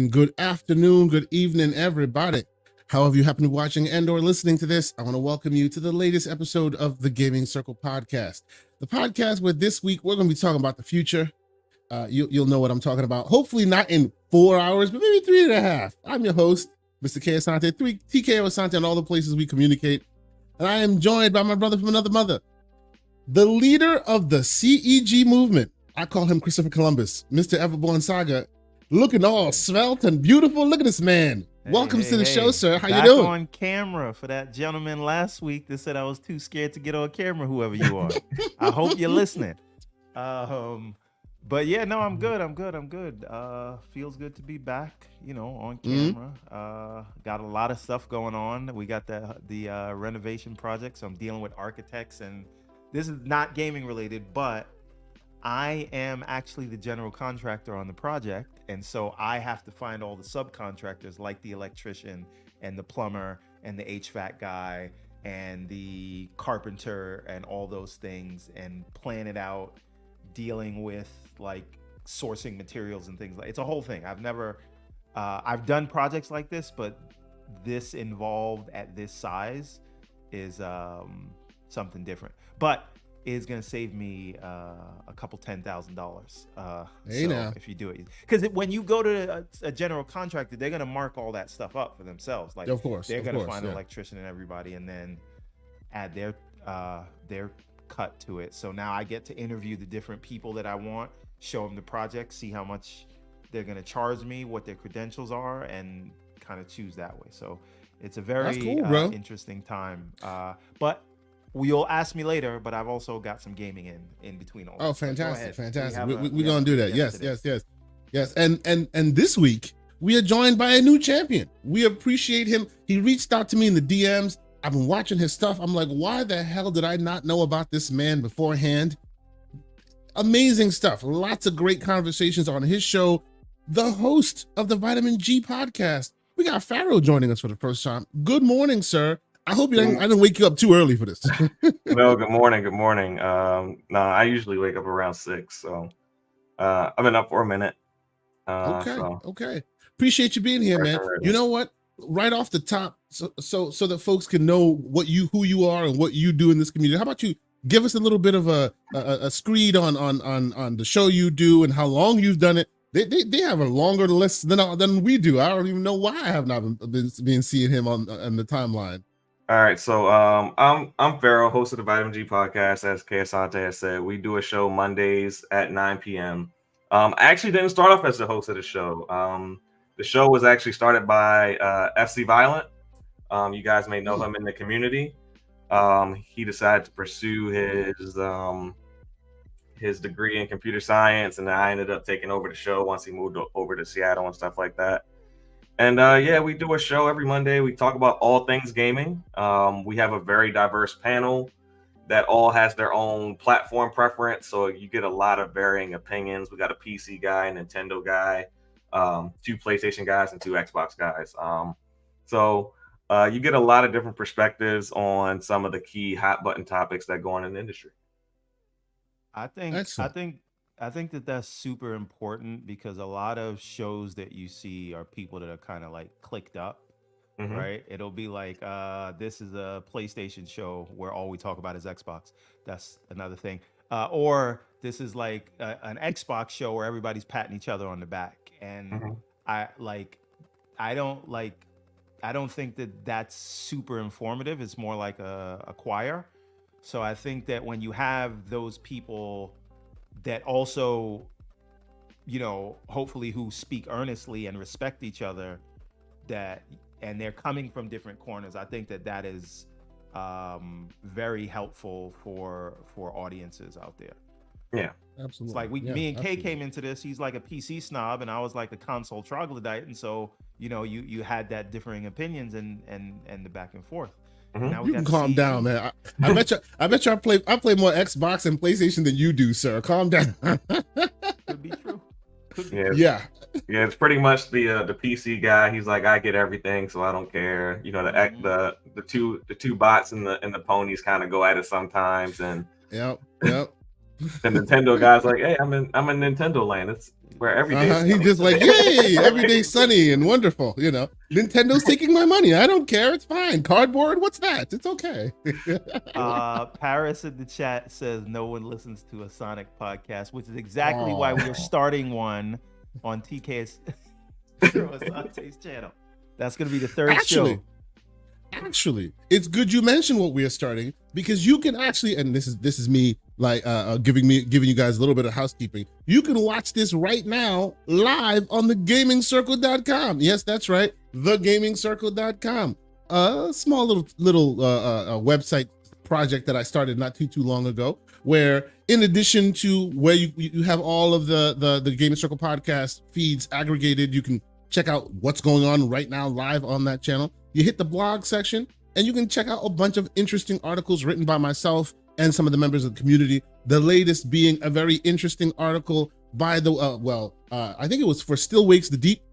morning, good afternoon, good evening, everybody. However you happen to be watching and or listening to this, I want to welcome you to the latest episode of the Gaming Circle podcast. The podcast where this week we're going to be talking about the future. You'll know what I'm talking about. Hopefully not in 4 hours, but maybe 3.5. I'm your host, Mr. K. Asante, TKO Asante on all the places we communicate. And I am joined by my brother from another mother, the leader of the CEG movement. I call him Christopher Columbus, Mr. Everborn Saga, looking all svelte and beautiful. Look at this man. Welcome to the show, sir. How you doing? On camera for that gentleman last week that said I was too scared to get on camera, whoever you are. I hope you're listening. But yeah, no, I'm good. Feels good to be back, on camera. Got a lot of stuff going on. We got the renovation project, so I'm dealing with architects, and this is not gaming related, but I am actually the general contractor on the project, and so I have to find all the subcontractors like the electrician and the plumber and the HVAC guy and the carpenter and all those things, and plan it out, dealing with like sourcing materials and things. It's a whole thing. I've done projects like this, but this involved at this size is something different. But is going to save me a couple $10,000 if you do it, because when you go to a general contractor, they're going to mark all that stuff up for themselves. Like, of course, they're going to find an electrician and everybody, and then add their cut to it. So now I get to interview the different people that I want, show them the project, see how much they're going to charge me, what their credentials are, and kind of choose that way. So it's a very interesting time. But you'll ask me later, but I've also got some gaming in between all. Oh, fantastic. We're going to do that. Yes. And this week we are joined by a new champion. We appreciate him. He reached out to me in the DMs. I've been watching his stuff. I'm like, why the hell did I not know about this man beforehand? Amazing stuff. Lots of great conversations on his show. The host of the Vitamin G podcast. We got Pharaoh joining us for the first time. Good morning, sir. I hope I didn't wake you up too early for this. No, good morning. No, I usually wake up around 6, so I've been up for a minute. Okay. Appreciate you being here, man. You know what? Right off the top, so that folks can know who you are and what you do in this community. How about you give us a little bit of a screed on the show you do and how long you've done it? They have a longer list than we do. I don't even know why I have not been seeing him on the timeline. All right, so I'm Pharaoh, host of the Vitamin G podcast. As K. Asante has said, we do a show Mondays at 9 p.m. I actually didn't start off as the host of the show. The show was actually started by FC Violent. You guys may know him in the community. He decided to pursue his degree in computer science, and I ended up taking over the show once he moved over to Seattle and stuff like that. And we do a show every Monday. We talk about all things gaming. We have a very diverse panel that all has their own platform preference. So you get a lot of varying opinions. We got a PC guy, a Nintendo guy, 2 PlayStation guys, and 2 Xbox guys. So you get a lot of different perspectives on some of the key hot button topics that go on in the industry. I think that that's super important, because a lot of shows that you see are people that are kind of like clicked up, right? It'll be like, this is a PlayStation show where all we talk about is Xbox. That's another thing. Or this is like an Xbox show where everybody's patting each other on the back. And I don't think that that's super informative. It's more like a choir. So I think that when you have those people that also, hopefully who speak earnestly and respect each other, and they're coming from different corners, I think that is very helpful for audiences out there. Yeah, absolutely. It's like me and Kay came into this. He's like a PC snob, and I was like a console troglodyte, and so you had that differing opinions and the back and forth. Now you can calm down, man. I bet you I play more Xbox and PlayStation than you do, sir. Calm down. Could be true. Yeah. It's pretty much the PC guy. He's like, I get everything, so I don't care. The two bots and the ponies kind of go at it sometimes, and Yep. The Nintendo guy's like, hey, I'm in Nintendo land. It's where every day. He's just like, yay, every day sunny and wonderful. You know, Nintendo's taking my money. I don't care. It's fine. Cardboard, what's that? It's okay. Paris in the chat says no one listens to a Sonic podcast, which is exactly why we are starting one on TK's Asante's channel. That's going to be the third show. Actually, it's good you mentioned what we are starting, because you can actually, and this is me like giving you guys a little bit of housekeeping. You can watch this right now live on thegamingcircle.com. Yes, that's right, thegamingcircle.com. A small little website project that I started not too long ago, where in addition to where you have all of the Gaming Circle podcast feeds aggregated, you can check out what's going on right now live on that channel. You hit the blog section and you can check out a bunch of interesting articles written by myself and some of the members of the community. The latest being a very interesting article by the, I think it was for Still Wakes the Deep,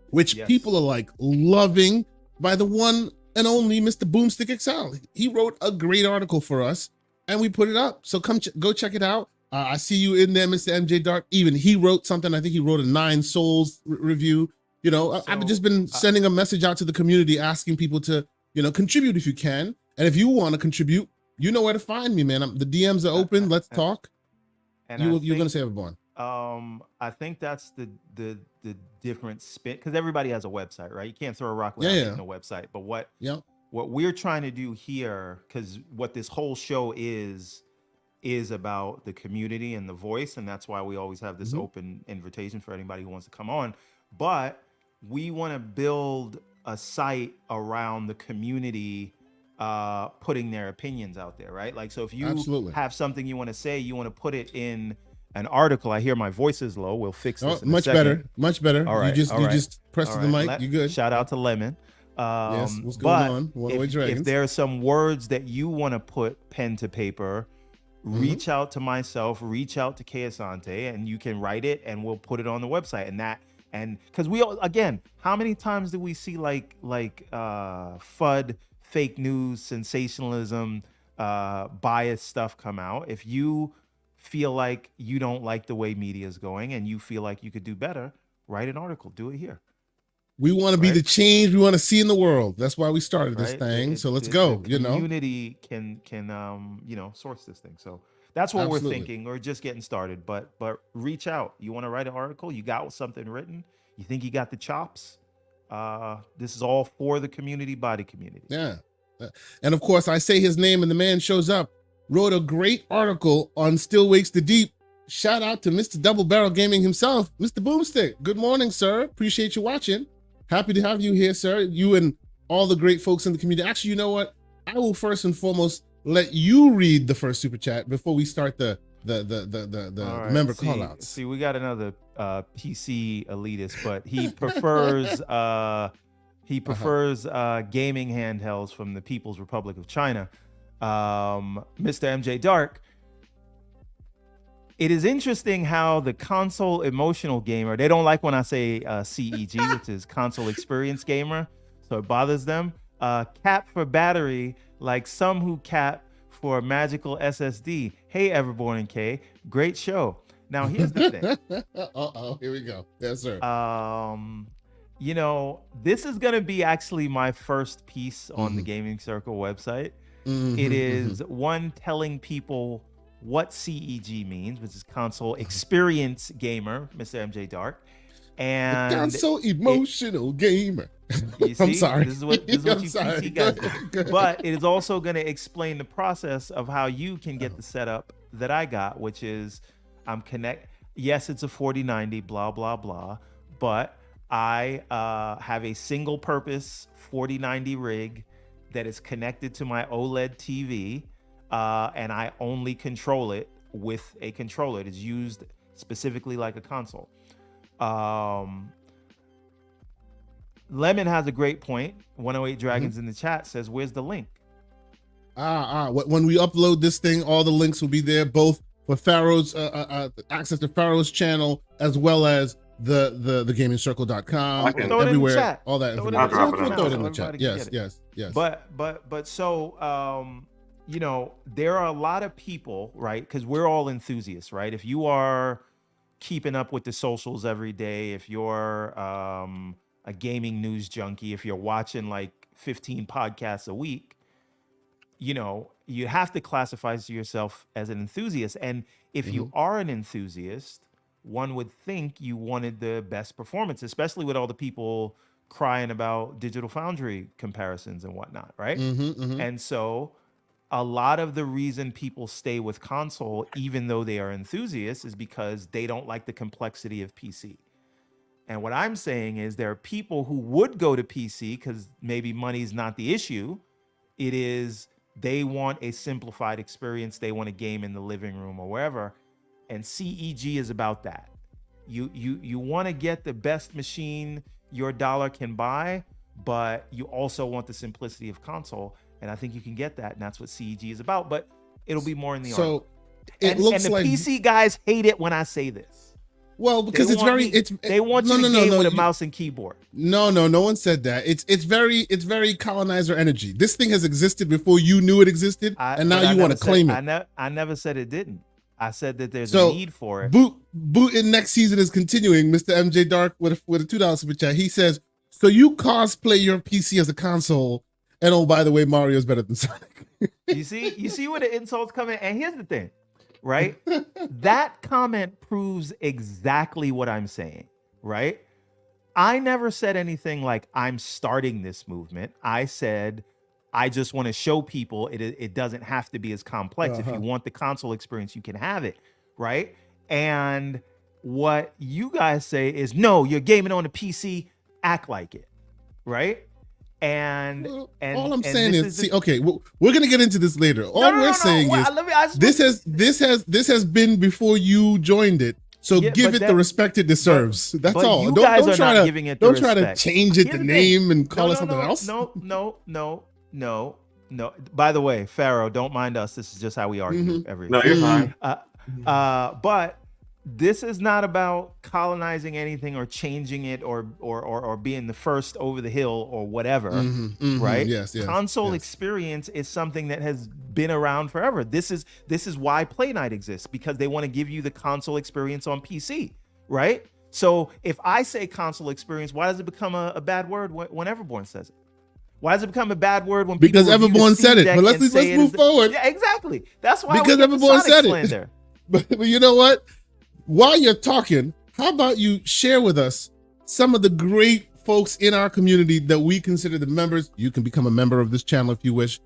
which people are like loving, by the one and only Mr. Boomstick XL. He wrote a great article for us and we put it up. So go check it out. I see you in there, Mr. MJ Dark. Even he wrote something. I think he wrote a 9 Souls review. You know, I've just been sending a message out to the community, asking people to, contribute if you can. And if you want to contribute, you know where to find me, man. The DMs are open. Let's talk. And you're going to say, everyone. I think that's the different spin, because everybody has a website, right? You can't throw a rock without hitting a website. But what we're trying to do here, because what this whole show is about the community and the voice, and that's why we always have this open invitation for anybody who wants to come on. But we want to build a site around the community putting their opinions out there, right? Like, so if you have something you want to say, you want to put it in an article. I hear my voice is low. We'll fix this in a second. Much better. All right, you just press the mic. You good. Shout out to Lemon. Yes, what's going on? One-Way Dragons. If there are some words that you want to put pen to paper, reach out to myself, reach out to K Asante, and you can write it and we'll put it on the website. And because we all, again, how many times do we see like FUD, fake news, sensationalism, biased stuff come out? If you feel like you don't like the way media is going and you feel like you could do better, write an article, do it here. We want to be the change we want to see in the world. That's why we started this thing. So let's go. The community can source this thing. So that's what we're thinking. We're just getting started, but reach out. You want to write an article? You got something written? You think you got the chops? This is all for the community, by the community. Yeah. And of course, I say his name and the man shows up. Wrote a great article on Still Wakes the Deep. Shout out to Mr. Double Barrel Gaming himself, Mr. Boomstick. Good morning, sir. Appreciate you watching. Happy to have you here, sir. You and all the great folks in the community. Actually, you know what? I will first and foremost let you read the first super chat before we start the member callouts. See, we got another PC elitist, but he prefers gaming handhelds from the People's Republic of China. Mr. MJ Dark. It is interesting how the console emotional gamer, they don't like when I say CEG, which is console experience gamer, so it bothers them. Cap for battery, like some who cap for a magical SSD. Hey, Everborn and K, great show. Now, here's the thing. Here we go. Yes, sir. This is going to be actually my first piece on the Gaming Circle website. It is one telling people what CEG means, which is console experience gamer, Mr. MJ Dark, and the console emotional gamer. You see, I'm sorry. This is what you PC guys do. But it is also going to explain the process of how you can get the setup that I got, which is yes, it's a 4090, blah blah blah, but I have a single purpose 4090 rig that is connected to my OLED TV. And I only control it with a controller. It is used specifically like a console. Lemon has a great point. 108 Dragons in the chat says, where's the link? When we upload this thing, all the links will be there, both for Pharaoh's access to Pharaoh's channel, as well as the gamingcircle.com, everywhere, all that information. I'll throw it in the chat. Yes. But so you know, there are a lot of people, right? Because we're all enthusiasts, right? If you are keeping up with the socials every day, if you're a gaming news junkie, if you're watching like 15 podcasts a week, you know, you have to classify yourself as an enthusiast. And if you are an enthusiast, one would think you wanted the best performance, especially with all the people crying about Digital Foundry comparisons and whatnot, right? And so a lot of the reason people stay with console, even though they are enthusiasts, is because they don't like the complexity of PC. And what I'm saying is there are people who would go to PC because maybe money's not the issue. It is they want a simplified experience. They want a game in the living room or wherever. And CEG is about that. You want to get the best machine your dollar can buy, but you also want the simplicity of console. And I think you can get that. And that's what CEG is about. But it'll be more in the So art. And the PC guys hate it when I say this. Well, because they want you to game with a mouse and keyboard. No one said that. It's very colonizer energy. This thing has existed before you knew it existed, and now you want to claim it. I never said it didn't. I said that there's a need for it. Boot in next season is continuing. Mr. MJ Dark with a $2 super chat. He says, "So you cosplay your PC as a console, and oh, by the way, Mario's better than Sonic." You see where the insults come in. And here's the thing, right? That comment proves exactly what I'm saying, right? I never said anything like I'm starting this movement. I said I just want to show people it doesn't have to be as complex. If you want the console experience, you can have it, right? And what you guys say is, no, you're gaming on the PC, act like it, right? And all I'm saying is, see, okay, we're gonna get into this later. All we're saying is this has been before you joined it. So give it the respect it deserves. That's all. Don't try to change it, the name, and call it something else. No. By the way, Pharaoh, don't mind us. This is just how we argue every. No, you're fine. But this is not about colonizing anything or changing it or being the first over the hill or whatever, right? Yes. Console experience is something that has been around forever. This is why Play Night exists, because they want to give you the console experience on PC, right? So if I say console experience, why does it become a bad word when Everborn says it? Why does it become a bad word when because Everborn said it? But let's move forward. Yeah, exactly. That's why because Everborn said it. But you know what? While you're talking, how about you share with us some of the great folks in our community that we consider the members? You can become a member of this channel if you wish.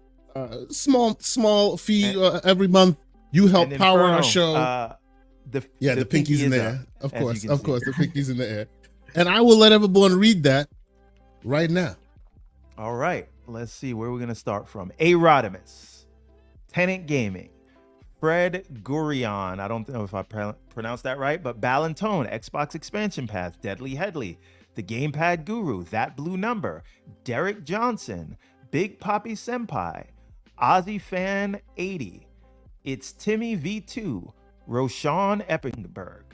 Small fee every month. You help power our show. The pinky's in the air. Of course, the pinky's in the air. And I will let Everborn read that right now. All right, let's see where we're going to start from. Arodimus, Tenant Gaming, Fred Gurion, I don't know if I pronounced that right, but Ballantone, Xbox Expansion Path, Deadly Headley, The Gamepad Guru, That Blue Number, Derek Johnson, Big Poppy Senpai, Ozzy Fan 80, It's Timmy V2, Roshan Eppingberg,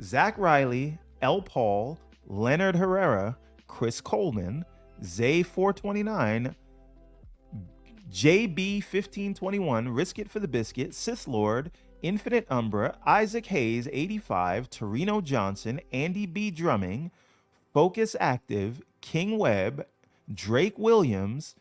Zach Riley, L. Paul, Leonard Herrera, Chris Coleman, Zay429, JB1521, Risk It for the Biscuit, Sith Lord, Infinite Umbra, Isaac Hayes 85, Torino Johnson, Andy B. Drumming, Focus Active, King Webb, Drake Williams,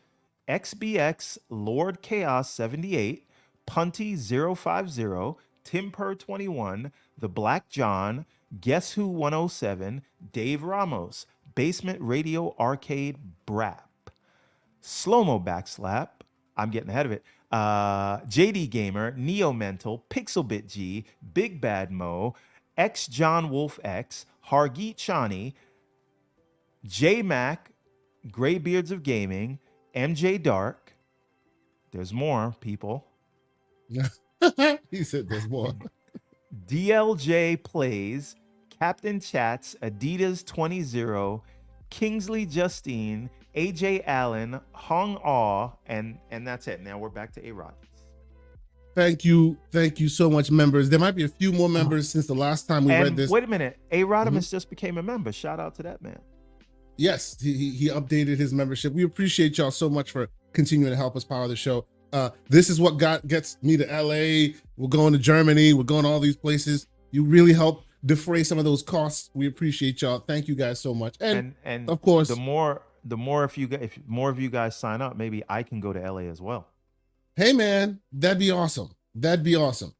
XBX, Lord Chaos 78, Punty 050, Timper 21, The Black John, Guess Who 107, Dave Ramos, Basement Radio Arcade Brap, Slow-Mo Backslap, I'm getting ahead of it, JD Gamer, Neo Mental, Pixelbit G, Big Bad Mo, X John Wolf X, Hargeet Chani, J Mac, Graybeards of Gaming, MJ Dark. There's more people. He said there's more. DLJ Plays, Captain Chats, Adidas 20, Kingsley Justine, AJ Allen, Hong Aw, and that's it. Now we're back to Arodimus. Thank you so much, members. There might be a few more members since the last time we read this. Wait a minute, Arodimus just became a member. Shout out to that man. Yes, he updated his membership. We appreciate y'all so much for continuing to help us power the show. This is what gets me to LA. We're going to Germany. We're going to all these places. You really help defray some of those costs. We appreciate y'all. Thank you guys so much. And of course, the more if more of you guys sign up, maybe I can go to LA as well. hey man, that'd be awesome. That'd be awesome.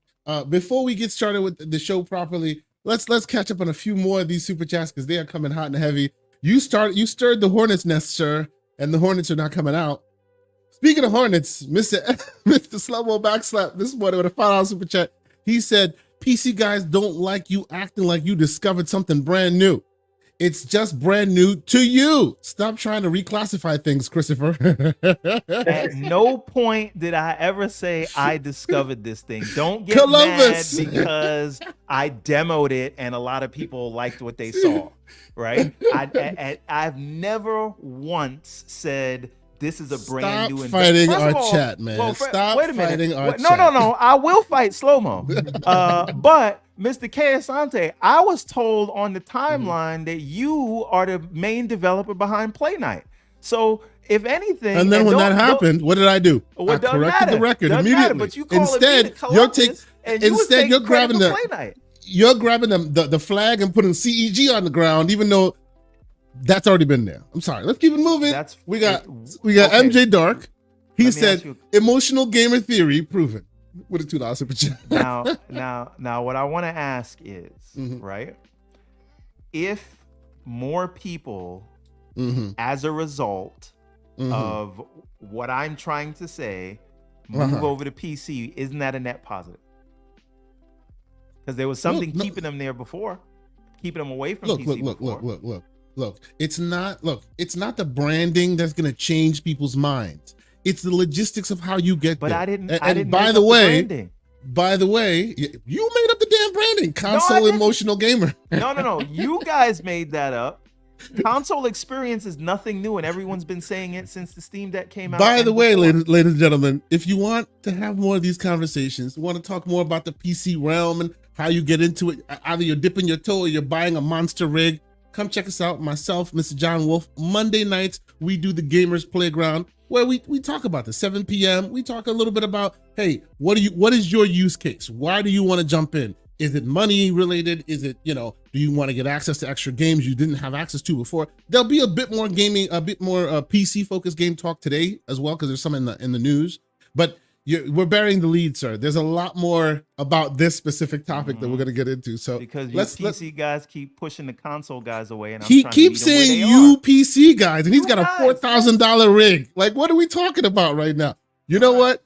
Before we get started with the show properly, let's catch up on a few more of these super chats because they are coming hot and heavy. You stirred the hornet's nest, sir, and the hornets are not coming out. Speaking of hornets, Mr. Slowmo Backslap this morning with a $5 super chat. He said, PC guys don't like you acting like you discovered something brand new. It's just brand new to you. Stop trying to reclassify things, Christopher. At no point did I ever say I discovered this thing. Don't get Columbus. mad because I demoed it and a lot of people liked what they saw, right? I've never once said this is a brand new Stop fighting our chat, man. Stop wait a minute. fighting our No, chat. no. I will fight slow-mo. But Mr. K. Asante, I was told on the timeline that you are the main developer behind Play Night. So if anything, And then when that happened, what did I do? I corrected the record immediately. But you call instead, you're grabbing the flag and putting CEG on the ground, even though that's already been there. I'm sorry. Let's keep it moving. We got okay. MJ Dark. He said emotional gamer theory proven with a $2 super chat. Now, what I want to ask is, right? If more people, as a result of what I'm trying to say, move over to PC, isn't that a net positive? Because there was something keeping them there before, keeping them away from PC before. Look, it's not the branding that's going to change people's minds. It's the logistics of how you get there. I didn't. By the way, you made up the damn branding. Console emotional gamer. No. You guys made that up. Console experience is nothing new, and everyone's been saying it since the Steam Deck came out. By the way, ladies and gentlemen, if you want to have more of these conversations, want to talk more about the PC realm and how you get into it, either you're dipping your toe or you're buying a monster rig, come check us out. Myself, Mr. John Wolf. Monday nights, we do the Gamers Playground, where we talk about this. 7 p.m. We talk a little bit about, hey, what is your use case? Why do you want to jump in? Is it money related? Is it, do you want to get access to extra games you didn't have access to before? There'll be a bit more gaming, a bit more PC focused game talk today as well, because there's some in the news. But we're burying the lead, sir. There's a lot more about this specific topic that we're going to get into. So because you PC guys keep pushing the console guys away, and he keeps saying you PC guys, and he's got a $4,000 rig. Like, what are we talking about right now? You know what?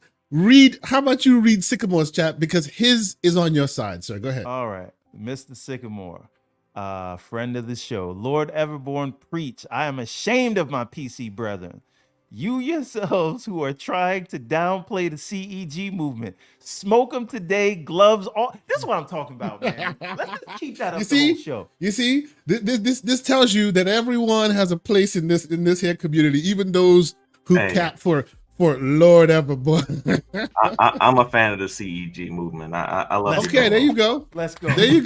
How about you read Sycamore's chat, because his is on your side, sir. Go ahead. All right, Mr. Sycamore, friend of the show, Lord Everborn preach. I am ashamed of my PC brethren. You yourselves who are trying to downplay the CEG movement, smoke them today, gloves all. This is what I'm talking about, man. Let's just keep that up the whole show. You see, this tells you that everyone has a place in this here community, even those who cap for Lord Everborn. I'm a fan of the CEG movement. I love it. Okay, there you go. Let's go. There you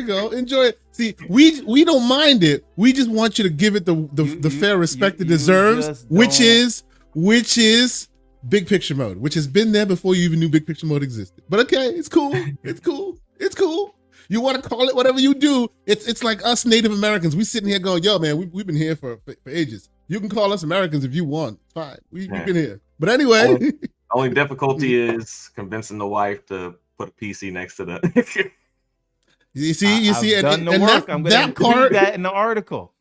go. Enjoy it. See, we don't mind it. We just want you to give it the fair respect it deserves, which is big picture mode, which has been there before you even knew big picture mode existed. But okay, it's cool. It's cool. You want to call it whatever you do. It's like us Native Americans. We sitting here going, yo, man, we've been here for ages. You can call us Americans if you want. Fine. We've been here. But anyway. Only difficulty is convincing the wife to put a PC next to the. You see, and that part that in the article.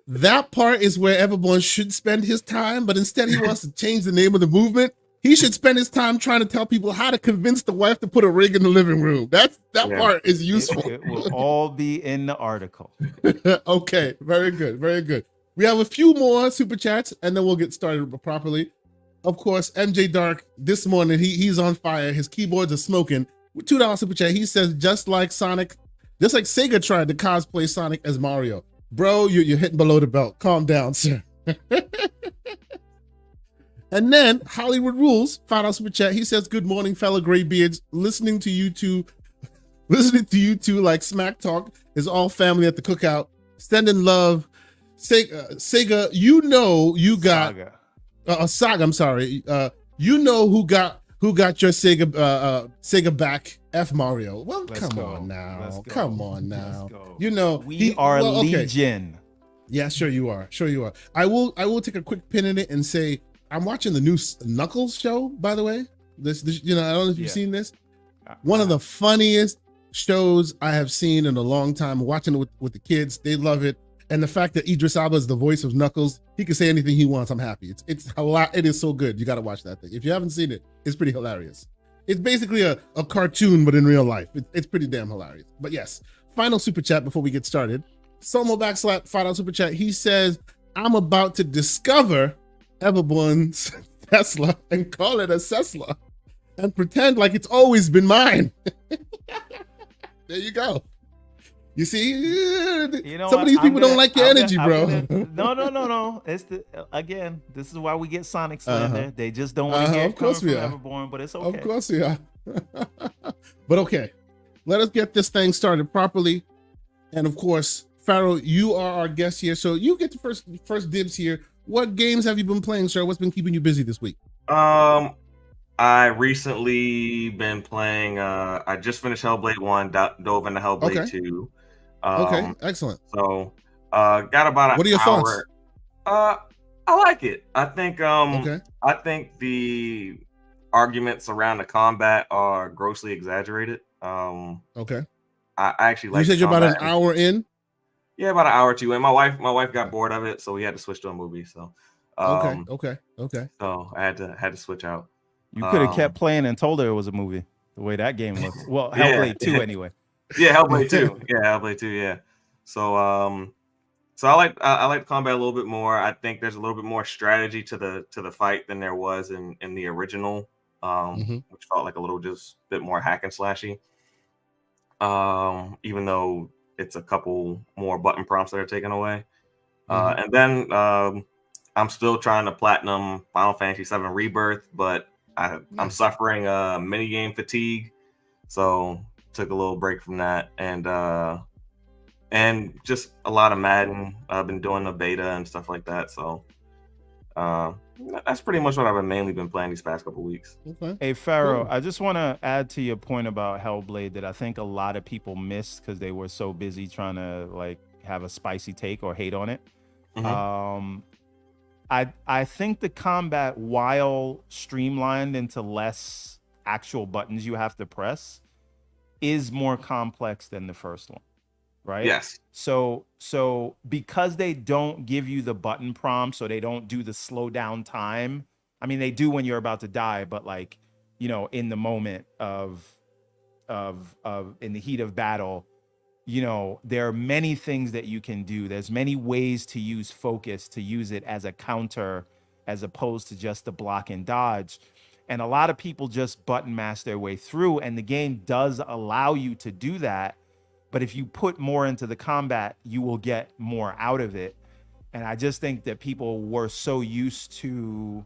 That part is where Everborn should spend his time, but instead he wants to change the name of the movement. He should spend his time trying to tell people how to convince the wife to put a rig in the living room. That part is useful. It will all be in the article. Okay, very good. We have a few more super chats, and then we'll get started properly. Of course, MJ Dark, this morning, he's on fire. His keyboards are smoking. With $2 super chat, he says, just like Sega tried to cosplay Sonic as Mario. Bro, you're hitting below the belt. Calm down, sir. And then Hollywood Rules, $5 super chat. He says, good morning, fellow graybeards. Listening to you two like smack talk is all family at the cookout. Sending love. Sega, you got Saga. I'm sorry. You know who got your Sega back, F Mario. Well, Let's come go. on Let's now. go. Come on Let's now. go. You know We are well, okay. Legion. Yeah, sure you are. Sure you are. I will take a quick pin in it and say I'm watching the new Knuckles show, by the way. This I don't know if you've seen this. One of the funniest shows I have seen in a long time. Watching it with the kids. They love it. And the fact that Idris Elba is the voice of Knuckles, he can say anything he wants. I'm happy. It's a lot. It is so good. You got to watch that thing. If you haven't seen it, it's pretty hilarious. It's basically a cartoon, but in real life. It's pretty damn hilarious. But yes, final super chat before we get started. Somo Backslap, final super chat. He says, I'm about to discover Everborn's Tesla and call it a Tesla and pretend like it's always been mine. There you go. You see, some of these people don't like your energy, bro. No. It's again, this is why we get Sonic Slander. They just don't want to hear it coming from Everborn, but it's okay. Of course we are. But okay, let us get this thing started properly. And of course, Pharaoh, you are our guest here, so you get the first dibs here. What games have you been playing, sir? What's been keeping you busy this week? I recently been playing. I just finished Hellblade 1, dove into Hellblade 2. Okay, excellent. So, got about what are your thoughts? I like it. I think I think the arguments around the combat are grossly exaggerated. Okay. I actually like. You said you're about an hour in. Yeah, about an hour or two. And my wife got bored of it, so we had to switch to a movie. So. Okay. So I had to switch out. You could have kept playing and told her it was a movie. The way that game looked. Well, Hellblade 2 anyway. Yeah, Hellblade 2. Yeah, Hellblade 2. Yeah. So so I like the combat a little bit more. I think there's a little bit more strategy to the fight than there was in the original, which felt like a little just bit more hack and slashy. Even though it's a couple more button prompts that are taken away. And then I'm still trying to platinum Final Fantasy VII Rebirth, but I'm suffering minigame fatigue, so took a little break from that, and just a lot of Madden. I've been doing the beta and stuff like that, so that's pretty much what I've mainly been playing these past couple weeks. Okay. Hey Pharaoh, I just want to add to your point about Hellblade that I think a lot of people missed because they were so busy trying to like have a spicy take or hate on it. I think the combat, while streamlined into less actual buttons you have to press, is more complex than the first one, right? Yes. So because they don't give you the button prompts, so they don't do the slow down time. I mean, they do when you're about to die, but like, in the moment of in the heat of battle, there are many things that you can do. There's many ways to use focus, to use it as a counter, as opposed to just the block and dodge. And a lot of people just button mash their way through, and the game does allow you to do that. But if you put more into the combat, you will get more out of it. And I just think that people were so used to,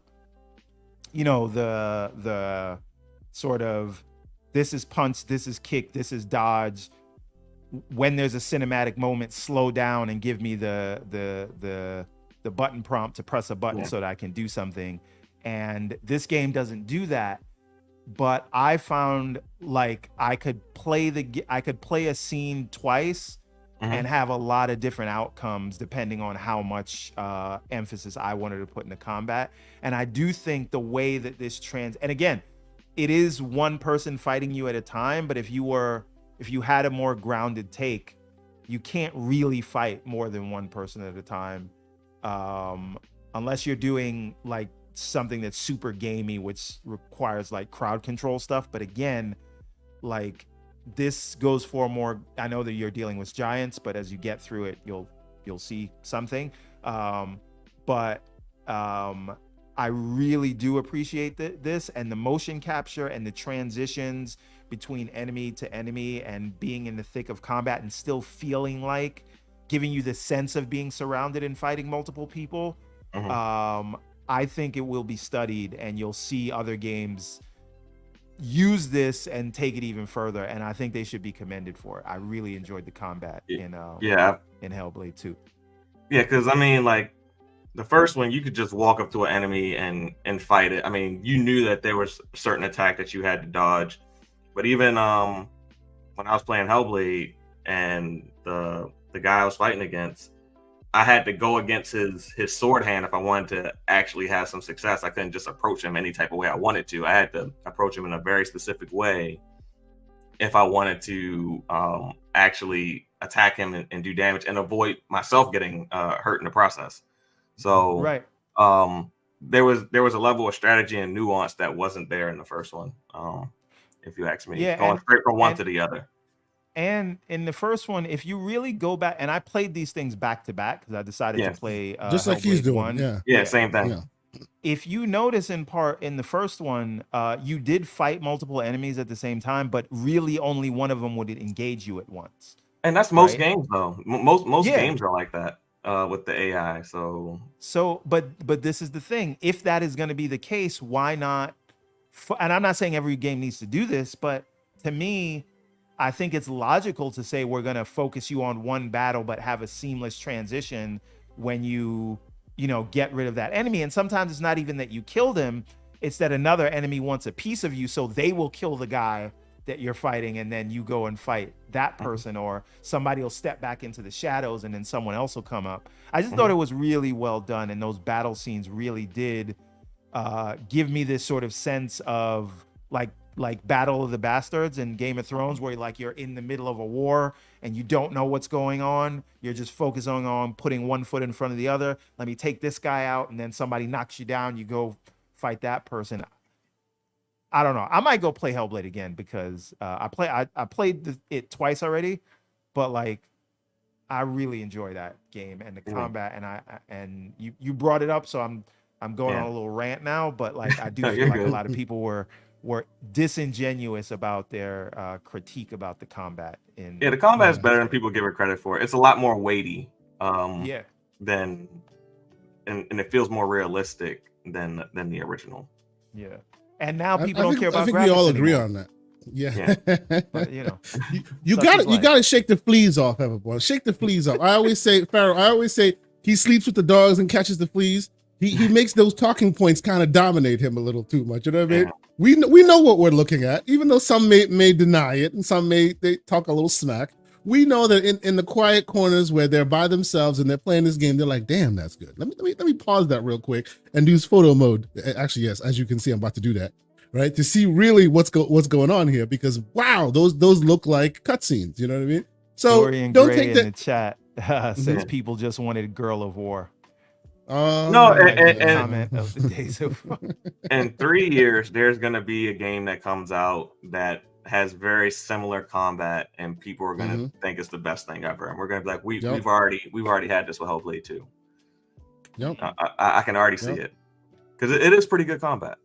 the sort of, this is punch, this is kick, this is dodge. When there's a cinematic moment, slow down and give me the button prompt to press a button so that I can do something. And this game doesn't do that. But I found like I could play a scene twice and have a lot of different outcomes depending on how much emphasis I wanted to put in the combat. And I do think the way that this and again, it is one person fighting you at a time, but if you had a more grounded take, you can't really fight more than one person at a time, unless you're doing like something that's super gamey, which requires like crowd control stuff. But again, like this goes for more. I know that you're dealing with giants, but as you get through it, you'll see something. But I really do appreciate this and the motion capture and the transitions between enemy to enemy and being in the thick of combat and still feeling like giving you the sense of being surrounded and fighting multiple people. I think it will be studied and you'll see other games use this and take it even further. And I think they should be commended for it. I really enjoyed the combat in Hellblade 2. Yeah, because I mean, like the first one, you could just walk up to an enemy and fight it. I mean, you knew that there was a certain attack that you had to dodge. But even when I was playing Hellblade and the guy I was fighting against, I had to go against his sword hand if I wanted to actually have some success. I couldn't just approach him any type of way I wanted to. I had to approach him in a very specific way if I wanted to actually attack him and do damage and avoid myself getting hurt in the process. So Right. there was a level of strategy and nuance that wasn't there in the first one. If you ask me, Yeah, going straight from one and to the other. and in the first one, if you really go back, and I played these things back to back because I decided Yeah. to play Just like he's Hellblade doing. 1. Yeah. Yeah, same thing. Yeah. If you notice in the first one, you did fight multiple enemies at the same time, but really only one of them would engage you at once. And that's most Right. games though. Most Yeah. games are like that with the AI. So But this is the thing. If that is going to be the case, why not? And I'm not saying every game needs to do this, but to me, I think it's logical to say we're going to focus you on one battle, but have a seamless transition when you get rid of that enemy. And sometimes it's not even that you killed him, it's that another enemy wants a piece of you, so they will kill the guy that you're fighting, and then you go and fight that person, or somebody will step back into the shadows and then someone else will come up. I just thought it was really well done, and those battle scenes really did give me this sort of sense of like Battle of the Bastards in Game of Thrones, where you're in the middle of a war and you don't know what's going on. You're just focusing on putting one foot in front of the other. Let me take this guy out, and then somebody knocks you down. You go fight that person. I don't know. I might go play Hellblade again because I played it twice already, but I really enjoy that game and the combat. And you brought it up, so I'm going on a little rant now. But I do No, feel you're like a good. lot of people were disingenuous about their critique about the combat. yeah, the combat is Yeah. better than people give it credit for. It's a lot more weighty. Yeah. Than and it feels more realistic than the original. Yeah. And now I people don't think, care about I think graphics we all agree anymore. on that. Yeah. But, you such got is it. You life. got to shake the fleas off, everyone. Shake the fleas off. I always say, Pharaoh. I always say he sleeps with the dogs and catches the fleas. He makes those talking points kind of dominate him a little too much. You know what I mean? Yeah. We know what we're looking at, even though some may deny it and some they talk a little smack. We know that in the quiet corners where they're by themselves and they're playing this game, they're like, "Damn, that's good." Let me pause that real quick and use photo mode. Actually, yes, as you can see, I'm about to do that. Right, to see really what's going on here, because wow, those look like cutscenes. You know what I mean? So Dorian don't Gray take in that. the chat says Yeah. people just wanted Girl of War. No, and- Comment of the Days of War. In 3 years, there's gonna be a game that comes out that has very similar combat, and people are gonna think it's the best thing ever. And we're gonna be like, Yep. we've already had this with Hellblade 2. Yep. I can already see Yep. it because it is pretty good combat.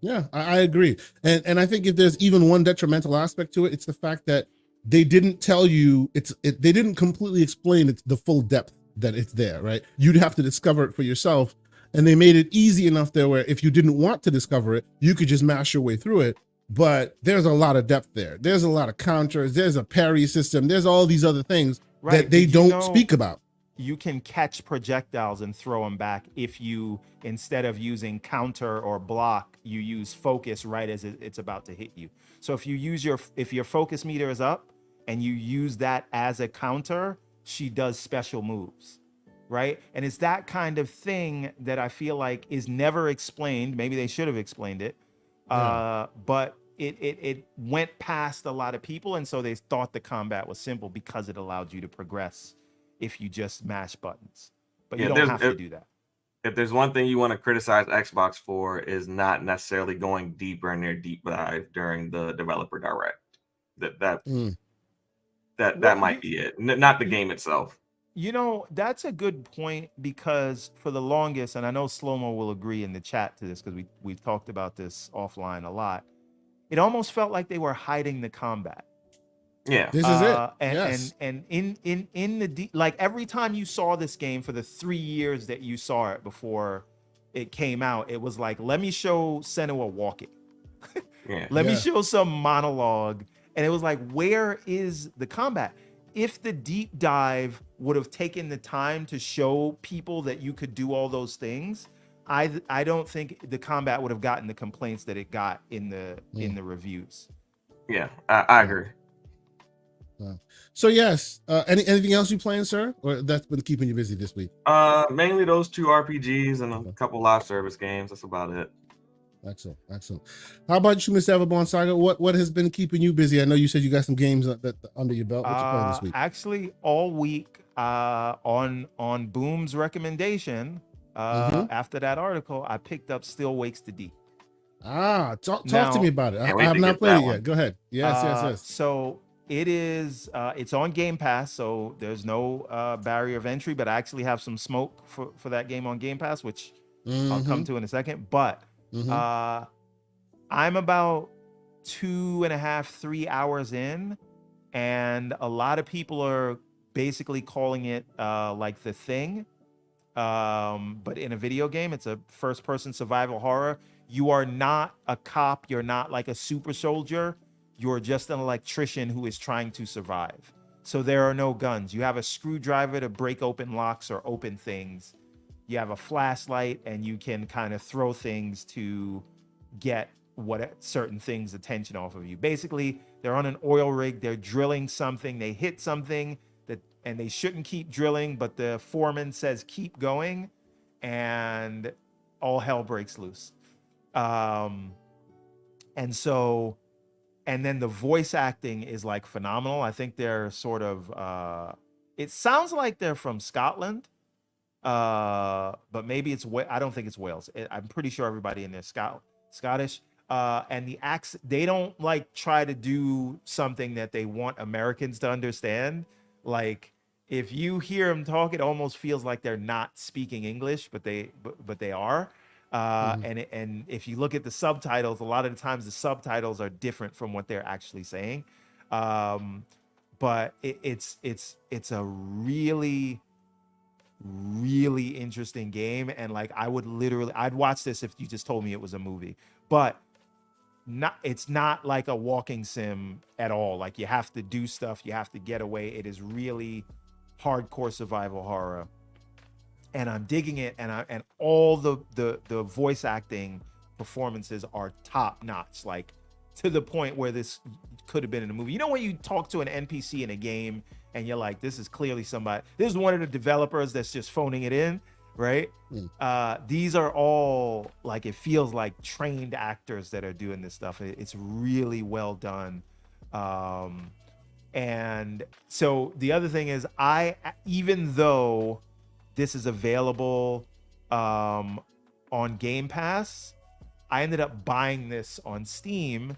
Yeah, I agree. And I think if there's even one detrimental aspect to it, it's the fact that they didn't tell you they didn't completely explain the full depth that it's there, right? You'd have to discover it for yourself. And they made it easy enough there where if you didn't want to discover it, you could just mash your way through it. But there's a lot of depth there. There's a lot of counters. There's a parry system. There's all these other things that they Did you don't know speak about. You can catch projectiles and throw them back if you, instead of using counter or block, you use focus right as it's about to hit you. So if your focus meter is up and you use that as a counter, she does special moves, right? And it's that kind of thing that I feel like is never explained. Maybe they should have explained it, but it went past a lot of people, and so they thought the combat was simple because it allowed you to progress if you just mash buttons. But you don't have to do that. If there's one thing you want to criticize Xbox for, is not necessarily going deeper in their deep dive during the developer direct. That might be it. Not the game itself. That's a good point, because for the longest, and I know Slow-Mo will agree in the chat to this because we've talked about this offline a lot, it almost felt like they were hiding the combat. Yeah, This is it. And, Yes. and in the like every time you saw this game for the 3 years that you saw it before it came out, it was like, let me show Senua walking. yeah. Let me show some monologue. And it was like, where is the combat? if the deep dive would have taken the time to show people that you could do all those things, I don't think the combat would have gotten the complaints that it got in the reviews. Yeah, I agree. So yes, anything else you playing, sir, or that's been keeping you busy this week? Mainly those 2 RPGs and a couple live service games. That's about it. Excellent. How about you, Mr. Everborn Saga? What has been keeping you busy? I know you said you got some games that under your belt. What you playing this week? Actually, all week, on Boom's recommendation, after that article, I picked up Still Wakes the Deep. Talk to me about it. I have not played it yet. Go ahead. Yes. So it is. It's on Game Pass, so there's no barrier of entry. But I actually have some smoke for that game on Game Pass, which I'll come to in a second. But I'm about 2.5, 3 hours in, and a lot of people are basically calling it like The Thing, but in a video game. It's a first-person survival horror. You are not a cop. You're not like a super soldier. You're just an electrician who is trying to survive. So there are no guns. You have a screwdriver to break open locks or open things. You have a flashlight, and you can kind of throw things to get certain things attention off of you. Basically, they're on an oil rig. They're drilling something. They hit something and they shouldn't keep drilling, but the foreman says keep going, and all hell breaks loose. And then the voice acting is like phenomenal. I think they're sort of it sounds like they're from Scotland, but maybe I don't think it's Wales. I'm pretty sure everybody in there is Scottish. And the accent, they don't like try to do something that they want Americans to understand. Like, if you hear them talk, it almost feels like they're not speaking English, but they are. And if you look at the subtitles, a lot of the times the subtitles are different from what they're actually saying. But it's a really, really interesting game. And like, I'd watch this if you just told me it was a movie, but it's not like a walking sim at all. Like, you have to do stuff, you have to get away. It is really hardcore survival horror, and I'm digging it. And all the voice acting performances are top notch, like to the point where this could have been in a movie. You know, when you talk to an NPC in a game and you're like, this is clearly somebody, this is one of the developers that's just phoning it in, right? These are all like, it feels like trained actors that are doing this stuff. It's really well done. And so the other thing is, even though this is available on Game Pass, I ended up buying this on Steam,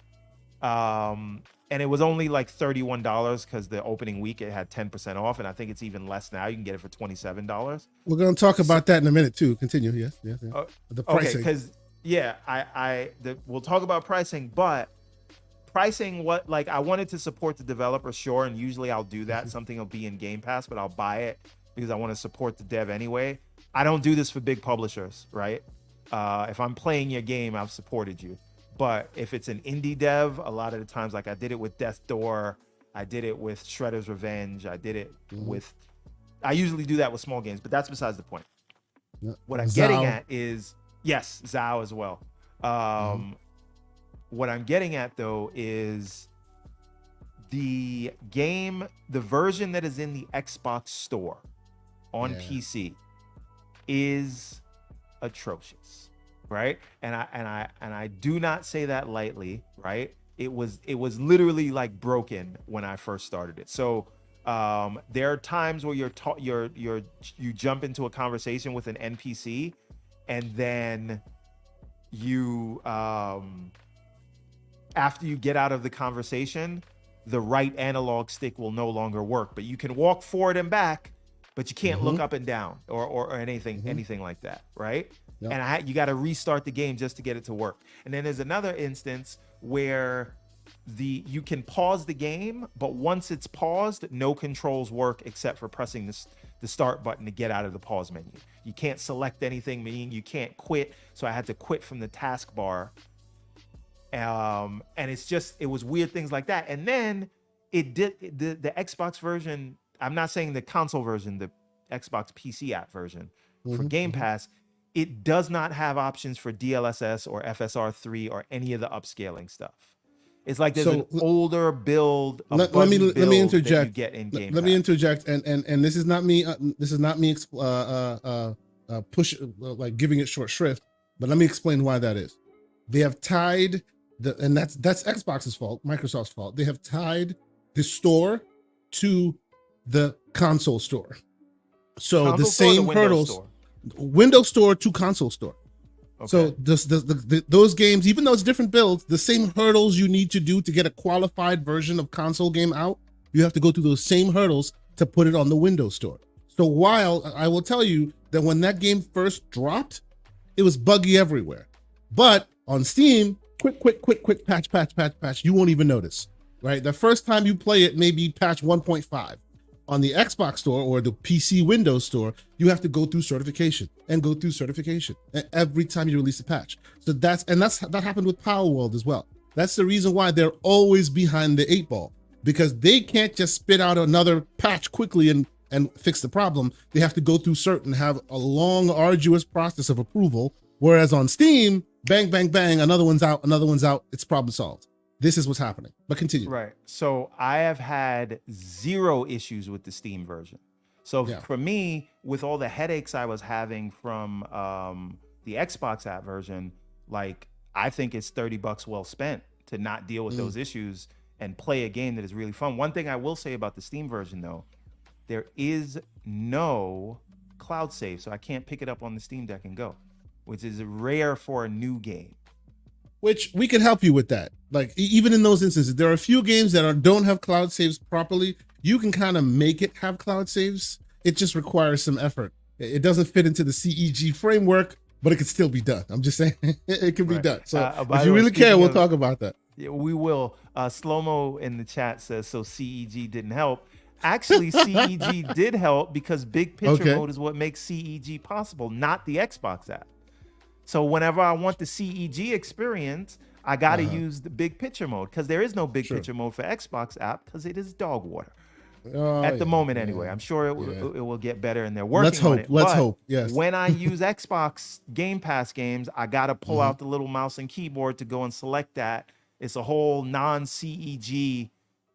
and it was only like $31 because the opening week it had 10% off, and I think it's even less now. You can get it for $27. We're going to talk about that in a minute too. Continue. Yes. The pricing. Okay, because we'll talk about pricing, but pricing, I wanted to support the developer, sure, and usually I'll do that. Something will be in Game Pass, but I'll buy it because I want to support the dev anyway. I don't do this for big publishers, right? If I'm playing your game, I've supported you. But if it's an indie dev, a lot of the times, like I did it with Death's Door, I did it with Shredder's Revenge, I did it with, I usually do that with small games, but that's besides the point. What I'm getting at is, yes, Zao as well. What I'm getting at though is the game, the version that is in the Xbox store on PC is atrocious, right? And I do not say that lightly, right? It was literally like broken when I first started it. So there are times where you jump into a conversation with an NPC, and then you after you get out of the conversation, the right analog stick will no longer work, but you can walk forward and back, but you can't look up and down or anything like that, right? Yep. And you got to restart the game just to get it to work. And then there's another instance where you can pause the game, but once it's paused, no controls work except for pressing the start button to get out of the pause menu. You can't select anything, meaning you can't quit. So I had to quit from the taskbar. And it was weird things like that. And then it did the Xbox version. I'm not saying the console version, the Xbox PC app version for Game Pass. It does not have options for DLSS or FSR3 or any of the upscaling stuff. It's like there's an older build. Let me interject. That you get in Game let Pass. me interject, and this is not me. This is not me push like giving it short shrift. But let me explain why that is. They have tied and that's Xbox's fault, Microsoft's fault. They have tied the store to the console store. So Console the store or same Windows hurdles, store? Windows store to console store. Okay. So those games, even though it's different builds, the same hurdles you need to do to get a qualified version of console game out, you have to go through those same hurdles to put it on the Windows store. So while I will tell you that when that game first dropped, it was buggy everywhere. But on Steam, quick patch, you won't even notice, right? The first time you play it, maybe patch 1.5. On the Xbox store or the PC Windows store, you have to go through certification every time you release a patch. So that happened with Power World as well. That's the reason why they're always behind the 8 ball, because they can't just spit out another patch quickly and fix the problem. They have to go through have a long, arduous process of approval. Whereas on Steam, bang, another one's out, it's problem solved. This is what's happening, but continue. Right. So I have had 0 issues with the Steam version. So for me, with all the headaches I was having from the Xbox app version, like I think it's $30 well spent to not deal with those issues and play a game that is really fun. One thing I will say about the Steam version though, there is no cloud save. So I can't pick it up on the Steam Deck and go, which is rare for a new game. Which we can help you with that. Like even in those instances, there are a few games that don't have cloud saves properly. You can kind of make it have cloud saves. It just requires some effort. It doesn't fit into the CEG framework, but it can still be done. I'm just saying it can be done. So if you really care, we'll talk about that. Yeah, we will. Slow-mo in the chat says, so CEG didn't help. Actually, CEG did help because big picture mode is what makes CEG possible, not the Xbox app. So whenever I want the CEG experience, I got to use the big picture mode because there is no big picture mode for Xbox app because it is dog water. At the moment, anyway. I'm sure it will get better and they're working on it. Let's hope. Yes. When I use Xbox Game Pass games, I got to pull out the little mouse and keyboard to go and select that. It's a whole non-CEG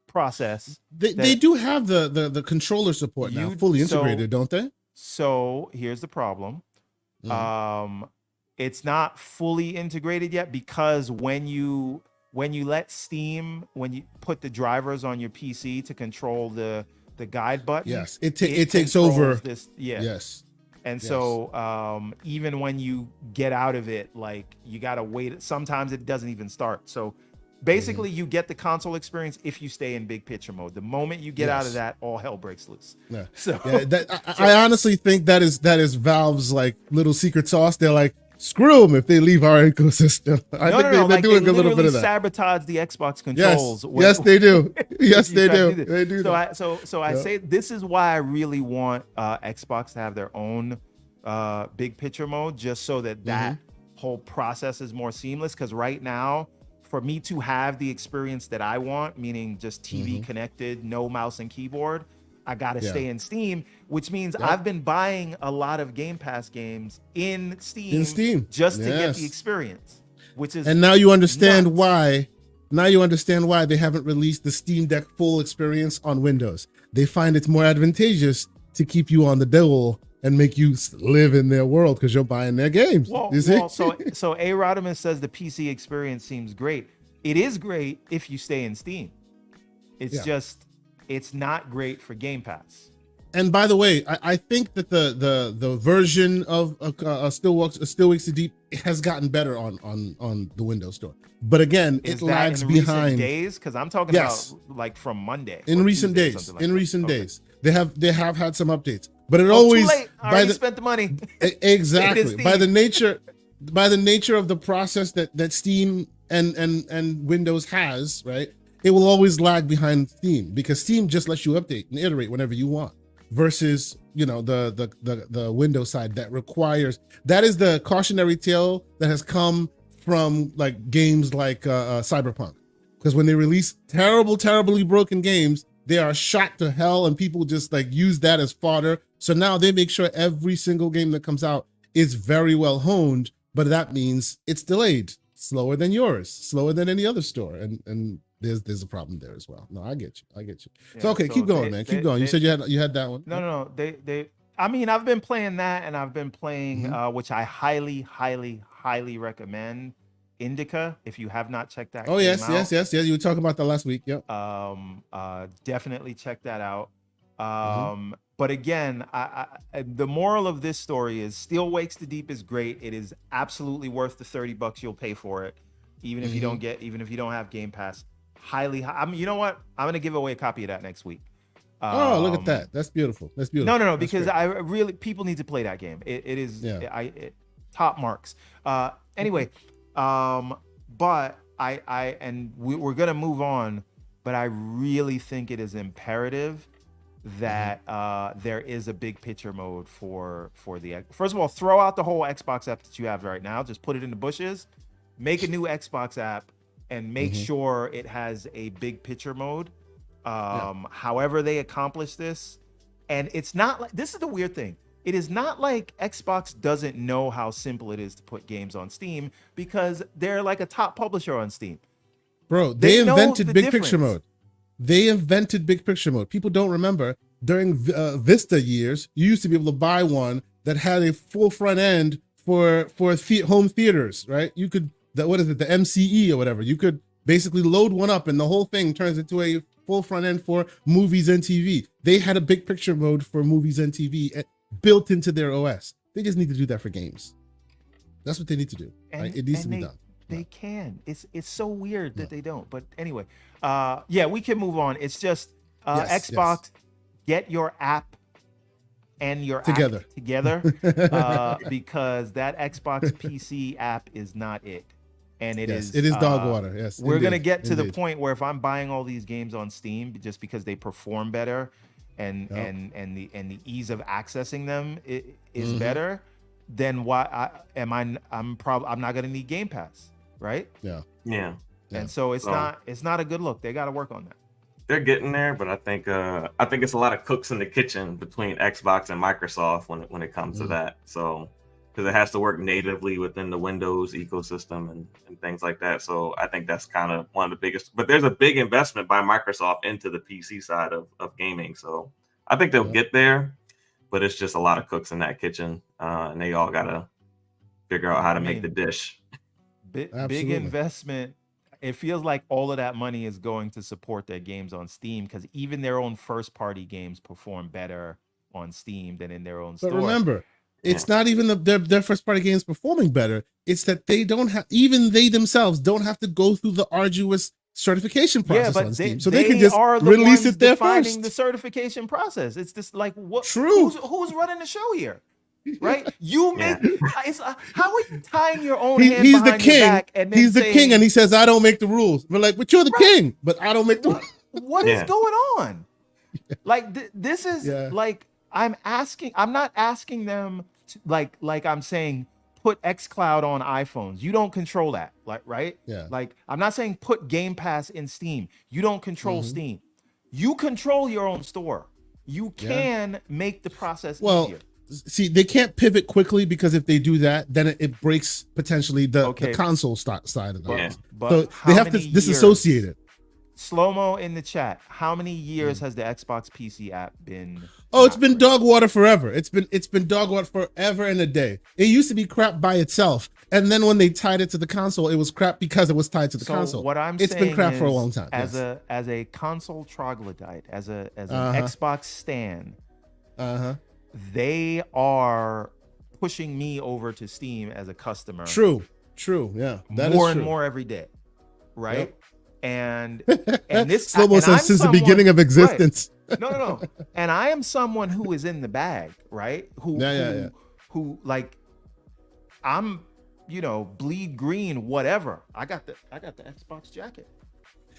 process. They do have the controller support now, fully integrated, don't they? So here's the problem. It's not fully integrated yet because when you let Steam, when you put the drivers on your PC to control the guide button, yes, it takes over this. Yeah. Yes. And so even when you get out of it, like you gotta wait. Sometimes it doesn't even start. So basically, you get the console experience if you stay in big picture mode. The moment you get out of that, all hell breaks loose. Yeah. So I honestly think that is Valve's like little secret sauce. They're like, screw them if they leave our ecosystem. I think they're doing a little bit of that. Sabotage the Xbox controls. Yes, they do. Yes, they do. They do. So I say this is why I really want Xbox to have their own big picture mode, just so that whole process is more seamless. Because right now, for me to have the experience that I want, meaning just TV connected, no mouse and keyboard, I gotta stay in Steam, which means I've been buying a lot of Game Pass games in Steam just to get the experience, which is and now you understand why. Now you understand why they haven't released the Steam Deck full experience on Windows. They find it's more advantageous to keep you on the dole and make you live in their world because you're buying their games. You see? So A. Rodimus says the PC experience seems great. It is great if you stay in Steam. It's just it's not great for Game Pass. And by the way, I think that the version of Still Wakes the Deep has gotten better on the Windows Store. But again, it lags behind. Recent days, because I'm talking about like from Monday. In recent days, they have had some updates, but it always too late. I already spent the money. Exactly by the nature of the process that Steam and Windows has, right? It will always lag behind Steam because Steam just lets you update and iterate whenever you want. Versus, the Windows side that is the cautionary tale that has come from like games like Cyberpunk. because when they release terribly broken games, they are shot to hell, and people just like use that as fodder. So now they make sure every single game that comes out is very well honed, but that means it's delayed, slower than yours, slower than any other store, and there's a problem there as well. No, I get you. Yeah, So okay, keep going, man. Keep going. You said you had that one. No. I mean, I've been playing that, and I've been playing, which I highly recommend, Indica. If you have not checked that. Oh game yes. You were talking about that last week. Yep. Definitely check that out. But again, the moral of this story is Steel Wakes the Deep is great. It is absolutely worth the $30 you'll pay for it, even if you don't have Game Pass. You know what? I'm gonna give away a copy of that next week. Oh, look at that! That's beautiful. No, No, because I really people need to play that game. It is top marks. Anyway, but we're gonna move on. But I really think it is imperative that there is a big picture mode for the. First of all, throw out the whole Xbox app that you have right now. Just put it in the bushes. Make a new Xbox app and make sure it has a big picture mode. However they accomplish this, and it's not like, this is the weird thing. It is not like Xbox doesn't know how simple it is to put games on Steam, because they're like a top publisher on Steam. Bro, they invented big picture mode. People don't remember during Vista years, you used to be able to buy one that had a full front end for home theaters, right? You could, the MCE or whatever. You could basically load one up and the whole thing turns into a full front end for movies and TV. They had a big picture mode for movies and TV built into their OS. They just need to do that for games. That's what they need to do. Right? It needs to be done. They can. It's so weird that they don't. But anyway, we can move on. It's just Xbox, get your app and your together act together, because that Xbox PC app is not it. And it is dog water. Yes, we're gonna get to the point where if I'm buying all these games on Steam just because they perform better, and the ease of accessing them is better, then why I'm not gonna need Game Pass, right? Yeah. And so it's not a good look. They got to work on that. They're getting there, but I think it's a lot of cooks in the kitchen between Xbox and Microsoft when it comes to that. So, because it has to work natively within the Windows ecosystem and things like that. So I think that's kind of one of the biggest, but there's a big investment by Microsoft into the PC side of gaming. So I think they'll get there, but it's just a lot of cooks in that kitchen, and they all got to figure out how to make the dish. Big investment. It feels like all of that money is going to support their games on Steam, because even their own first party games perform better on Steam than in their own store. But remember, it's not even their first party games performing better. It's that they themselves don't have to go through the arduous certification process on Steam. So they can just release it there first. The certification process. It's just like, what? True. Who's running the show here? Right? You make how are you tying your own hand he's behind the king. Your back and then he's the king, and he says, I don't make the rules. We're like, but you're the king, but I don't make the rules. What is going on? Like this is like I'm not asking them to, like I'm saying put xCloud on iPhones. You don't control that, like, right? Yeah. Like I'm not saying put Game Pass in Steam. You don't control Steam. You control your own store. You can make the process easier. See, they can't pivot quickly, because if they do that, then it breaks potentially the console side of the so they have to disassociate it. Slow-mo in the chat. How many years has the Xbox PC app been? Oh, it's been dog water forever. It's been dog water forever and a day. It used to be crap by itself, and then when they tied it to the console, it was crap because it was tied to the console. What I'm saying been crap for a long time. As a console troglodyte, as an Xbox stan, they are pushing me over to Steam as a customer. True. Yeah, that more is and true. more every day, right? And this Slow-mo says since the beginning of existence. Right. No. And I am someone who is in the bag, right? Who like I'm, bleed green, whatever. I got the Xbox jacket.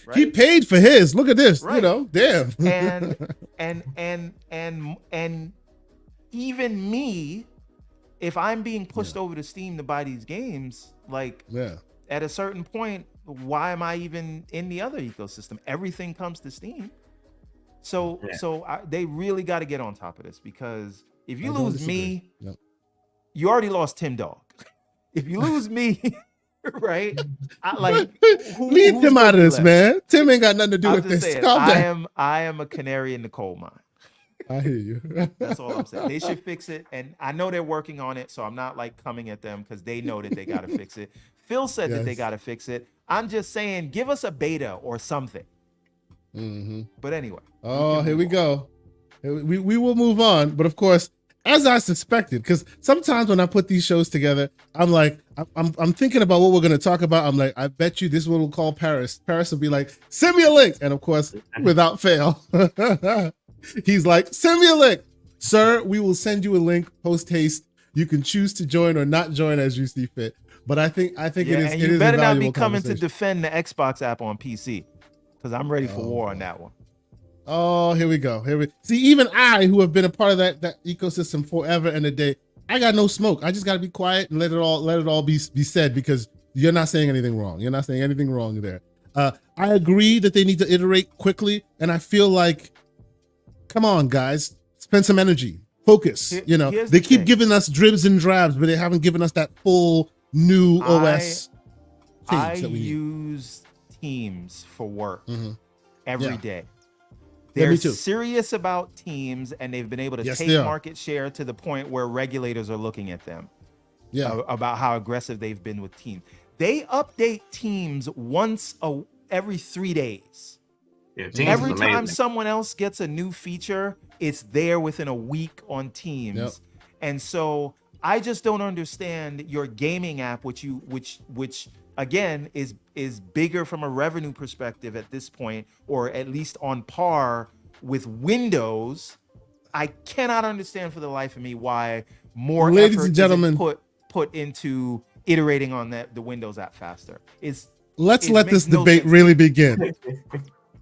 Right? He paid for his. Look at this. Right. Damn. And even me, if I'm being pushed over to Steam to buy these games, like at a certain point, why am I even in the other ecosystem? Everything comes to Steam. So they really got to get on top of this, because if you lose me, you already lost Tim Dog. If you lose me, right? Leave Tim out of this, man. Tim ain't got nothing to do with this. I am a canary in the coal mine. I hear you. That's all I'm saying. They should fix it, and I know they're working on it, so I'm not like coming at them because they know that they got to fix it. Phil said that they got to fix it. I'm just saying, give us a beta or something. Mm-hmm. But anyway. Oh, here we go. We will move on, but of course, as I suspected, because sometimes when I put these shows together, I'm like, I'm thinking about what we're going to talk about. I'm like, I bet you this one will call Paris. Paris will be like, send me a link, and of course, without fail. He's like, send me a link. Sir, we will send you a link post haste. You can choose to join or not join as you see fit. But I think it is. And you better not be coming to defend the Xbox app on PC, because I'm ready for war on that one. Oh, here we go. See, even I, who have been a part of that ecosystem forever and a day, I got no smoke. I just got to be quiet and let it all be said, because you're not saying anything wrong. You're not saying anything wrong there. I agree that they need to iterate quickly, and I feel like, come on, guys, spend some energy, focus. They keep giving us dribs and drabs, but they haven't given us that full new OS. I use Teams for work every day. They're serious about Teams, and they've been able to take market share to the point where regulators are looking at them about how aggressive they've been with Teams. They update Teams once every 3 days. Yeah, every time someone else gets a new feature, it's there within a week on Teams. And so I just don't understand your gaming app, which again is bigger from a revenue perspective at this point, or at least on par with Windows. I cannot understand for the life of me why more Ladies effort and gentlemen, put into iterating on the Windows app faster. Let's let this debate really begin.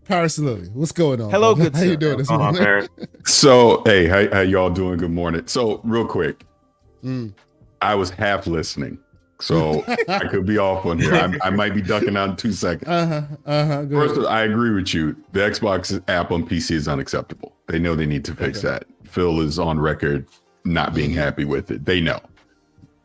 Paris Lily, what's going on? Hello, good How sir. you doing this morning? So, hey, how y'all doing? Good morning. So, real quick, I was half listening, so I could be off on here. I might be ducking out in 2 seconds. First, I agree with you. The Xbox app on PC is unacceptable. They know they need to fix that. Phil is on record not being happy with it. They know.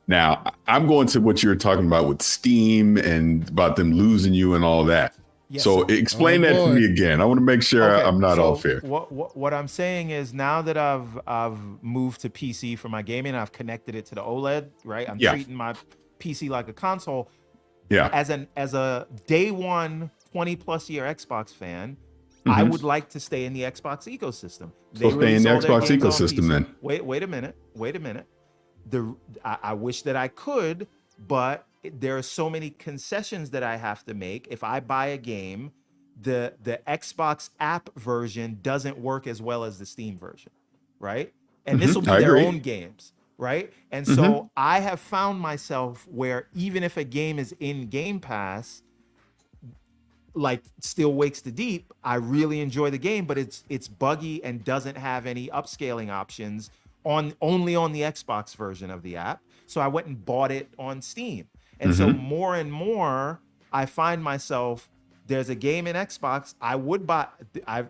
Now, I'm going to what you're talking about with Steam and about them losing you and all that. Yes. So explain that to me again. I want to make sure I'm not off here. What I'm saying is, now that I've moved to PC for my gaming, I've connected it to the OLED, right? I'm treating my PC like a console. Yeah. As a day one 20+ year Xbox fan, I would like to stay in the Xbox ecosystem. So stay in the Xbox ecosystem then. Wait a minute. I wish that I could, but there are so many concessions that I have to make. If I buy a game, the Xbox app version doesn't work as well as the Steam version, right? And this will be their own games, right? And so I have found myself where even if a game is in Game Pass, like Still Wakes the Deep, I really enjoy the game, but it's buggy and doesn't have any upscaling options only on the Xbox version of the app. So I went and bought it on Steam. And so more and more, I find myself, there's a game in Xbox I would buy.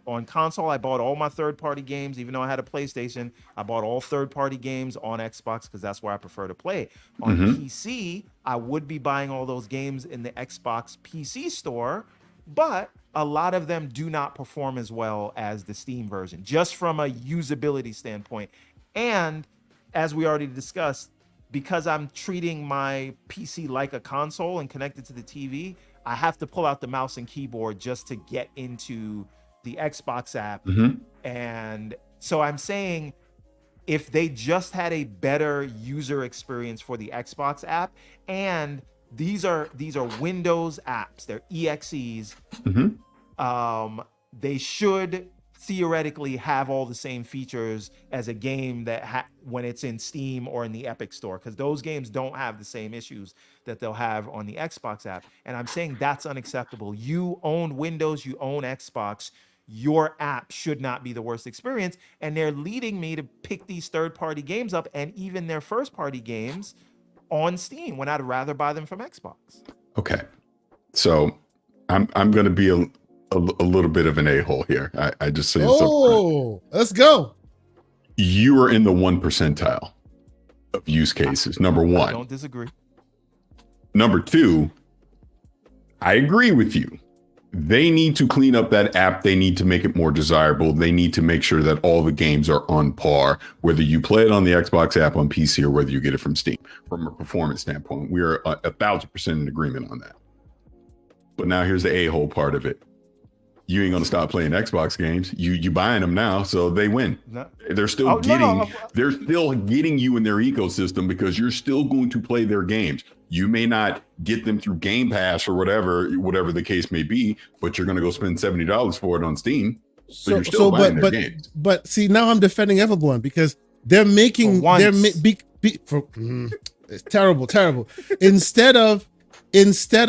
On console, I bought all my third-party games. Even though I had a PlayStation, I bought all third-party games on Xbox because that's where I prefer to play. On PC, I would be buying all those games in the Xbox PC store, but a lot of them do not perform as well as the Steam version, just from a usability standpoint. And as we already discussed, because I'm treating my PC like a console and connected to the TV, I have to pull out the mouse and keyboard just to get into the Xbox app. And so I'm saying, if they just had a better user experience for the Xbox app, and these are Windows apps, they're EXEs, they should theoretically have all the same features as a game that when it's in Steam or in the Epic Store, because those games don't have the same issues that they'll have on the Xbox app. And I'm saying that's unacceptable. You own Windows, you own Xbox, your app should not be the worst experience. And they're leading me to pick these third-party games up, and even their first-party games on Steam, when I'd rather buy them from Xbox. Okay. So I'm going to be a little bit of an a-hole here. I just say so. Let's go. You are in the 1 percentile of use cases. Number one. I don't disagree. Number two, I agree with you. They need to clean up that app. They need to make it more desirable. They need to make sure that all the games are on par, whether you play it on the Xbox app on PC or whether you get it from Steam. From a performance standpoint, we are 1,000% in agreement on that. But now here's the a-hole part of it. You ain't gonna stop playing Xbox games. You buying them now, so they win. No. They're still they're still getting you in their ecosystem because you're still going to play their games. You may not get them through Game Pass or whatever the case may be, but you're gonna go spend $70 for it on Steam. So you're still buying their games. But see, now I'm defending Everborn because they're making it's terrible. Instead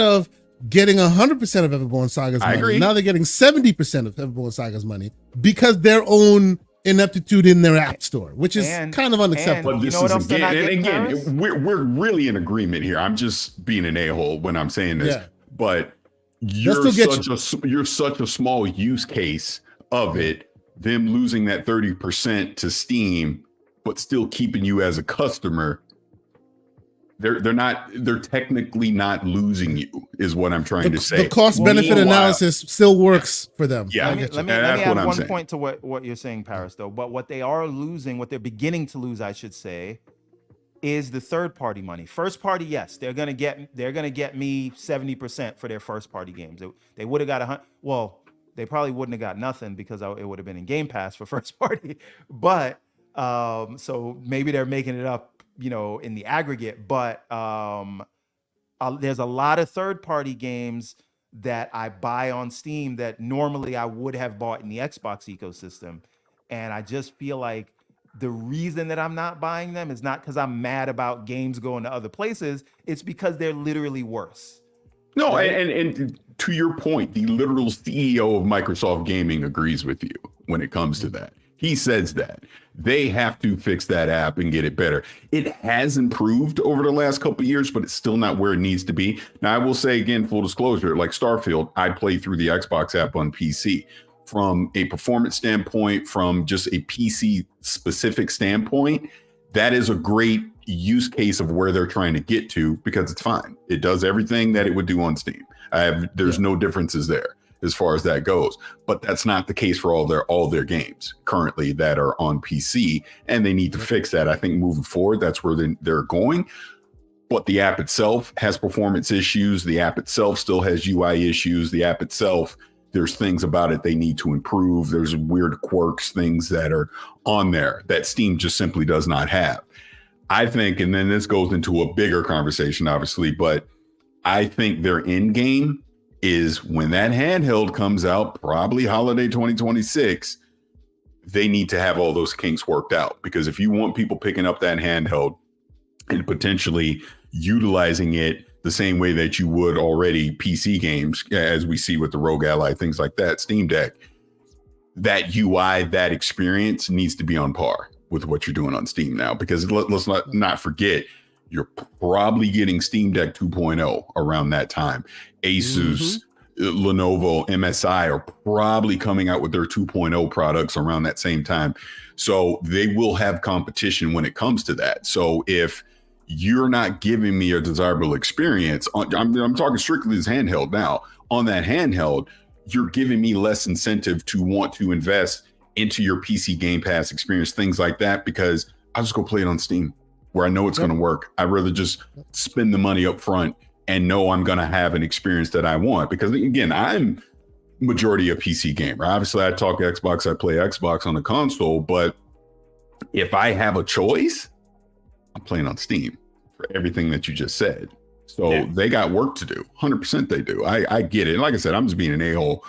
of getting 100% of Everborn Saga's money, now they're getting 70% of Everborn Saga's money because their own ineptitude in their app store, which is kind of unacceptable. But this is again, we're really in agreement here. I'm just being an a-hole when I'm saying this, but you're such a small use case of it, them losing that 30% to Steam, but still keeping you as a customer. They're technically not losing you, is what I'm trying to say. The cost benefit analysis still works for them. Yeah, let me add one point to what you're saying, Paris, though. But what they are losing, what they're beginning to lose, I should say, is the third party money. First party, yes, they're gonna get me 70% for their first party games. They would have got 100. Well, they probably wouldn't have got nothing because it would have been in Game Pass for first party. But so maybe they're making it up, in the aggregate, but there's a lot of third-party games that I buy on Steam that normally I would have bought in the Xbox ecosystem. And I just feel like the reason that I'm not buying them is not because I'm mad about games going to other places. It's because they're literally worse. No, and to your point, the literal CEO of Microsoft Gaming agrees with you when it comes to that. He says that they have to fix that app and get it better. It has improved over the last couple of years, but it's still not where it needs to be. Now, I will say again, full disclosure, like Starfield, I play through the Xbox app on PC. From a performance standpoint, from just a PC specific standpoint, that is a great use case of where they're trying to get to because it's fine. It does everything that it would do on Steam. There's no differences there as far as that goes, but that's not the case for all their games currently that are on PC, and they need to fix that. I think moving forward, that's where they're going. But the app itself has performance issues. The app itself still has UI issues. The app itself, there's things about it they need to improve. There's weird quirks, things that are on there that Steam just simply does not have. I think, and then this goes into a bigger conversation, obviously, but I think their end game is when that handheld comes out, probably holiday 2026, they need to have all those kinks worked out. Because if you want people picking up that handheld and potentially utilizing it the same way that you would already PC games, as we see with the Rogue Ally, things like that, Steam Deck, that UI, that experience needs to be on par with what you're doing on Steam now. Because let's not forget, you're probably getting Steam Deck 2.0 around that time. Asus, Lenovo, MSI are probably coming out with their 2.0 products around that same time. So they will have competition when it comes to that. So if you're not giving me a desirable experience, I'm talking strictly as handheld now, on that handheld, you're giving me less incentive to want to invest into your PC Game Pass experience, things like that, because I'll just go play it on Steam where I know it's going to work. I'd rather just spend the money up front and know I'm going to have an experience that I want. Because again, I'm majority a PC gamer. Obviously, I talk Xbox, I play Xbox on the console, but if I have a choice, I'm playing on Steam for everything that you just said. So they got work to do. 100% they do. I get it. And like I said, I'm just being an a-hole,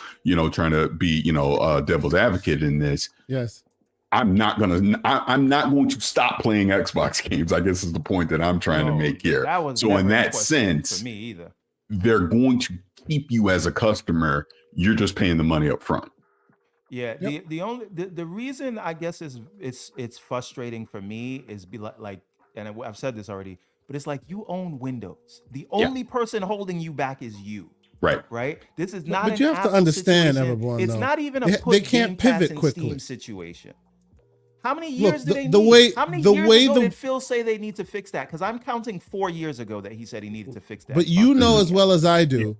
trying to be, devil's advocate in this. Yes. I'm not going to stop playing Xbox games, I guess is the point that I'm trying to make here. So in that sense, for me either, they're going to keep you as a customer. You're just paying the money up front. Yeah. Yep. The reason I guess it's frustrating for me is and I've said this already, but it's like you own Windows. The only person holding you back is you. Right. Right. This is not. But you have to understand, situation. Everborn, It's though. not even a They can't Game Pass pivot and quickly. Steam situation. How many years do they the need? way- How many the years way ago the- did Phil say they need to fix that? Because I'm counting 4 years ago that he said he needed to fix that. But you know as fucking- well as I do,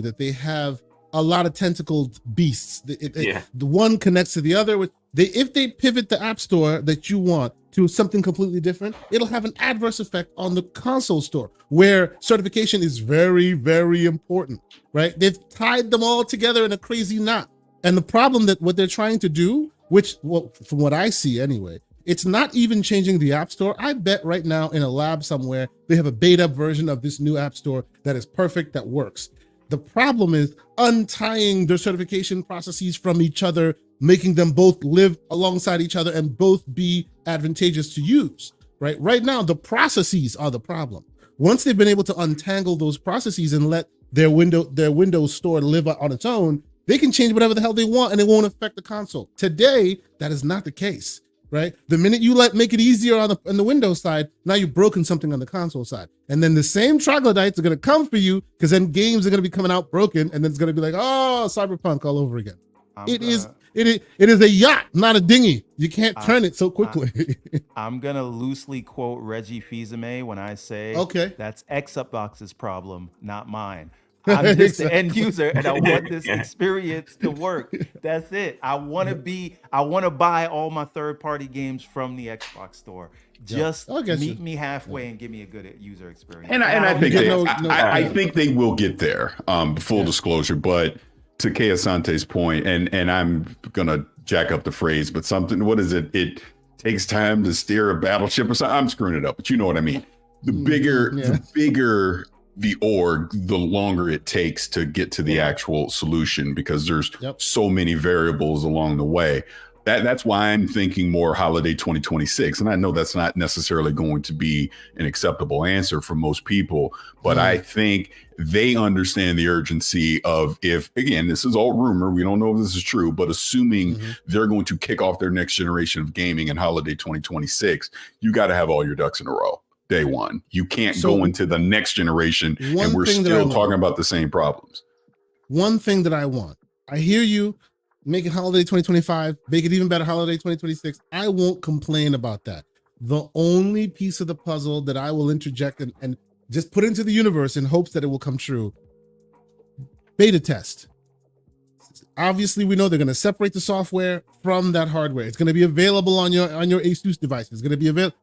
that they have a lot of tentacled beasts. The one connects to the other. If they pivot the app store that you want to something completely different, it'll have an adverse effect on the console store, where certification is very, very important, right? They've tied them all together in a crazy knot. And the problem that what they're trying to do, from what I see anyway, it's not even changing the app store. I bet right now in a lab somewhere, they have a beta version of this new app store that is perfect, that works. The problem is untying their certification processes from each other, making them both live alongside each other and both be advantageous to use, right? Right now, the processes are the problem. Once they've been able to untangle those processes and let their Windows store live on its own, they can change whatever the hell they want and it won't affect the console. Today, that is not the case, right? The minute you make it easier on the Windows side, now you've broken something on the console side. And then the same troglodytes are going to come for you, because then games are going to be coming out broken, and then it's going to be like, oh, Cyberpunk all over again. It is a yacht, not a dinghy. You can't turn it so quickly. I'm gonna loosely quote Reggie Fils-Aimé when I say, okay, that's Xbox's problem, not mine. I'm just the end user, and I want this experience to work. That's it. I want to buy all my third-party games from the Xbox store. Just meet me halfway and give me a good user experience. And I think I think they will get there. Full disclosure, but to Kay Asante's point, and I'm gonna jack up the phrase, but something. What is it? It takes time to steer a battleship or something. I'm screwing it up, but you know what I mean. The bigger the org, the longer it takes to get to the actual solution, because there's so many variables along the way. That's why I'm thinking more holiday 2026. And I know that's not necessarily going to be an acceptable answer for most people, but I think they understand the urgency of, if, again, this is all rumor, we don't know if this is true, but assuming they're going to kick off their next generation of gaming in holiday 2026, you got to have all your ducks in a row. Day one. You can't go into the next generation and we're still talking about the same problems. One thing that I want, I hear you, make it holiday 2025, make it even better holiday 2026. I won't complain about that. The only piece of the puzzle that I will interject and just put into the universe in hopes that it will come true, beta test. Obviously, we know they're going to separate the software from that hardware. It's going to be available on your Asus device. It's going to be available.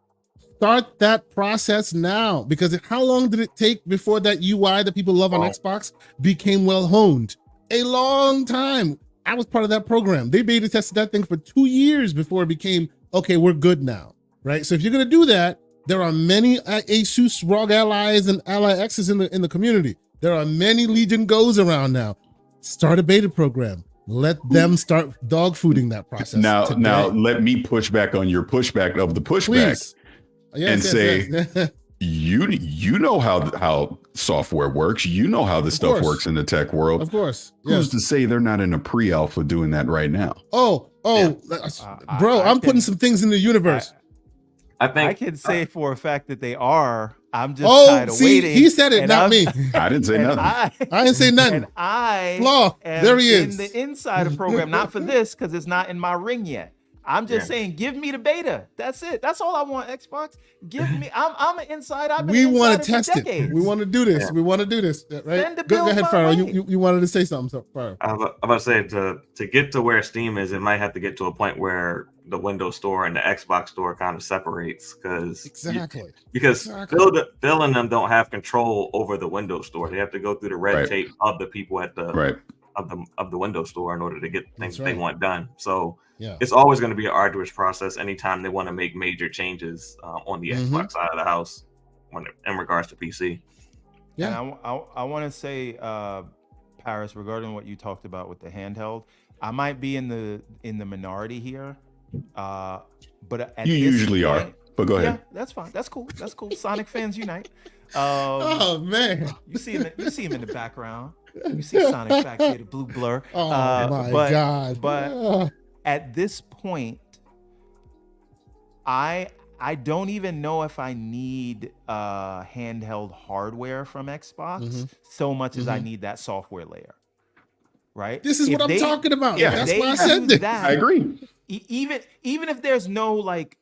Start that process now, because how long did it take before that UI that people love on Xbox became well honed? A long time. I was part of that program. They beta tested that thing for 2 years before it became, okay, we're good now, right? So if you're going to do that, there are many Asus ROG allies and Ally X's in the community. There are many Legion Go's around now. Start a beta program. Let them start dog fooding that process. Now let me push back on your pushback of the pushback. Please. Yes. You know how software works. You know how this stuff works in the tech world. Of course. Who's to say they're not in a pre-alpha doing that right now? Bro, I'm putting some things in the universe. I think I can say for a fact that they are. I'm just tired of waiting. He said it, not me. I didn't say nothing. I didn't say nothing. And I Flaw. There he is. In the insider program, not for this, because it's not in my ring yet. I'm just saying, give me the beta. That's it. That's all I want, Xbox. Give me. I'm an insider. We want to test it. We want to do this. We want to do this. Right? Go ahead, Pharaoh. You wanted to say something, so Pharaoh. I'm about to say, to get to where Steam is, it might have to get to a point where the Windows Store and the Xbox Store kind of separates, because Phil and them don't have control over the Windows Store. They have to go through the red tape of the people at the of the Windows Store in order to get things they want done. So it's always going to be an arduous process anytime they want to make major changes on the Xbox side of the house in regards to PC. Yeah, and I want to say, Paris, regarding what you talked about with the handheld, I might be in the minority here, but at you usually are. But go ahead. Yeah, that's fine. That's cool. Sonic fans unite. Oh man, you see him in the background. You see Sonic back there, the blue blur. Oh my God! But at this point, I I don't even know if I need handheld hardware from Xbox so much as I need that software layer. Right? This is If what I'm talking about. Yeah. That's why I said do this. that, I agree. even if there's no like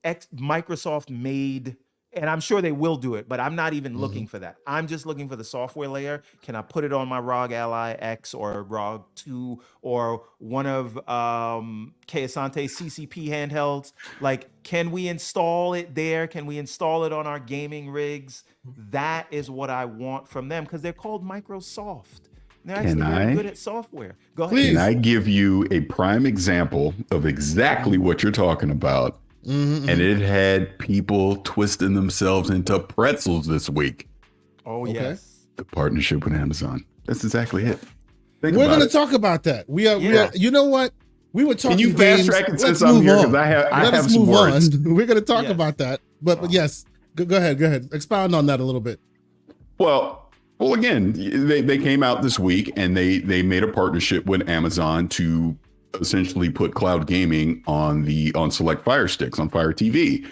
Microsoft made, and I'm sure they will do it, but I'm not even looking for that. I'm just looking for the software layer. Can I put it on my ROG Ally X or ROG 2 or one of Keasante's CCP handhelds? Like, can we install it there? Can we install it on our gaming rigs? That is what I want from them, because they're called Microsoft. They're actually very good at software. Go ahead. Please. Can I give you a prime example of exactly what you're talking about? And it had people twisting themselves into pretzels this week. Oh, Okay. yes. The partnership with Amazon. That's exactly it. We're going to talk about that. We are. You know what? We were talking. Can you fast track it since I'm here? Because I have some words. We're going to talk about that. But yes, go ahead. Expound on that a little bit. Well, again, they came out this week and they made a partnership with Amazon to essentially put cloud gaming on select Fire Sticks on Fire TV.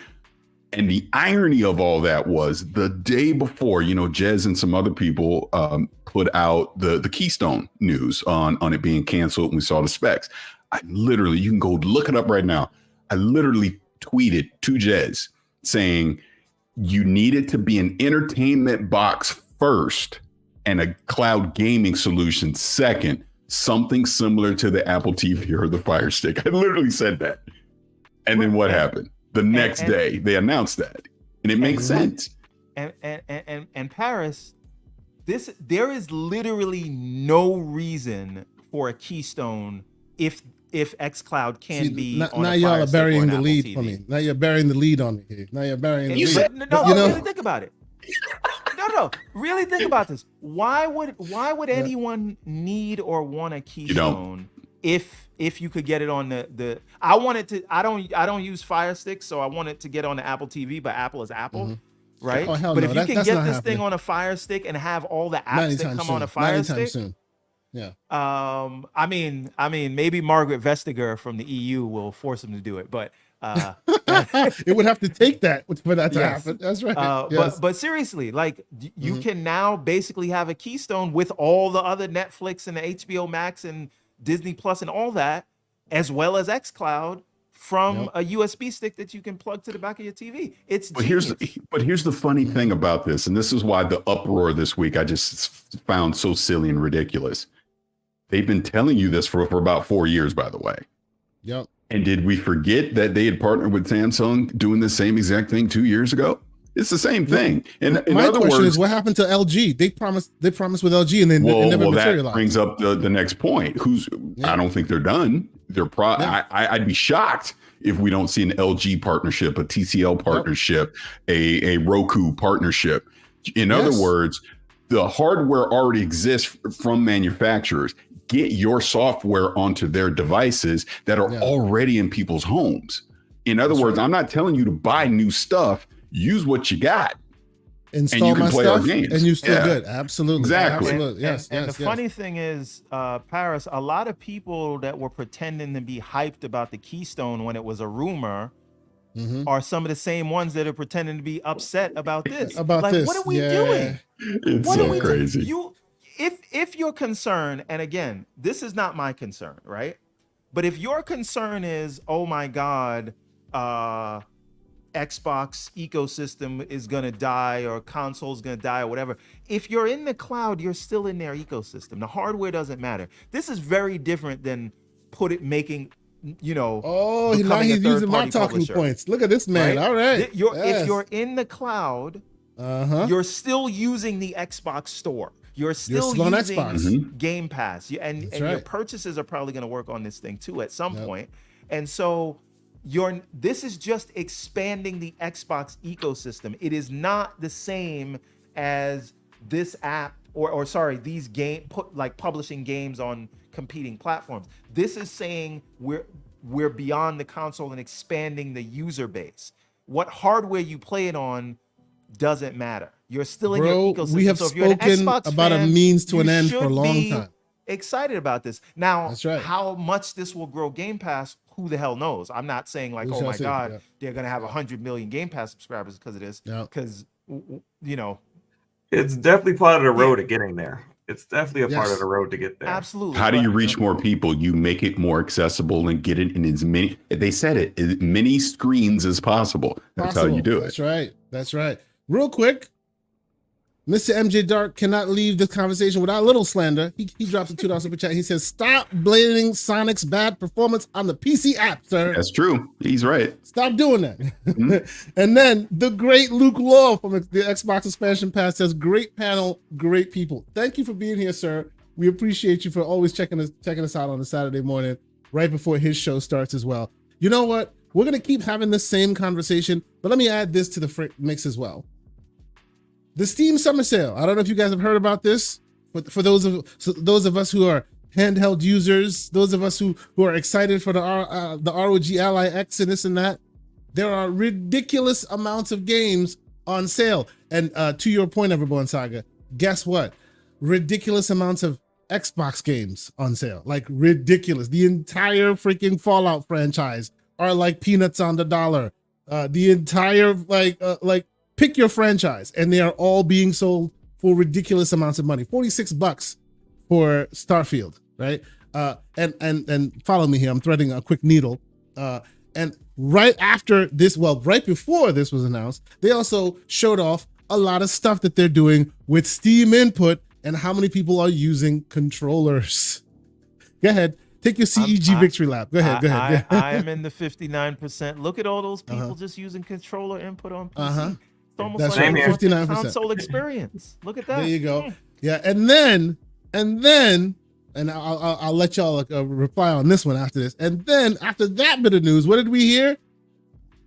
And the irony of all that was the day before, Jez and some other people put out the Keystone news on it being canceled, and we saw the specs. You can go look it up right now. I literally tweeted to Jez saying you need it to be an entertainment box first and a cloud gaming solution second. Something similar to the Apple TV or the Fire Stick. I literally said that. And then what happened? The next day, they announced that. And it makes sense. And Paris, there is literally no reason for a Keystone if xCloud can be on now a y'all Fire are Stick burying or an the Apple lead TV. for me. Now you're burying the lead on me here. Now you're burying the You lead. said, no, You know? really think about it. No, really think about this. Why would anyone need or want a Keystone if you could get it on the I want it to I don't use Fire Stick, so I want it to get on the Apple TV, but Apple is Apple. Right? Oh, hell but no. if you can That's get not this happening. thing on a Fire Stick and have all the apps that come on a Fire Stick. Soon. Yeah. I mean, maybe Margaret Vestager from the EU will force him to do it, but it would have to take that for that to happen. That's right. Yes. But seriously, like you can now basically have a Keystone with all the other Netflix and the HBO Max and Disney Plus and all that, as well as xCloud from a USB stick that you can plug to the back of your TV. But here's the funny thing about this, and this is why the uproar this week I just found so silly and ridiculous. They've been telling you this for about 4 years, by the way. Yep. And did we forget that they had partnered with Samsung doing the same exact thing 2 years ago? It's the same thing. And in my other question words, is, what happened to LG? They promised with LG, and then it never materialized. That brings up the next point. I don't think they're done. I'd be shocked if we don't see an LG partnership, a TCL partnership, a Roku partnership. In other words, the hardware already exists from manufacturers. Get your software onto their devices that are already in people's homes. In other words, I'm not telling you to buy new stuff. Use what you got. Install and you can my play stuff, our games. and you're still good. Absolutely. Exactly. Absolutely. Yes. And the funny thing is, Paris, a lot of people that were pretending to be hyped about the Keystone when it was a rumor are some of the same ones that are pretending to be upset about this. What are we doing? It's so crazy. If your concern, and again, this is not my concern, right? But if your concern is, oh my God, Xbox ecosystem is going to die or console's going to die or whatever. If you're in the cloud, you're still in their ecosystem. The hardware doesn't matter. This is very different than making, Oh, now he's using my talking points. Look at this man. Right? All right. If you're in the cloud, you're still using the Xbox store. You're still using Xbox. Game Pass. And your purchases are probably going to work on this thing too at some point. And so this is just expanding the Xbox ecosystem. It is not the same as this app or these publishing games on competing platforms. This is saying we're beyond the console and expanding the user base. What hardware you play it on doesn't matter. You're still in your ecosystem. We have spoken about a means to an end for a long time. excited about this. Now, That's right. how much this will grow Game Pass, who the hell knows? I'm not saying like, We oh shall my see. God, Yeah. they're gonna have 100 million Game Pass subscribers because of this. Yeah. Because you know, It's definitely part of the road to getting there. It's definitely a part Yes. of the road to get there. absolutely. How do but- you reach more people? You make it more accessible and get it in as many, they said it, as many screens as possible. That's how you do it. That's right. That's right. Real quick, Mr. MJ Dark cannot leave this conversation without a little slander. He drops a $2 super chat. He says, "Stop blaming Sonic's bad performance on the PC app, sir. That's true. He's right. Stop doing that." Mhm. And then the great Luke Law from the Xbox Expansion Pass says, "Great panel, great people. Thank you for being here, sir. We appreciate you for always checking us out on a Saturday morning, right before his show starts as well." You know what? We're gonna keep having this same conversation, but let me add this to the mix as well. The Steam Summer Sale. I don't know if you guys have heard about this, but for those of us who are handheld users, those of us who are excited for the ROG Ally X and this and that, there are ridiculous amounts of games on sale. And to your point, Everborn Saga, guess what? Ridiculous amounts of Xbox games on sale. Like ridiculous. The entire freaking Fallout franchise are like peanuts on the dollar. The entire like pick your franchise, and they are all being sold for ridiculous amounts of money. $46 for Starfield, right? And follow me here. I'm threading a quick needle. And right after this, well, right before this was announced, they also showed off a lot of stuff that they're doing with Steam Input and how many people are using controllers. Go ahead. Take your CEG victory lap. Go ahead. Go ahead. I am in the 59%. Look at all those people just using controller input on PC. It's almost That's like right. a 59%. console experience. Look at that. There you go. Yeah, and then, and I'll let y'all reply on this one after this. And then after that bit of news, what did we hear?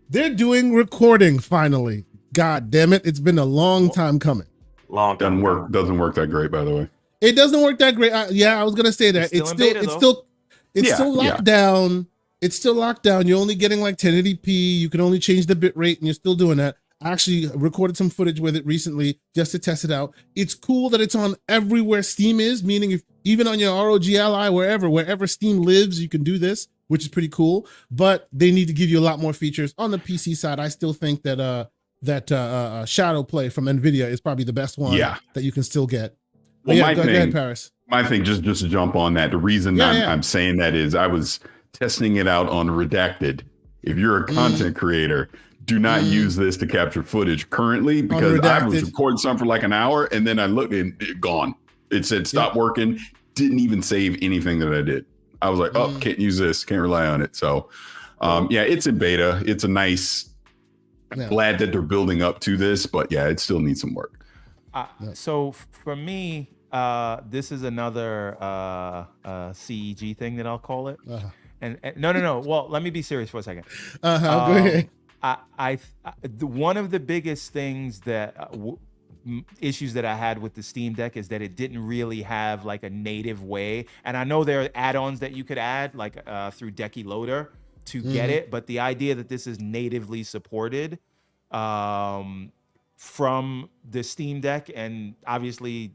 They're doing recording finally. God damn it! It's been a long time coming. Long time. Doesn't work that great, by the way. It doesn't work that great. Yeah, I was gonna say that. It's still locked down. It's still locked down. You're only getting like 1080p. You can only change the bit rate, and you're still doing that. I actually recorded some footage with it recently just to test it out. It's cool that it's on everywhere Steam is, meaning if even on your ROG Ally, wherever Steam lives, you can do this, which is pretty cool. But they need to give you a lot more features. On the PC side, I still think that Shadow Play from NVIDIA is probably the best one that you can still get. Well, go ahead, Paris. My thing, just to jump on that, the reason I'm saying that is I was testing it out on Redacted. If you're a content creator, do not use this to capture footage currently, because I was recording something for like an hour and then I looked and it gone. It said stop working. Didn't even save anything that I did. I was like, oh, can't use this. Can't rely on it. So it's in beta. It's a nice, glad that they're building up to this, but yeah, it still needs some work. So for me, this is another CEG thing that I'll call it. And no. Well, let me be serious for a second. Go ahead. One of the biggest things that issues that I had with the Steam Deck is that it didn't really have like a native way. And I know there are add-ons that you could add like through Decky Loader to get it, but the idea that this is natively supported from the Steam Deck, and obviously,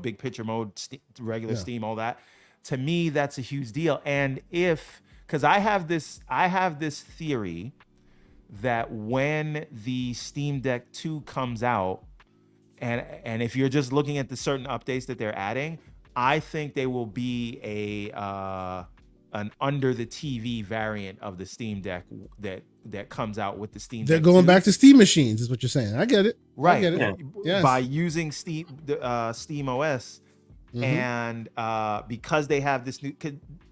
big picture mode, regular Steam, all that, to me, that's a huge deal. And because I have this theory that when the Steam Deck 2 comes out, and if you're just looking at the certain updates that they're adding, I think they will be an under the TV variant of the Steam Deck that comes out with the Steam They're Deck going 2. back to Steam machines, is what you're saying. I get it. Right. I get it. Yes. By using Steam OS, and because they have this new,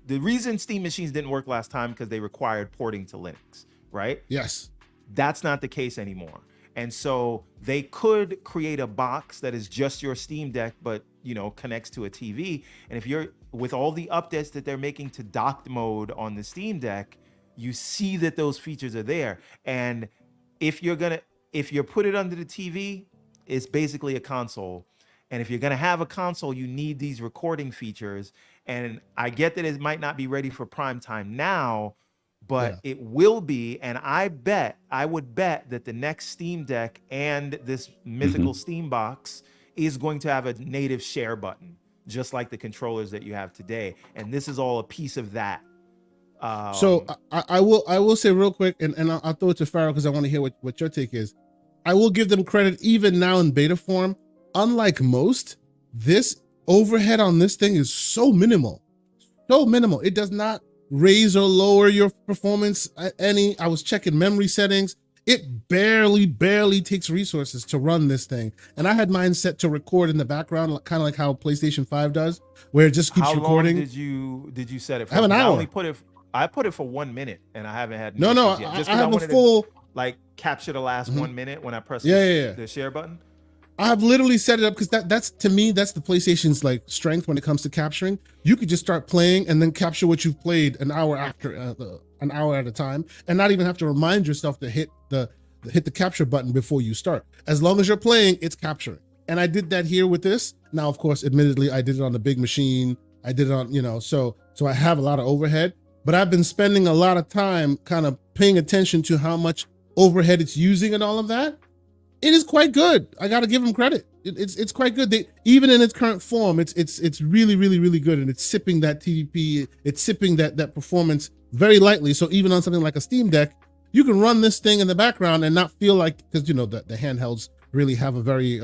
the reason Steam machines didn't work last time because they required porting to Linux, right? Yes. That's not the case anymore. And so they could create a box that is just your Steam Deck, but connects to a TV. And if you're with all the updates that they're making to docked mode on the Steam Deck, you see that those features are there. And if you put it under the TV, it's basically a console. And if you're gonna have a console, you need these recording features. And I get that it might not be ready for prime time now, but it will be. And I would bet that the next Steam Deck and this mythical Steam box is going to have a native share button just like the controllers that you have today. And this is all a piece of that. So I will say real quick, and I'll throw it to Pharaoh because I want to hear what your take is. I will give them credit even now in beta form. Unlike most, this overhead on this thing is so minimal. So minimal. It does not raise or lower your performance any. I was checking memory settings. It barely takes resources to run this thing. And I had mine set to record in the background, kind of like how PlayStation 5 does, where it just keeps recording. How long did you set it for? I have an hour. I put it for 1 minute, and I haven't had no. Yet. Just I have a full capture the last 1 minute when I press the share button. I have literally set it up because that's to me, that's the PlayStation's like strength when it comes to capturing. You could just start playing and then capture what you've played an hour after, an hour at a time, and not even have to remind yourself to hit the capture button before you start. As long as you're playing, it's capturing. And I did that here with this. Now, of course, admittedly, I did it on the big machine. I did it on, so I have a lot of overhead, but I've been spending a lot of time kind of paying attention to how much overhead it's using and all of that. It is quite good. I got to give them credit. It's quite good. Even in its current form, it's really, really, really good. And it's sipping that TDP. It's sipping that performance very lightly. So even on something like a Steam Deck, you can run this thing in the background and not feel like, because the handhelds really have a very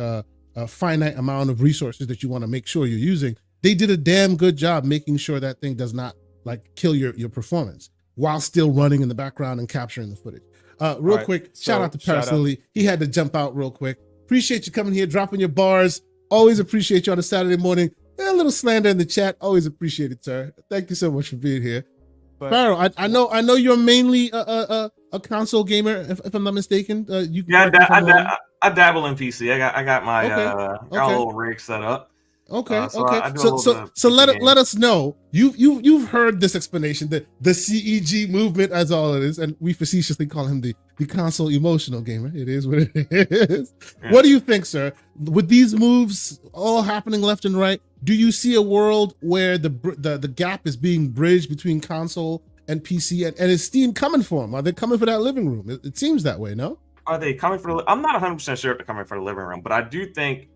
finite amount of resources that you want to make sure you're using. They did a damn good job making sure that thing does not like kill your performance while still running in the background and capturing the footage. Real quick, shout out to Paris Lily. He had to jump out real quick. Appreciate you coming here, dropping your bars. Always appreciate you on a Saturday morning. A little slander in the chat. Always appreciate it, sir. Thank you so much for being here. Pharaoh, I know you're mainly a console gamer, if I'm not mistaken. I dabble in PC. I got my got a little rig set up. Okay. So let us know. You've heard this explanation, the CEG movement, as all it is, and we facetiously call him the console emotional gamer. It is what it is. Yeah. What do you think, sir? With these moves all happening left and right, do you see a world where the gap is being bridged between console and PC, and is Steam coming for them? Are they coming for that living room? It seems that way, no? Are they coming for? I'm not 100% sure if they're coming for the living room, but I do think,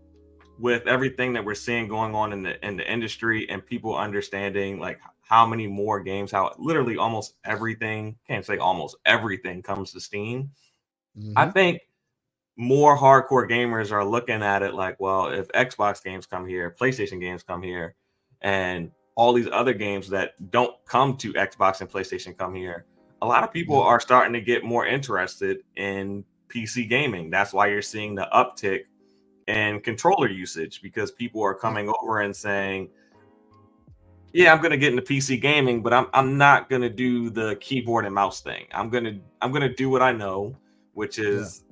with everything that we're seeing going on in the industry and people understanding like how many more games, how literally almost everything, can't say almost everything, comes to Steam. Mm-hmm. I think more hardcore gamers are looking at it like, well, if Xbox games come here, PlayStation games come here, and all these other games that don't come to Xbox and PlayStation come here, a lot of people are starting to get more interested in PC gaming. That's why you're seeing the uptick and controller usage, because people are coming over and saying, yeah, I'm going to get into PC gaming, but I'm not going to do the keyboard and mouse thing. I'm going to do what I know, which is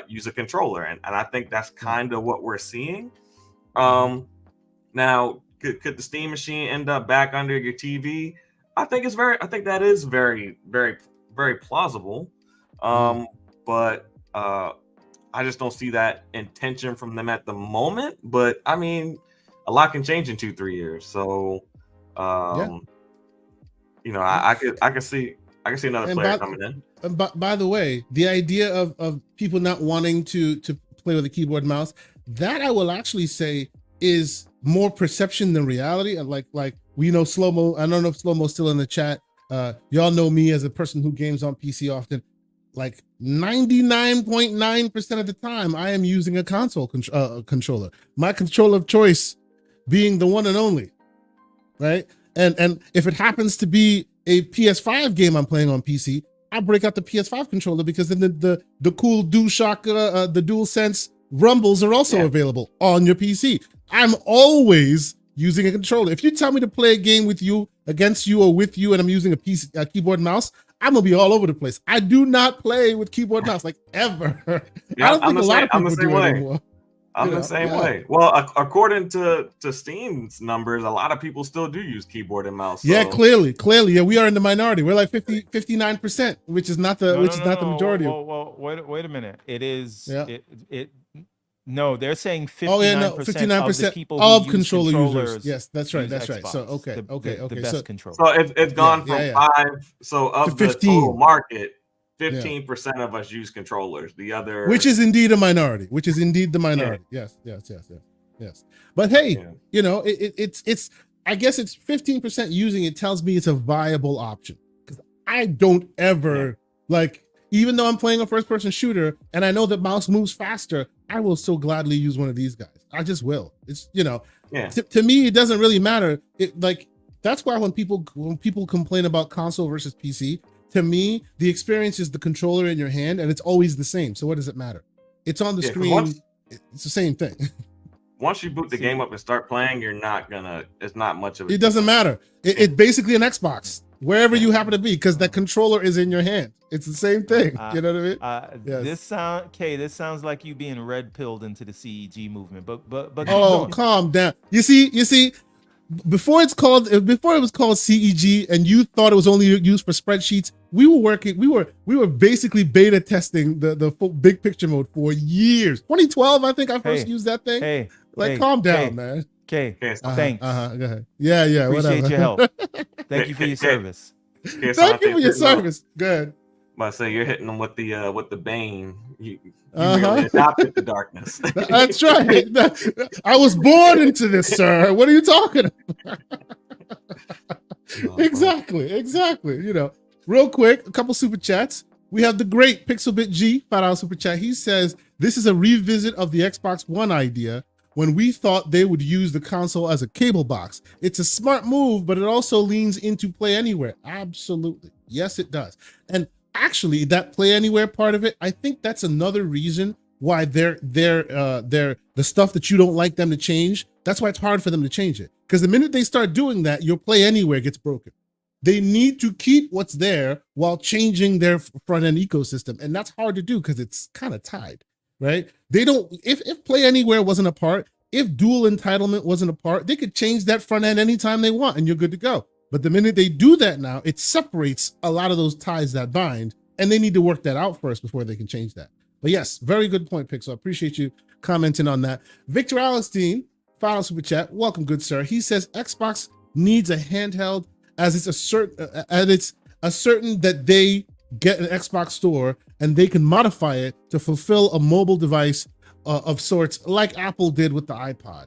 use a controller. And I think that's kind of what we're seeing. Now, could the Steam machine end up back under your TV? I think that is very, very, very plausible. But I just don't see that intention from them at the moment. But I mean, a lot can change in 2-3 years. So, I could see another player coming in. By the way, the idea of people not wanting to play with a keyboard and mouse, that I will actually say is more perception than reality. Like we know Slow-Mo. I don't know if Slow-Mo's still in the chat. Y'all know me as a person who games on PC often. Like 99.9% of the time, I am using a console controller. My controller of choice being the one and only, right? And if it happens to be a PS5 game I'm playing on PC, I break out the PS5 controller, because then the cool DualShock, the DualSense rumbles are also available on your PC. I'm always using a controller. If you tell me to play a game with you, against you, or with you, and I'm using a keyboard and mouse, I'm gonna be all over the place. I do not play with keyboard and mouse, like, ever. Yeah, I don't think a lot of people do it anymore. I'm the same way. Well, according to Steam's numbers, a lot of people still do use keyboard and mouse. So. Yeah, clearly. Yeah, we are in the minority. We're like 59%, which is not the majority. Well, wait a minute. It is. Yeah. No, they're saying 59%, 59% of the people of who controller use users. Yes, that's right. Xbox, So okay. The best controller. So it's gone from 5. So of the 15. total market, 15% of us use controllers. The other, which is indeed a minority. Which is indeed the minority. Yes. Yes. But hey, Yeah. you know, it's I guess it's 15% using it tells me it's a viable option. Because I don't ever like, even though I'm playing a first-person shooter and I know that mouse moves faster, I will so gladly use one of these guys. I just will. It's, you know, to me, it doesn't really matter. It like, that's why when people complain about console versus PC, to me, the experience is the controller in your hand and it's always the same. So what does it matter? It's on the screen. It's the same thing. Once you boot the game up and start playing, it's not much of it. It doesn't matter. It's basically an Xbox, wherever you happen to be, because that controller is in your hand. It's the same thing. You know what I mean? Yes. This sounds like you being red pilled into the CEG movement. But oh, calm down. You see, before it was called CEG and you thought it was only used for spreadsheets, we were basically beta testing the full big picture mode for years. 2012, I think I first used that thing. Calm down, man. Okay, thanks. Go ahead. Yeah, Appreciate whatever. your help. Thank you for your service. Thank you for your service. Good. I say you're hitting them with the Bane. You really adopted the darkness. That's right. I was born into this, sir. What are you talking about? Exactly. You know, real quick, a couple super chats. We have the great Pixelbit G, $5 super chat. He says, this is a revisit of the Xbox One idea when we thought they would use the console as a cable box. It's a smart move, but it also leans into Play Anywhere. Absolutely. Yes, it does. And actually, that Play Anywhere part of it, I think that's another reason why they're the stuff that you don't like them to change. That's why it's hard for them to change it. Because the minute they start doing that, your Play Anywhere gets broken. They need to keep what's there while changing their front end ecosystem, and that's hard to do because it's kind of tied, right? They don't. If Play Anywhere wasn't a part, if dual entitlement wasn't a part, they could change that front end anytime they want, and you're good to go. But the minute they do that now, it separates a lot of those ties that bind, and they need to work that out first before they can change that. But yes, very good point, Pixel. I appreciate you commenting on that. Victor Allenstein, final super chat. Welcome, good sir. He says Xbox needs a handheld as it's a certain that they get an Xbox store and they can modify it to fulfill a mobile device of sorts, like Apple did with the iPod.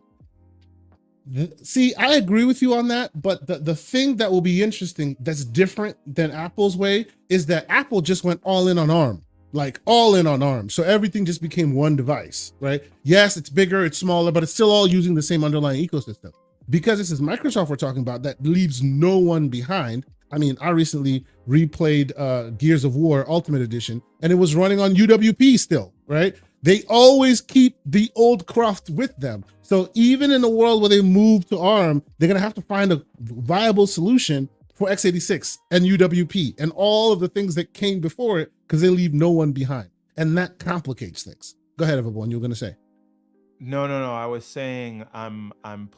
See, I agree with you on that, but the thing that will be interesting that's different than Apple's way is that Apple just went all in on ARM, like all in on ARM. So everything just became one device, right? Yes, it's bigger, it's smaller, but it's still all using the same underlying ecosystem. Because this is Microsoft we're talking about, that leaves no one behind. I mean, I recently replayed Gears of War Ultimate Edition, and it was running on UWP still, right? They always keep the old craft with them. So even in a world where they move to ARM, they're going to have to find a viable solution for x86 and UWP and all of the things that came before it, because they leave no one behind. And that complicates things. Go ahead, everyone. You were going to say. No. I was saying I'm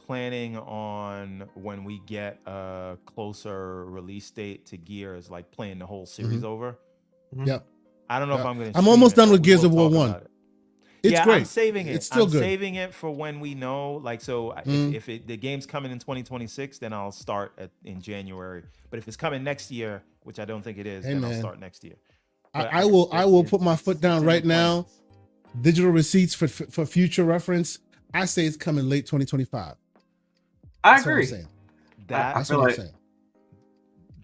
planning on, when we get a closer release date to Gears, like playing the whole series over. Yep. I don't know if I'm going to. I'm almost done with Gears of War 1. It's great. I'm saving it. It's still good. Saving it for when we know. Like, so if the game's coming in 2026, then I'll start in January. But if it's coming next year, which I don't think it is, then I'll start next year. I will put my foot down right now. Digital receipts for future reference. I say it's coming late 2025. I agree. That's what I'm saying.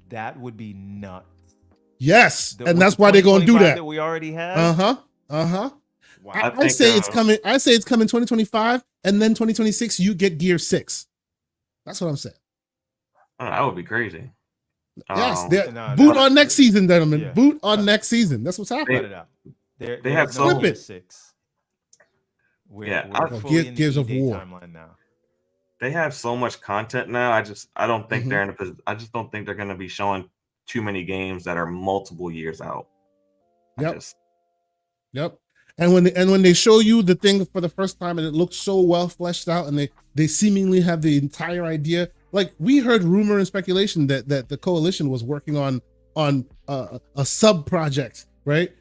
That would be nuts. Yes, and that's why they're going to do that. That we already have. Wow. I say it's coming. I say it's coming 2025, and then 2026 you get Gear 6. That's what I'm saying. Oh, that would be crazy. Yes, boot on next season, gentlemen. Yeah. Boot on next season. That's what's happening. They have so Gear 6. We're Gears of War timeline now. They have so much content now. I don't think they're in a position. I just don't think they're going to be showing too many games that are multiple years out. Yep. And when they show you the thing for the first time and it looks so well fleshed out and they seemingly have the entire idea. Like, we heard rumor and speculation that the Coalition was working on a sub project, right?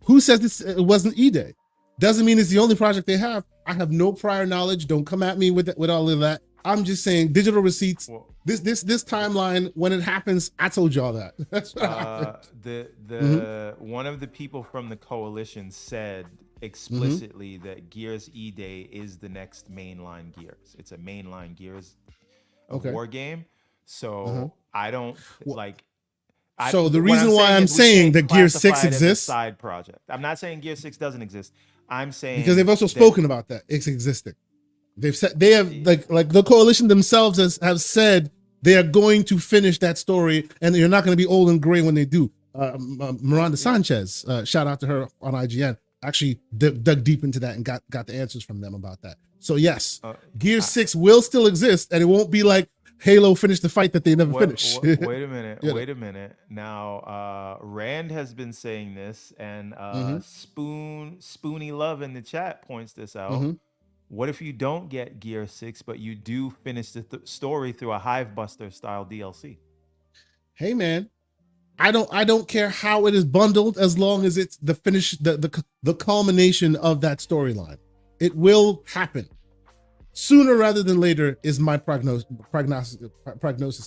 Who says it wasn't E-Day? Doesn't mean it's the only project they have. I have no prior knowledge. Don't come at me with all of that. I'm just saying, digital receipts. Well, this timeline, when it happens, I told y'all that. That's what happened. One of the people from the Coalition said explicitly that Gears E-Day is the next mainline Gears. It's a mainline Gears war game. So I don't like. So the reason why I'm saying that Gears 6 exists, side project. I'm not saying Gears 6 doesn't exist. I'm saying because they've also spoken about that it's existing. They've said they have like the coalition themselves have said they are going to finish that story, and you're not going to be old and gray when they do. Miranda Sanchez, shout out to her on IGN, actually dug deep into that and got the answers from them about that. So yes, Gears 6 will still exist, and it won't be like Halo finished the fight that they never finished. Wait a minute. Wait a minute. Now, Rand has been saying this, and Spoony Love in the chat points this out. What if you don't get Gear 6, but you do finish the story through a Hivebuster style DLC? Hey man, I don't care how it is bundled, as long as it's the finish, the culmination of that storyline. It will happen sooner rather than later, is my prognosis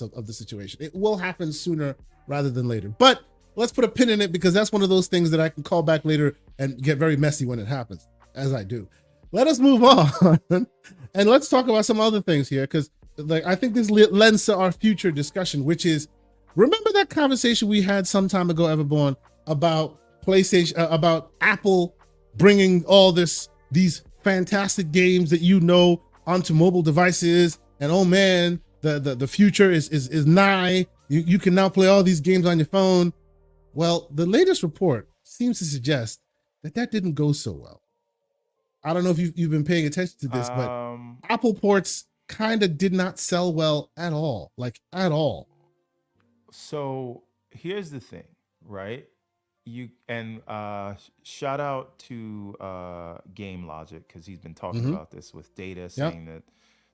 of the situation. It will happen sooner rather than later. But let's put a pin in it, because that's one of those things that I can call back later and get very messy when it happens, as I do. Let us move on and let's talk about some other things here, because like I think this lends to our future discussion, which is, remember that conversation we had some time ago, Everborn, about PlayStation, about Apple bringing all these fantastic games that onto mobile devices, and oh man, the future is nigh. You can now play all these games on your phone. Well, the latest report seems to suggest that didn't go so well. I don't know if you've been paying attention to this, but Apple ports kind of did not sell well at all, like at all. So here's the thing, right? Shout out to Game Logic, because he's been talking about this with data, saying that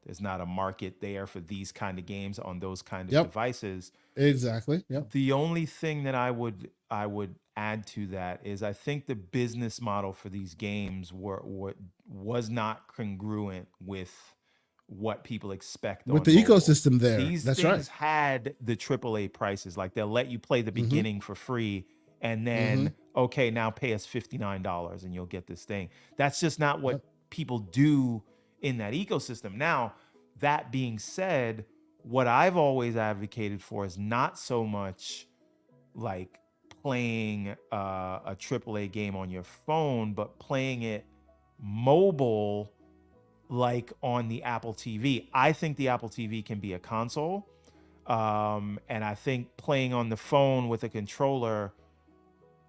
there's not a market there for these kind of games on those kind of devices. Exactly. Yep. The only thing that I would add to that is, I think the business model for these games was not congruent with what people expect with the mobile ecosystem there. These things had the AAA prices, like they'll let you play the beginning for free, and then okay, now pay us $59 and you'll get this thing. That's just not what people do in that ecosystem. Now, that being said, what I've always advocated for is not so much like playing a AAA game on your phone, but playing it mobile, like on the Apple TV. I think the Apple TV can be a console, and I think playing on the phone with a controller,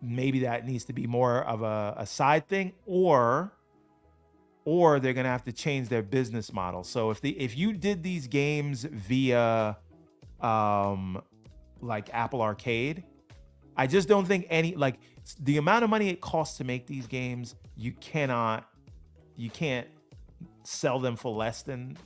maybe that needs to be more of a side thing, or they're gonna have to change their business model. So if you did these games via like Apple Arcade, I just don't think the amount of money it costs to make these games, you can't sell them for less than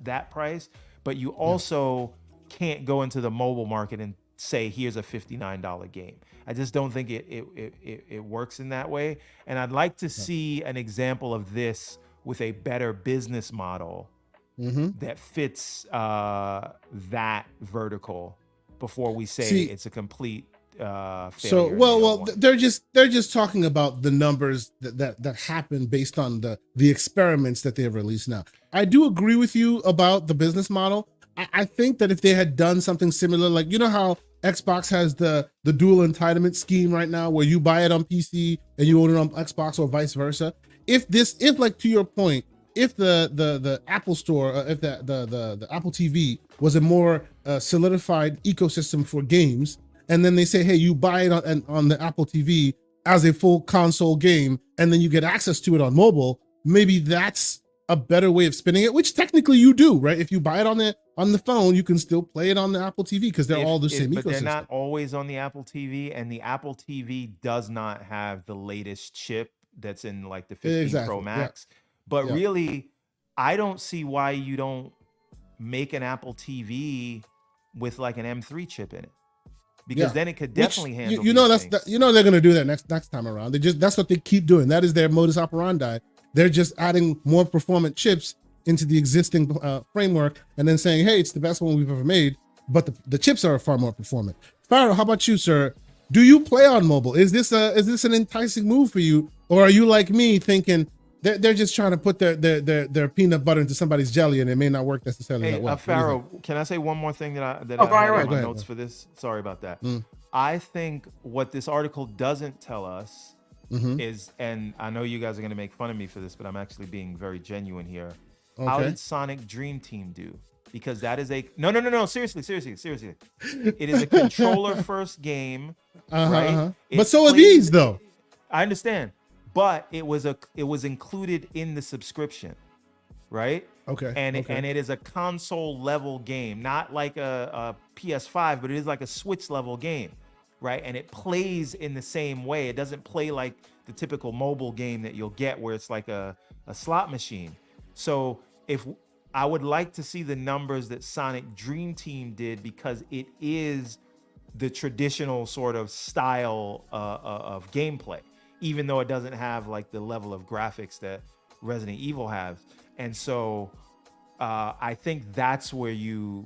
that price, but you also can't go into the mobile market and say, here's a $59 game. I just don't think it works in that way. And I'd like to see an example of this with a better business model that fits that vertical before we say it's a complete failure. So well they're just talking about the numbers that happen based on the experiments that they have released now. I do agree with you about the business model. I think that if they had done something similar, like, you know how Xbox has the dual entitlement scheme right now, where you buy it on PC and you own it on Xbox, or vice versa. If like, to your point, if the Apple Store, if the Apple TV was a more solidified ecosystem for games, and then they say, hey, you buy it on the Apple TV as a full console game, and then you get access to it on mobile, maybe that's a better way of spinning it, which technically you do, right? If you buy it on the phone, you can still play it on the Apple TV, because they're all the same ecosystem. But they're not always on the Apple TV, and the Apple TV does not have the latest chip that's in like the 15 Pro Max. But really, I don't see why you don't make an Apple TV with like an M3 chip in it, because then it could definitely handle. They're going to do that next time around. That's what they keep doing. That is their modus operandi. They're just adding more performant chips into the existing framework, and then saying, hey, it's the best one we've ever made, but the chips are far more performant. Pharaoh, how about you, sir? Do you play on mobile? Is this an enticing move for you, or are you like me thinking they're just trying to put their peanut butter into somebody's jelly and it may not work necessarily that well? Pharaoh, can I say one more thing that I had in my notes for this? Sorry about that. I think what this article doesn't tell us is, and I know you guys are going to make fun of me for this, but I'm actually being very genuine here. Okay. How did Sonic Dream Team do? Because that is a no. Seriously. It is a controller first game, right? But so are these, though. I understand, but it was included in the subscription, right? Okay. And it is a console level game, not like a PS5, but it is like a Switch level game, right? And it plays in the same way. It doesn't play like the typical mobile game that you'll get where it's like a slot machine. So if I would like to see the numbers that Sonic Dream Team did, because it is the traditional sort of style of gameplay, even though it doesn't have like the level of graphics that Resident Evil has. And so I think that's where we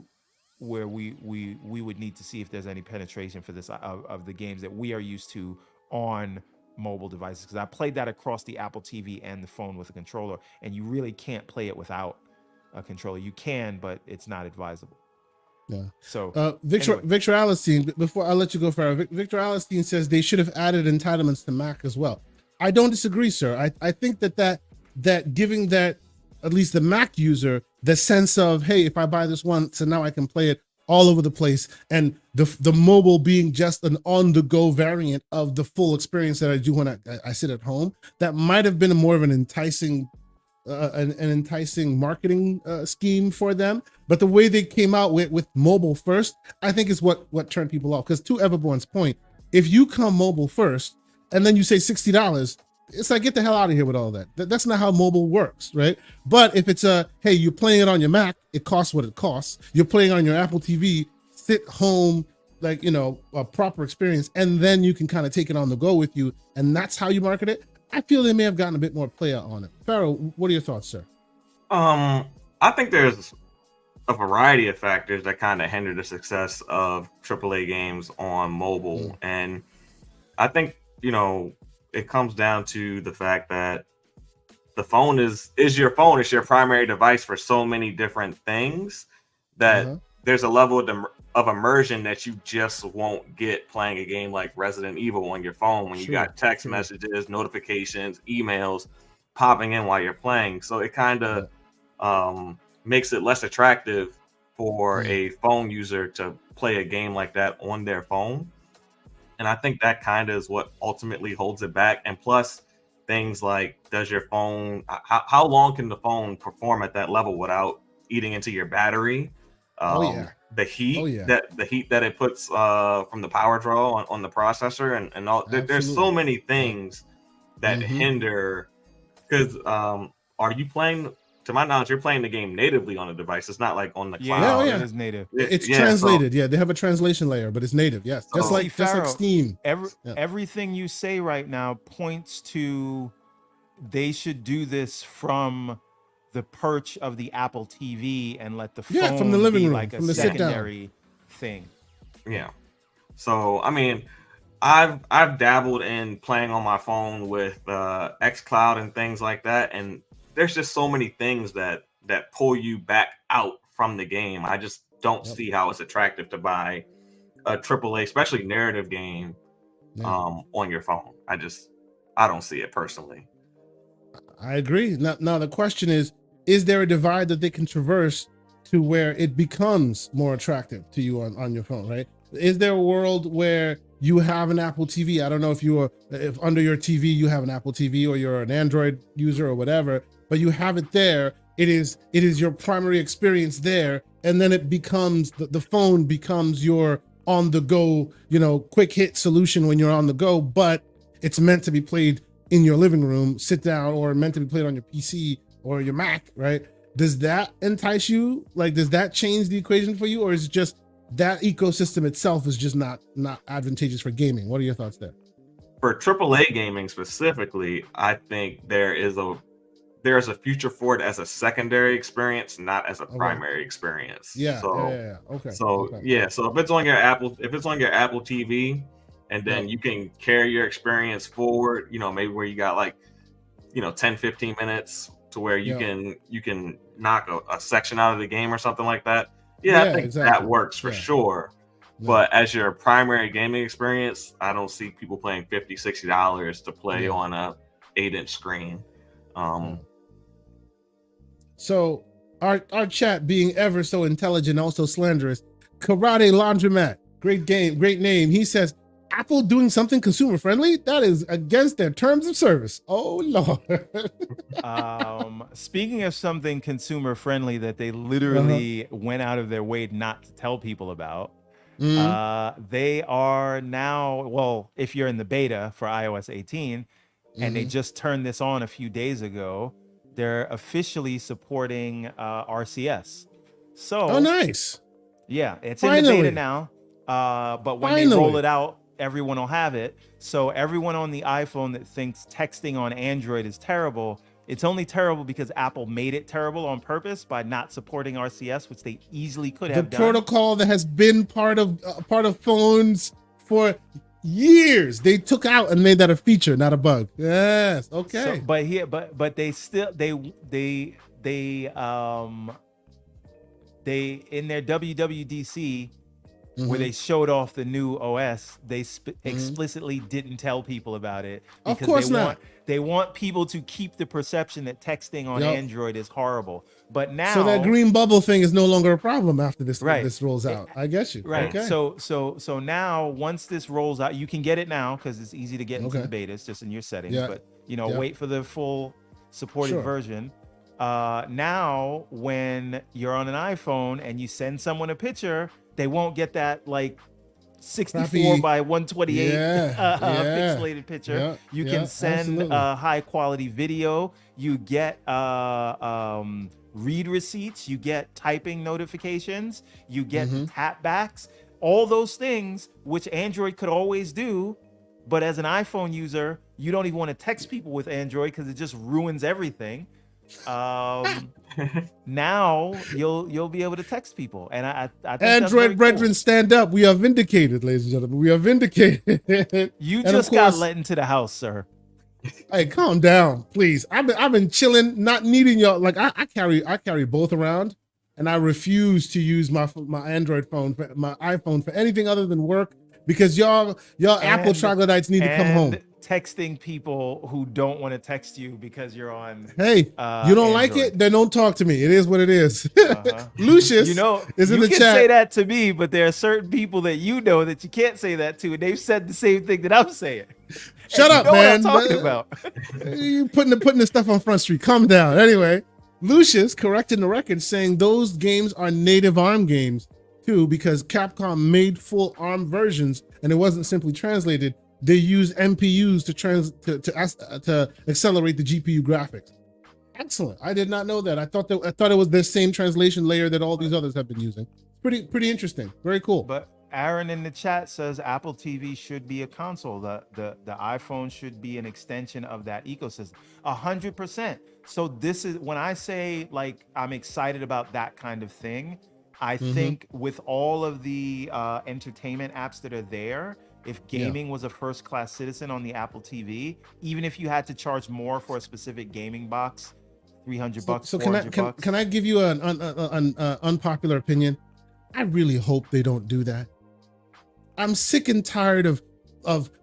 would need to see if there's any penetration for this of the games that we are used to on mobile devices, because I played that across the Apple TV and the phone with a controller, and you really can't play it without a controller. You can, but it's not advisable. Yeah. So Victor Alistine, before I let you go, Farrah, Victor Alistine says they should have added entitlements to Mac as well. I don't disagree, sir. I think that giving that, at least the Mac user, the sense of, hey, if I buy this one, so now I can play it all over the place, and the mobile being just an on-the-go variant of the full experience that I do when I sit at home, that might have been more of an enticing marketing scheme for them. But the way they came out with mobile first, I think is what turned people off. Because to Everborn's point, if you come mobile first and then you say $60, it's like, get the hell out of here with all that. That's not how mobile works, right? But if it's hey, you're playing it on your Mac, it costs what it costs. You're playing on your Apple TV, sit home, like, a proper experience, and then you can kind of take it on the go with you, and that's how you market it. I feel they may have gotten a bit more play out on it. Pharaoh, what are your thoughts, sir? I think there's a variety of factors that kind of hinder the success of AAA games on mobile, and I think it comes down to the fact that the phone is your phone. It's your primary device for so many different things that there's a level of immersion that you just won't get playing a game like Resident Evil on your phone when you got text messages, notifications, emails popping in while you're playing. So it kind of makes it less attractive for a phone user to play a game like that on their phone. And I think that kind of is what ultimately holds it back. And plus, things like, does your phone, how long can the phone perform at that level without eating into your battery? The heat that it puts from the power draw on the processor and all. There's so many things that hinder. Because are you playing? To my knowledge, you're playing the game natively on the device. It's not like on the cloud. It is native. It's translated. They have a translation layer, but it's native. Yes, just like Steam. Everything you say right now points to they should do this from the perch of the Apple TV and let the phone from the living be room, like a from the secondary thing. Yeah. So I mean, I've dabbled in playing on my phone with xCloud and things like that, and there's just so many things that pull you back out from the game. I just don't see how it's attractive to buy a AAA, especially narrative game, on your phone. I don't see it personally. I agree. Now the question is there a divide that they can traverse to where it becomes more attractive to you on your phone, right? Is there a world where you have an Apple TV? I don't know if under your TV you have an Apple TV or you're an Android user or whatever, but you have it there. It is your primary experience there, and then it becomes the phone becomes your on the go, quick hit solution when you're on the go, but it's meant to be played in your living room, sit down, or meant to be played on your PC or your Mac, right? Does that entice you? Like, does that change the equation for you, or is it just that ecosystem itself is just not advantageous for gaming? What are your thoughts there? For AAA gaming specifically, I think there's a future for it as a secondary experience, not as a primary experience. Okay. So if it's on your Apple TV, and then you can carry your experience forward, maybe where you got like 10 15 minutes to where you can knock a section out of the game or something like that. I think that works for sure. But as your primary gaming experience, I don't see people paying $50-$60 to play on a 8-inch screen. So our chat being ever so intelligent, also slanderous, Karate Laundromat, great game, great name. He says, Apple doing something consumer friendly? That is against their terms of service. Oh Lord. Speaking of something consumer friendly that they literally went out of their way not to tell people about, they are now, well, if you're in the beta for iOS 18, and they just turned this on a few days ago, they're officially supporting RCS. So nice. Yeah, it's in the beta now. But when they roll it out, everyone will have it. So everyone on the iPhone that thinks texting on Android is terrible, it's only terrible because Apple made it terrible on purpose by not supporting RCS, which they easily could have done. The protocol that has been part of phones for years, they took out and made that a feature, not a bug. Yes, okay. So, but they still they in their WWDC where they showed off the new OS, they explicitly didn't tell people about it because of course they want people to keep the perception that texting on Android is horrible. But now, so that green bubble thing is no longer a problem after this rolls out. I get you. Right. Okay. So now once this rolls out, you can get it now because it's easy to get into the beta. It's just in your settings. But wait for the full supported version. Now when you're on an iPhone and you send someone a picture, they won't get that like 64 by 128 pixelated picture. You can send high quality video. You get read receipts. You get typing notifications. You get tap backs. All those things which Android could always do, but as an iPhone user, you don't even want to text people with Android because it just ruins everything. Now you'll be able to text people, and I think Android brethren, stand up. We are vindicated, ladies and gentlemen. We are vindicated. You just got let into the house, sir. Hey, calm down, please. I've been chilling, not needing y'all. Like I carry both around, and I refuse to use my Android phone, my iPhone for anything other than work, because y'all Apple troglodytes need to come home. Texting people who don't want to text you because you're on. Hey, you don't like it? Then don't talk to me. It is what it is. Lucius, is in the chat. You can say that to me, but there are certain people that that you can't say that to, and they've said the same thing that I'm saying. Shut up, man. What I'm talking about. You putting the stuff on Front Street. Calm down. Anyway, Lucius correcting the record, saying those games are native ARM games too, because Capcom made full ARM versions, and it wasn't simply translated. They use MPUs to accelerate the GPU graphics. Excellent. I did not know that. I thought it was the same translation layer that all these others have been using. Pretty interesting. Very cool. But Aaron in the chat says Apple TV should be a console. The iPhone should be an extension of that ecosystem. 100%. So this is when I say like I'm excited about that kind of thing. I think with all of the entertainment apps that are there, if gaming was a first-class citizen on the Apple TV, even if you had to charge more for a specific gaming box, $300, so $400. Can I give you an unpopular opinion? I really hope they don't do that. I'm sick and tired of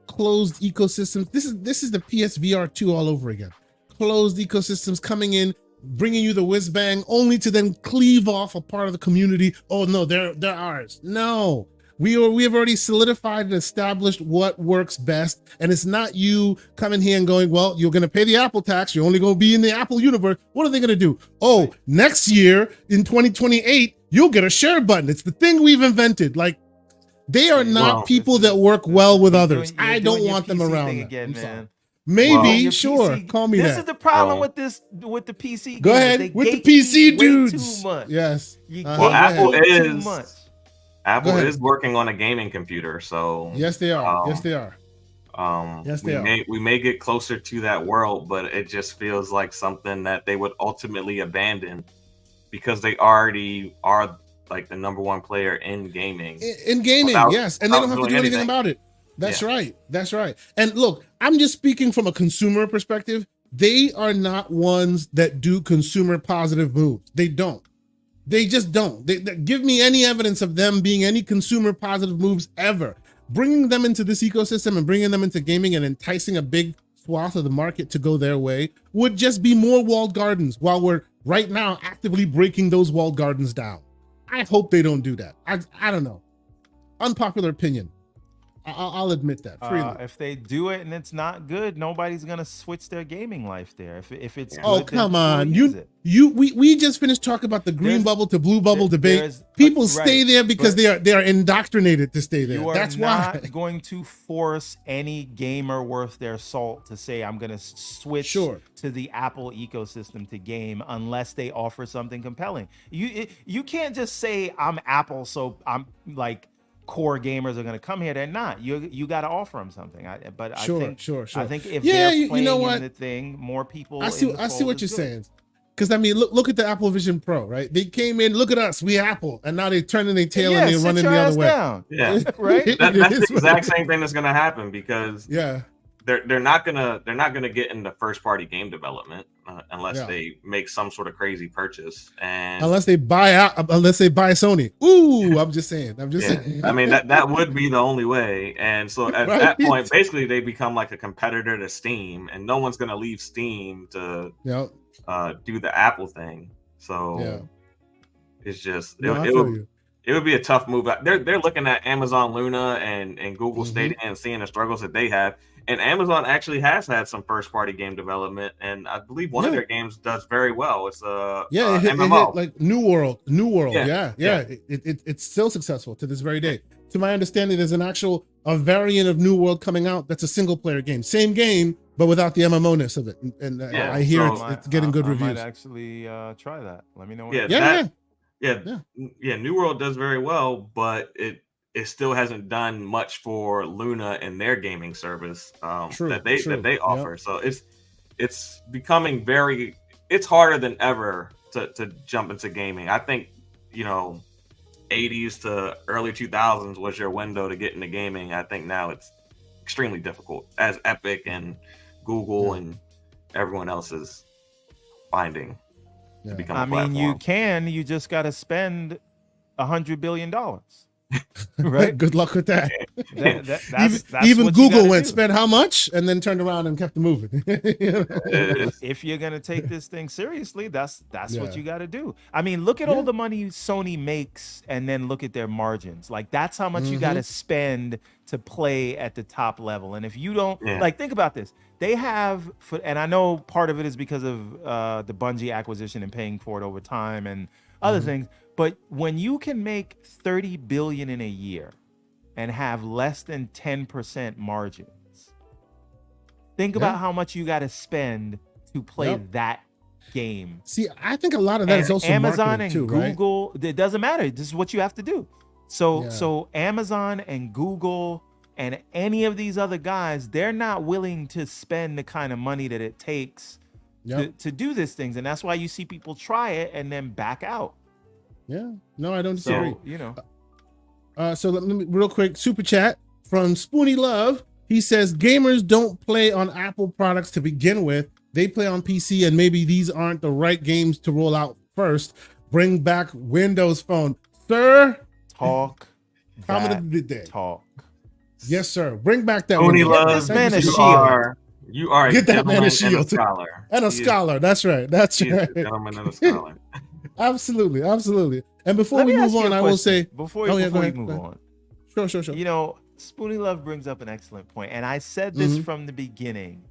closed ecosystems. This is the PSVR 2 all over again. Closed ecosystems coming in, bringing you the whiz bang, only to then cleave off a part of the community. Oh no, they're ours. No. We have already solidified and established what works best, and it's not you coming here and going, well, you're going to pay the Apple tax. You're only going to be in the Apple universe. What are they going to do? Oh, next year in 2028, you'll get a share button. It's the thing we've invented. Like, they are not people that work well with others. I don't want them around. Again, man. Maybe, sure. Call me that. This is the problem with the PC. Go ahead with the PC dudes. Too much. Yes. Apple is working on a gaming computer, so yes, they are. Yes, they are. We may get closer to that world, but it just feels like something that they would ultimately abandon because they already are like the #1 player in gaming. Yes, and they don't have to do anything about it. That's right. That's right. And look, I'm just speaking from a consumer perspective. They are not ones that do consumer positive moves. They don't. They just don't. They give me any evidence of them being any consumer positive moves ever. Bringing them into this ecosystem and bringing them into gaming and enticing a big swath of the market to go their way would just be more walled gardens while we're right now actively breaking those walled gardens down. I hope they don't do that. I don't know. Unpopular opinion. I'll admit that freely. If they do it and it's not good, nobody's gonna switch their gaming life there. If it's oh good, come then on, use it. we just finished talking about the green bubble to blue bubble debate. People stay there because they are indoctrinated to stay there. You are That's not why. going to force any gamer worth their salt to say I'm gonna switch to the Apple ecosystem to game unless they offer something compelling. You can't just say I'm Apple, so I'm like core gamers are going to come here. They're not. You got to offer them something. I think if they're playing in the thing, more people. I see what you're saying. Because I mean, look at the Apple Vision Pro, right? They came in, look at us, we Apple, and now they're turning their tail and they're running the other way. Down. Yeah, right. That's the exact same thing that's going to happen because they're not gonna get into first party game development unless they make some sort of crazy purchase, and unless they buy Sony. Ooh, I'm just saying. saying. I mean that would be the only way, and so at that point, basically they become like a competitor to Steam, and no one's gonna leave Steam to do the Apple thing. So it's just it would be a tough move. They're looking at Amazon Luna and Google Stadia and seeing the struggles that they have. And Amazon actually has had some first-party game development, and I believe one of their games does very well. It's it hit like New World. It's still successful to this very day. To my understanding, there's a variant of New World coming out that's a single-player game, same game but without the MMO-ness of it. And I hear it's getting good reviews. I might actually try that. Let me know. New World does very well, but it still hasn't done much for Luna and their gaming service that they offer. So it's becoming it's harder than ever to jump into gaming. I think 80s to early 2000s was your window to get into gaming. I think now it's extremely difficult as Epic and Google and everyone else is finding to become a platform. You just got to spend $100 billion. Right. Good luck with that. That's even Google went spent how much and then turned around and kept it moving. If you're gonna take this thing seriously, that's what you got to do. I mean, look at all the money Sony makes, and then look at their margins. Like that's how much you got to spend to play at the top level. And if you don't think about this, they have, and I know part of it is because of the Bungie acquisition and paying for it over time and other things. But when you can make $30 billion in a year and have less than 10% margins, think about how much you got to spend to play that game. See, I think a lot of that is also Amazon and too, Google. Right? It doesn't matter. This is what you have to do. So Amazon and Google and any of these other guys, they're not willing to spend the kind of money that it takes to do these things, and that's why you see people try it and then back out. Yeah, no, I don't disagree. So, so let me real quick super chat from Spoony Love. He says gamers don't play on Apple products to begin with. They play on PC, and maybe these aren't the right games to roll out first. Bring back Windows Phone, sir. Talk. Yes, sir. Bring back that. Spoony Love. Get this man a shield. You are get that man a shield and a scholar. And a scholar. That's right. That's right. A gentleman and a scholar. Absolutely. And before we move on, I will say before we move on. Sure. Spoony Love brings up an excellent point, and I said this from the beginning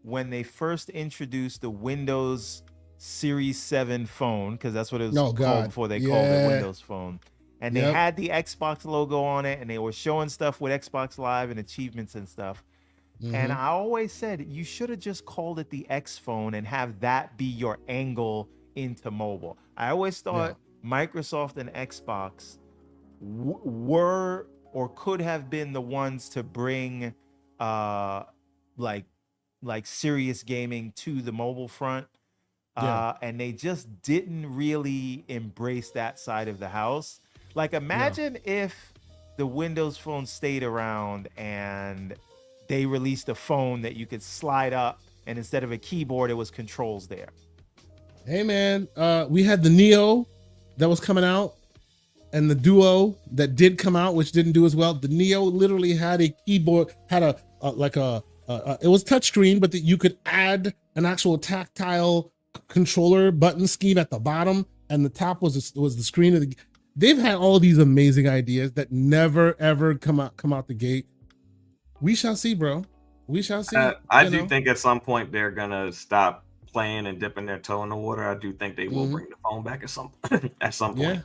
when they first introduced the Windows Series 7 phone, because that's what it was called before they called it Windows Phone. And they had the Xbox logo on it, and they were showing stuff with Xbox Live and achievements and stuff. And I always said you should have just called it the X Phone and have that be your angle into mobile. I always thought Microsoft and Xbox were or could have been the ones to bring like serious gaming to the mobile front. And they just didn't really embrace that side of the house. Like imagine if the Windows Phone stayed around and they released a phone that you could slide up, and instead of a keyboard, it was controls there. Hey man, we had the Neo that was coming out, and the Duo that did come out, which didn't do as well. The Neo literally had a keyboard, had it was touchscreen, but that you could add an actual tactile controller button scheme at the bottom, and the top was the screen of the. They've had all these amazing ideas that never ever come out the gate. We shall see, bro. We shall see. I do think at some point they're gonna stop playing and dipping their toe in the water. I do think they will bring the phone back at some point. Yeah.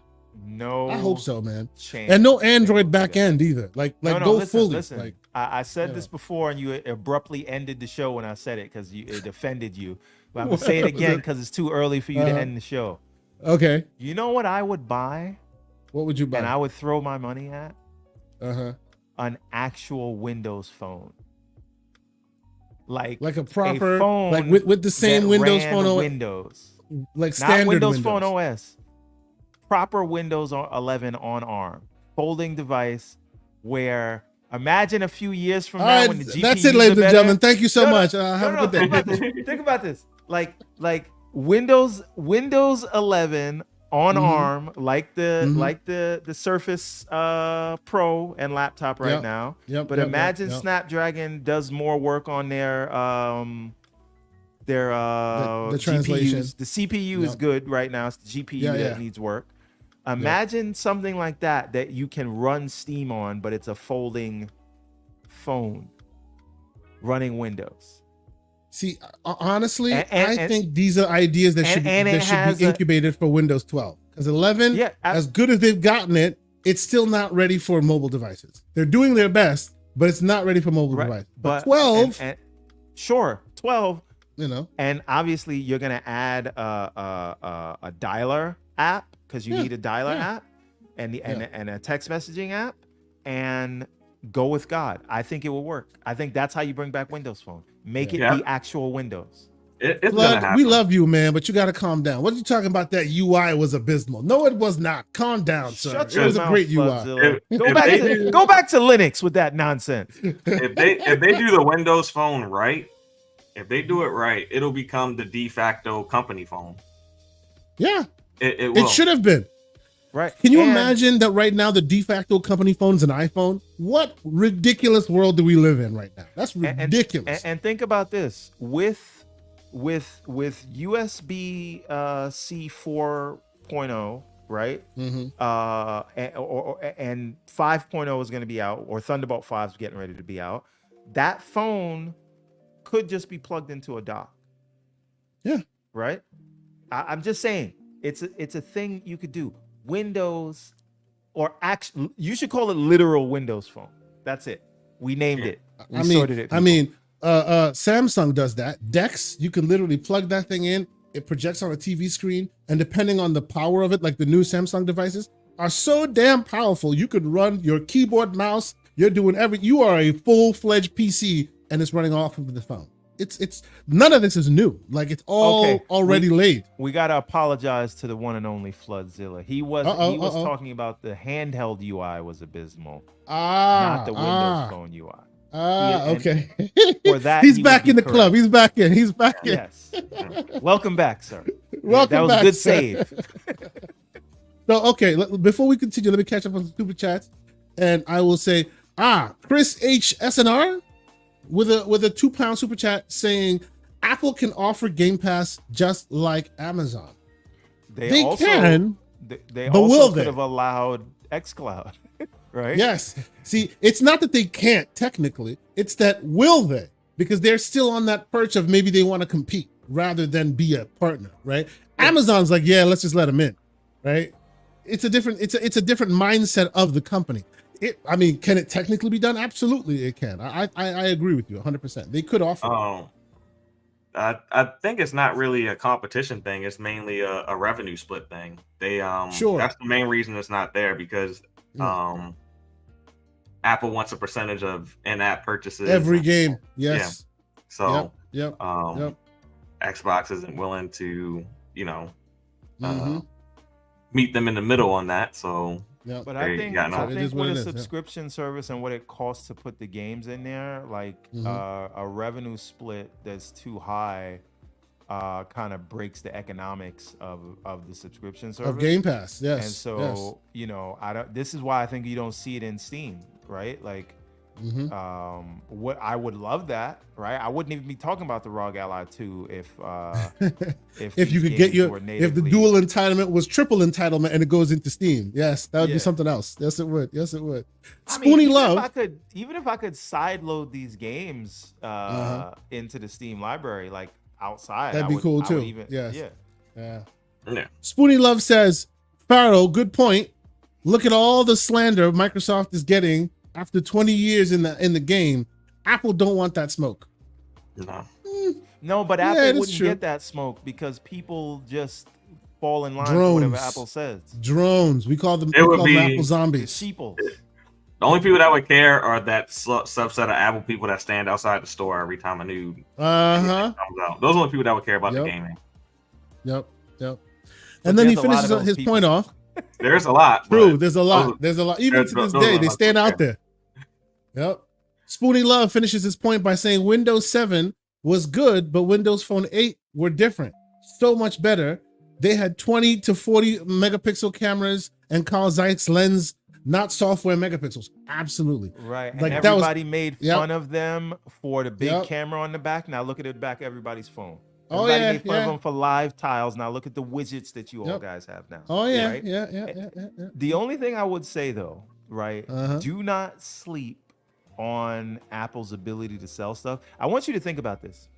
No, I hope so, man. Chance. And no Android back end either. Like go listen, fully. Listen. Like, I said this before, and you abruptly ended the show when I said it because it offended you. But I'm gonna say it again because it's too early for you to end the show. Okay. You know what I would buy? What would you buy? And I would throw my money at? An actual Windows phone. Like a proper phone, like with the same Windows Phone OS. Windows. Like standard not Windows Phone OS. Proper Windows 11 on ARM. Folding device where imagine a few years from now when the GPUs that's it, ladies and gentlemen. Thank you so much. Have a good day. Think about this. Like Windows 11 on ARM, like the Surface Pro and laptop right now. But imagine Snapdragon does more work on their the translation. GPUs. The CPU is good right now. It's the GPU that needs work. Imagine something like that you can run Steam on, but it's a folding phone running Windows. See, honestly, I think these are ideas that should be incubated for Windows 12. Because 11, as good as they've gotten it, it's still not ready for mobile devices. They're doing their best, but it's not ready for mobile devices. But 12, sure, 12, you know, and obviously you're gonna add a dialer app because you need a dialer app and a text messaging app, and go with God. I think it will work. I think that's how you bring back Windows Phone. Make it the actual Windows. It's Flood, we love you, man, but you got to calm down. What are you talking about? That UI was abysmal. No, it was not. Calm down, sir. It was a great UI. Go back to Linux with that nonsense. If they do the Windows Phone right, if they do it right, it'll become the de facto company phone. Yeah, it will. It should have been. Right. Can you imagine that right now the de facto company phone's an iPhone? What ridiculous world do we live in right now? That's ridiculous. And think about this. With USB C 4.0, right? And 5.0 is going to be out, or Thunderbolt 5 is getting ready to be out. That phone could just be plugged into a dock. Yeah. Right? I'm just saying, it's a thing you could do. Windows, or actually, you should call it literal Windows Phone. That's it. We named it. We sorted it. Samsung does that. Dex, you can literally plug that thing in. It projects on a TV screen, and depending on the power of it, like the new Samsung devices are so damn powerful, you could run your keyboard, mouse. You're doing you are a full-fledged PC, and it's running off of the phone. It's none of this is new. Like, it's all already laid. We gotta apologize to the one and only Floodzilla. He was talking about the handheld UI was abysmal, not the Windows Phone UI. Okay. For that, he's back in the club. He's back in. He's back in. Yes. Welcome back, sir. Welcome back. That was a good save. So, okay, before we continue, let me catch up on some super chats, and I will say, Chris H SNR with a £2 super chat saying Apple can offer Game Pass just like Amazon. They also can. They but also will could have allowed xCloud, right? Yes. See, it's not that they can't technically; it's that will they? Because they're still on that perch of maybe they want to compete rather than be a partner, right? Yeah. Amazon's like, yeah, let's just let them in, right? It's a different mindset of the company. Can it technically be done? Absolutely, it can. I agree with you 100%. They could offer. I think it's not really a competition thing. It's mainly a revenue split thing. They sure. That's the main reason it's not there, because Apple wants a percentage of in-app purchases every game. Yes. Yeah. So yep. Xbox isn't willing to meet them in the middle on that. So Yep. But There I you think got no- I It is think what with it a is, yeah. subscription service and what it costs to put the games in there, like a revenue split that's too high, kind of breaks the economics of the subscription service. Of Game Pass, yes. And so you know, I don't. This is why I think you don't see it in Steam, right? Like, what I would love that, right? I wouldn't even be talking about the ROG Ally 2 if you these could get games were if the natively- dual entitlement was triple entitlement and it goes into Steam, yes, that would be Yeah. something else. Yes, it would. Yes, it would. I mean, Spoony even Love. Even if I could sideload these games into the Steam library, like outside, That'd I be would- cool I too. would even, Yes. yeah. Yeah. Yeah. Spoony Love says, Pharaoh, good point. Look at all the slander Microsoft is getting after 20 years in the game. Apple don't want that smoke. No. No, but Yeah, Apple it is wouldn't true. get that smoke because people just fall in line for Drones. whatever Apple says. Drones. We call them, It would we call them be- Apple It's zombies. sheeples. The only people that would care are that subset of Apple people that stand outside the store every time a new Uh-huh. comes out. Those are the people that would care about Yep. the gaming. Yep. Yep. But And then he there's a lot finishes of those his people. point off. There's a lot. True, but there's a lot. those- There's a lot. Even to those- this those day, are they not stand out fair. there. Yep. Spoony Love finishes his point by saying Windows 7 was good, but Windows Phone 8 were different. So much better. They had 20 to 40 megapixel cameras and Carl Zeiss lens, not software megapixels. Absolutely. Right. And Like, that was- everybody made Yep. fun of them for the big Yep. camera on the back. Now look at the back of everybody's phone. Oh, Everybody yeah, made fun yeah. of them for live tiles. Now look at the widgets that you all Yep. guys have now. Oh, yeah. Right? Yeah. The only thing I would say though, right? Uh-huh. Do not sleep on Apple's ability to sell stuff. I want you to think about this.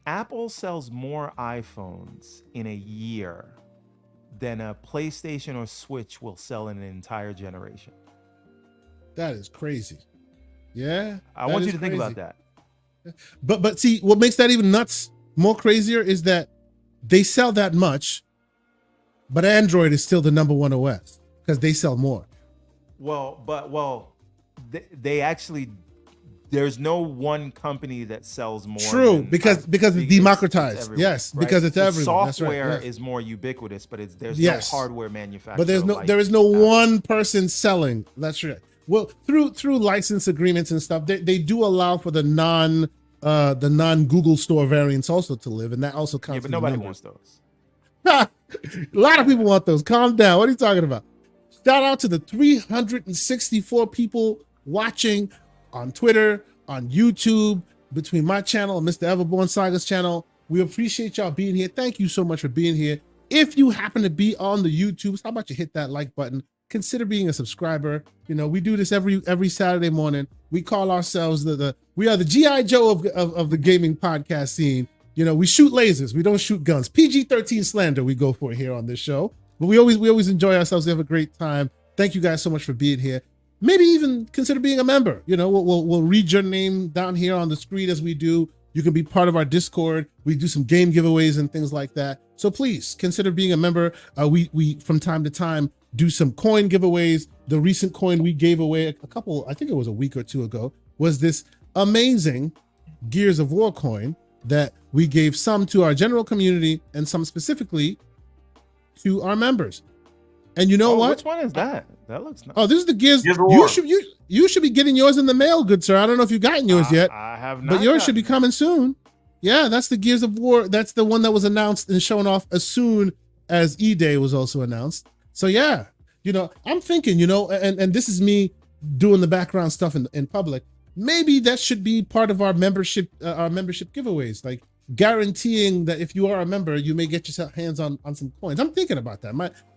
Apple sells more iPhones in a year than a PlayStation or Switch will sell in an entire generation. That is crazy. Yeah. I that want is you to think crazy. about that. But see, what makes that even nuts, more crazier, is that they sell that much, but Android is still the number one OS because they sell more. They actually, there's no one company that sells more. True, than because it's it's democratized. everywhere, Yes, right? because it's The everywhere. That's right, Software yes. is more ubiquitous, but there's Yes. no hardware manufacturer. But there is no one person selling. That's right. Well, through license agreements and stuff, they do allow for the non Google Store variants also to live, and that also counts. Yeah, but in the nobody numbers. wants those. A lot of people want those. Calm down. What are you talking about? Shout out to the 364 people watching on Twitter, on YouTube, between my channel and Mr. Everborn Saga's channel. We appreciate y'all being here. Thank you so much for being here. If you happen to be on the YouTubes, how about you hit that like button? Consider being a subscriber. You know, we do this every Saturday morning. We call ourselves we are the G.I. Joe of the gaming podcast scene. You know, we shoot lasers. We don't shoot guns. PG-13 slander we go for here on this show. But we always enjoy ourselves. We have a great time. Thank you guys so much for being here. Maybe even consider being a member. You know, we'll read your name down here on the screen as we do. You can be part of our Discord. We do some game giveaways and things like that. So please consider being a member. We from time to time do some coin giveaways. The recent coin we gave away a couple, I think it was a week or two ago, was this amazing Gears of War coin that we gave some to our general community and some specifically to our members. And you know what? Which one is that? That looks nice. Oh, this is the Gears. Gears of War. You should be getting yours in the mail, good sir. I don't know if you've gotten yours yet, I have not. but yours should be gotten coming soon. Yeah, that's the Gears of War. That's the one that was announced and shown off as soon as E-Day was also announced. So yeah, you know, I'm thinking, you know, and this is me doing the background stuff in public. Maybe that should be part of our membership giveaways, like guaranteeing that if you are a member, you may get yourself hands on some coins. I'm thinking about that.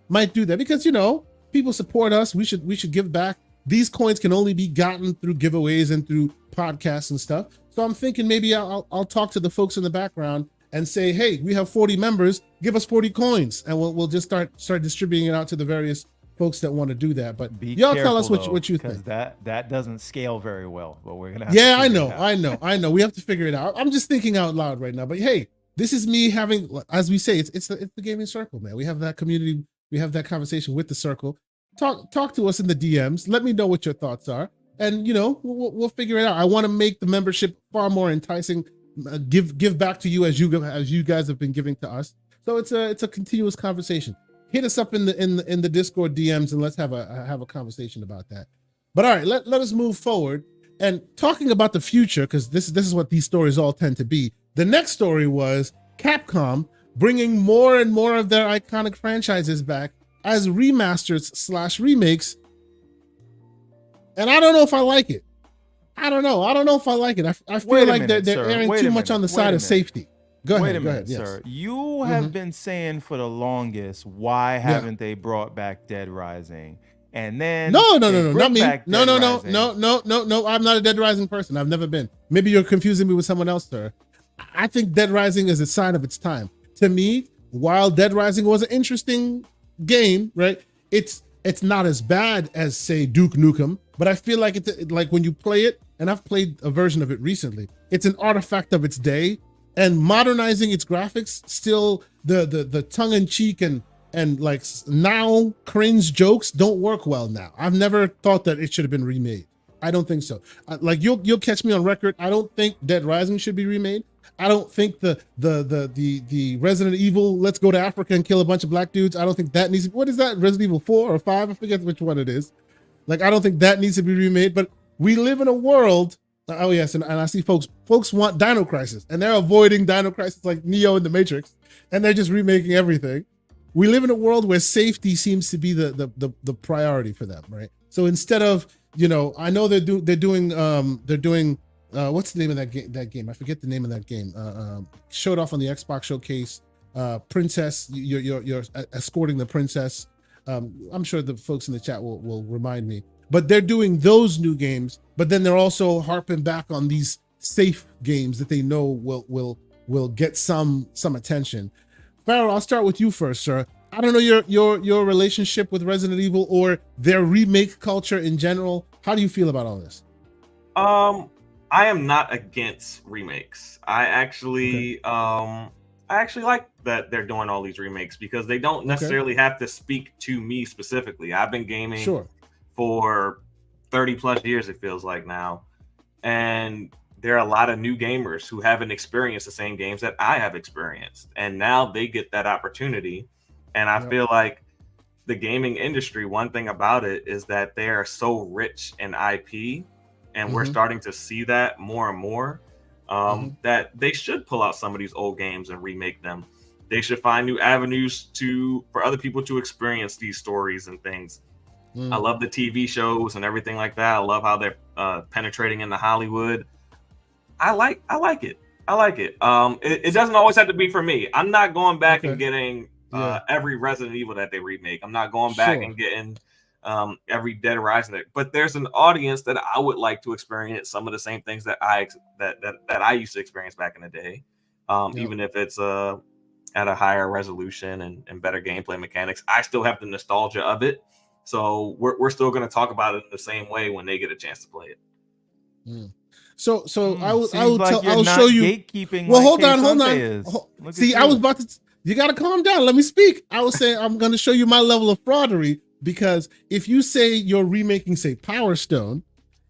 Might do that because, you know, people support us. We should give back. These coins can only be gotten through giveaways and through podcasts and stuff. So I'm thinking maybe I'll talk to the folks in the background and say, hey, we have 40 members, give us 40 coins, and we'll just start distributing it out to the various folks that want to do that. But Be y'all tell us careful, what you because think. that doesn't scale very well. But we're gonna. Have Yeah, to I figure know, it out. I know. We have to figure it out. I'm just thinking out loud right now. But hey, this is me having, as we say, it's the gaming circle, man. We have that community. We have that conversation with the circle. Talk to us in the DMs. Let me know what your thoughts are, and you know we'll figure it out. I want to make the membership far more enticing. Give back to you as you guys have been giving to us. So it's a continuous conversation. hit us up in the Discord DMs and let's have a conversation about that. But all right, let us move forward and talking about the future, because this is what these stories all tend to be. The next story was Capcom bringing more and more of their iconic franchises back as remasters / remakes. And I don't know if I like it. I don't know if I like it. I feel like they're erring too much on the side of safety. Go ahead. Wait a minute, yes. sir. You have been saying for the longest, why haven't they brought back Dead Rising? And then no, not me. No. I'm not a Dead Rising person. I've never been. Maybe you're confusing me with someone else, sir. I think Dead Rising is a sign of its time. To me, while Dead Rising was an interesting game, right? It's not as bad as, say, Duke Nukem, but I feel like it's like when you play it, and I've played a version of it recently, it's an artifact of its day, and modernizing its graphics, still the tongue-in-cheek and like now cringe jokes don't work well now. I've never thought that it should have been remade. I don't think so. Like you'll catch me on record. I don't think Dead Rising should be remade. I don't think the Resident Evil, let's go to Africa and kill a bunch of black dudes, I don't think that needs to, what is that, Resident Evil 4 or 5? I forget which one it is. Like, I don't think that needs to be remade, but we live in a world, oh yes, and I see folks want Dino Crisis, and they're avoiding Dino Crisis like Neo in the Matrix, and they're just remaking everything. We live in a world where safety seems to be the priority for them, right? So instead of, I know they're doing what's the name of that game? I forget the name of that game. Showed off on the Xbox showcase. Princess, you're escorting the princess. I'm sure the folks in the chat will remind me. But they're doing those new games, but then they're also harping back on these safe games that they know will get some attention. Pharaoh, I'll start with you first, sir. I don't know your relationship with Resident Evil or their remake culture in general. How do you feel about all this? I am not against remakes. I actually like that they're doing all these remakes because they don't necessarily have to speak to me specifically. I've been gaming for 30 plus years, it feels like now. And there are a lot of new gamers who haven't experienced the same games that I have experienced. And now they get that opportunity. And I feel like the gaming industry, one thing about it is that they are so rich in IP, and we're starting to see that more and more, that they should pull out some of these old games and remake them. They should find new avenues for other people to experience these stories and things. I love the TV shows and everything like that. I love how they're penetrating into Hollywood. I like it. It doesn't always have to be for me. I'm not going back and getting every Resident Evil that they remake. I'm not going back and getting every Dead Rising. But there's an audience that I would like to experience some of the same things that I used to experience back in the day, even if it's at a higher resolution and better gameplay mechanics. I still have the nostalgia of it, so we're still going to talk about it in the same way when they get a chance to play it. So I will show you. Gatekeeping. Well, hold on. See, I was about to. You got to calm down. Let me speak. I was saying I'm going to show you my level of fraudery, because if you say you're remaking, say, Power Stone,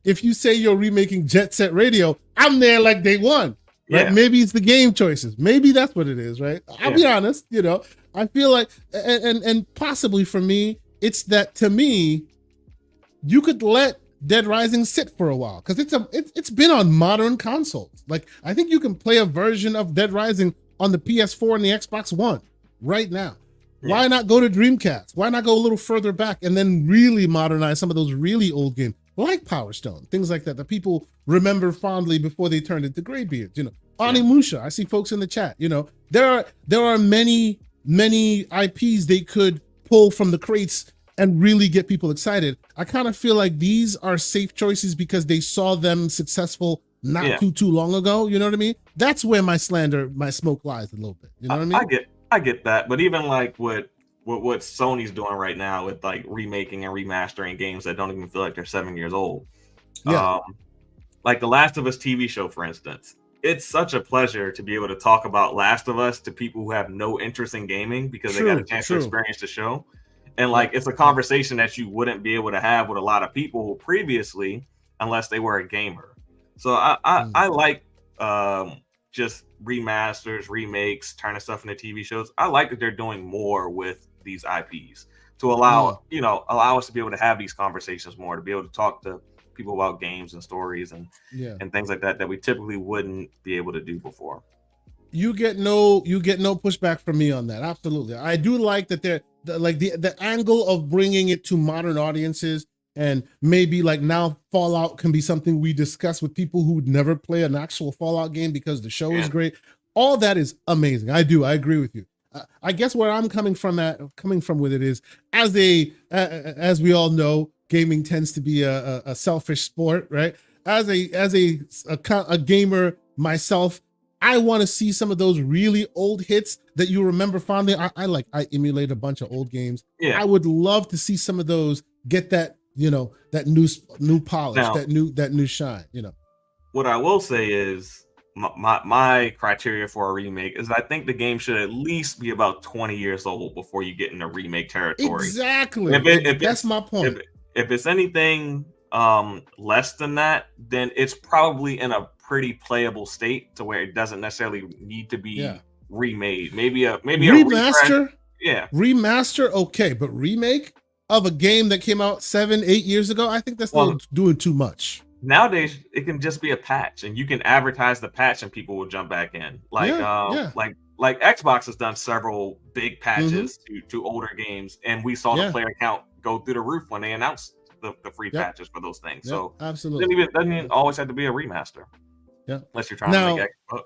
if you say you're remaking Jet Set Radio, I'm there like day one. Right? Yeah. Maybe it's the game choices. Maybe that's what it is, right? I'll be honest. I feel like, and possibly for me, it's that, to me, you could let Dead Rising sit for a while because it's been on modern consoles. Like, I think you can play a version of Dead Rising on the PS4 and the Xbox One right now. Yeah. Why not go to Dreamcast? Why not go a little further back and then really modernize some of those really old games like Power Stone, things like that people remember fondly before they turned into graybeards? Onimusha. I see folks in the chat. There are many IPs they could pull from the crates and really get people excited. I kind of feel like these are safe choices because they saw them successful not too long ago. You know what I mean? That's where my smoke lies a little bit. You know what I mean? I get that, but even like what Sony's doing right now with like remaking and remastering games that don't even feel like they're 7 years old. Like the Last of Us TV show, for instance. It's such a pleasure to be able to talk about Last of Us to people who have no interest in gaming because they got a chance to experience the show. And like, it's a conversation that you wouldn't be able to have with a lot of people previously unless they were a gamer. So I like just remasters, remakes, turning stuff into TV shows. I like that they're doing more with these IPs to allow us to be able to have these conversations more, to be able to talk to people about games and stories and things like that we typically wouldn't be able to do before. You get no pushback from me on that. Absolutely. I do like that the angle of bringing it to modern audiences, and maybe like now Fallout can be something we discuss with people who would never play an actual Fallout game because the show is great. All that is amazing. I agree with you. I guess where I'm coming from with it is, as we all know, gaming tends to be a selfish sport, right? As a gamer myself, I want to see some of those really old hits that you remember fondly. I emulate a bunch of old games. Yeah. I would love to see some of those get that, that new polish, now, that new shine, What I will say is my criteria for a remake is I think the game should at least be about 20 years old before you get into remake territory. Exactly. That's my point. If it's anything less than that, then it's probably in a pretty playable state to where it doesn't necessarily need to be remade. Maybe a remaster. Remaster, okay, but remake of a game that came out 7-8 years ago, I think that's doing too much. Nowadays, it can just be a patch, and you can advertise the patch, and people will jump back in. Like Xbox has done several big patches to older games, and we saw the player count go through the roof when they announced the free patches for those things. So absolutely, it doesn't even always have to be a remaster. Yeah, unless you're trying to make extra.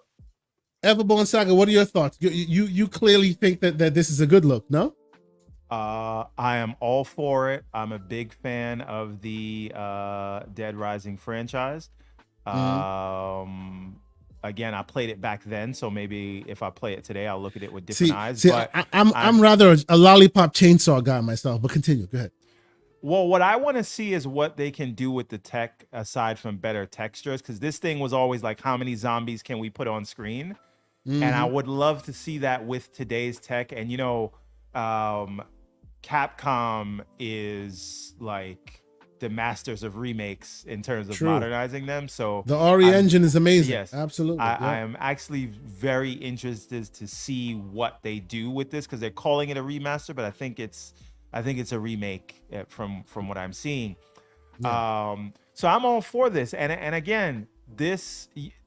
Everborn Saga, what are your thoughts? You clearly think that this is a good look, no? I am all for it. I'm a big fan of the Dead Rising franchise. Again, I played it back then, so maybe if I play it today, I'll look at it with different eyes. But I'm rather a lollipop chainsaw guy myself. But continue. Go ahead. Well, what I want to see is what they can do with the tech aside from better textures, because this thing was always like, how many zombies can we put on screen? And I would love to see that with today's tech. And Capcom is like the masters of remakes in terms of modernizing them. So the RE engine is amazing. Yes, absolutely. I am actually very interested to see what they do with this, because they're calling it a remaster, but I think it's a remake from what I'm seeing. So I'm all for this. And again,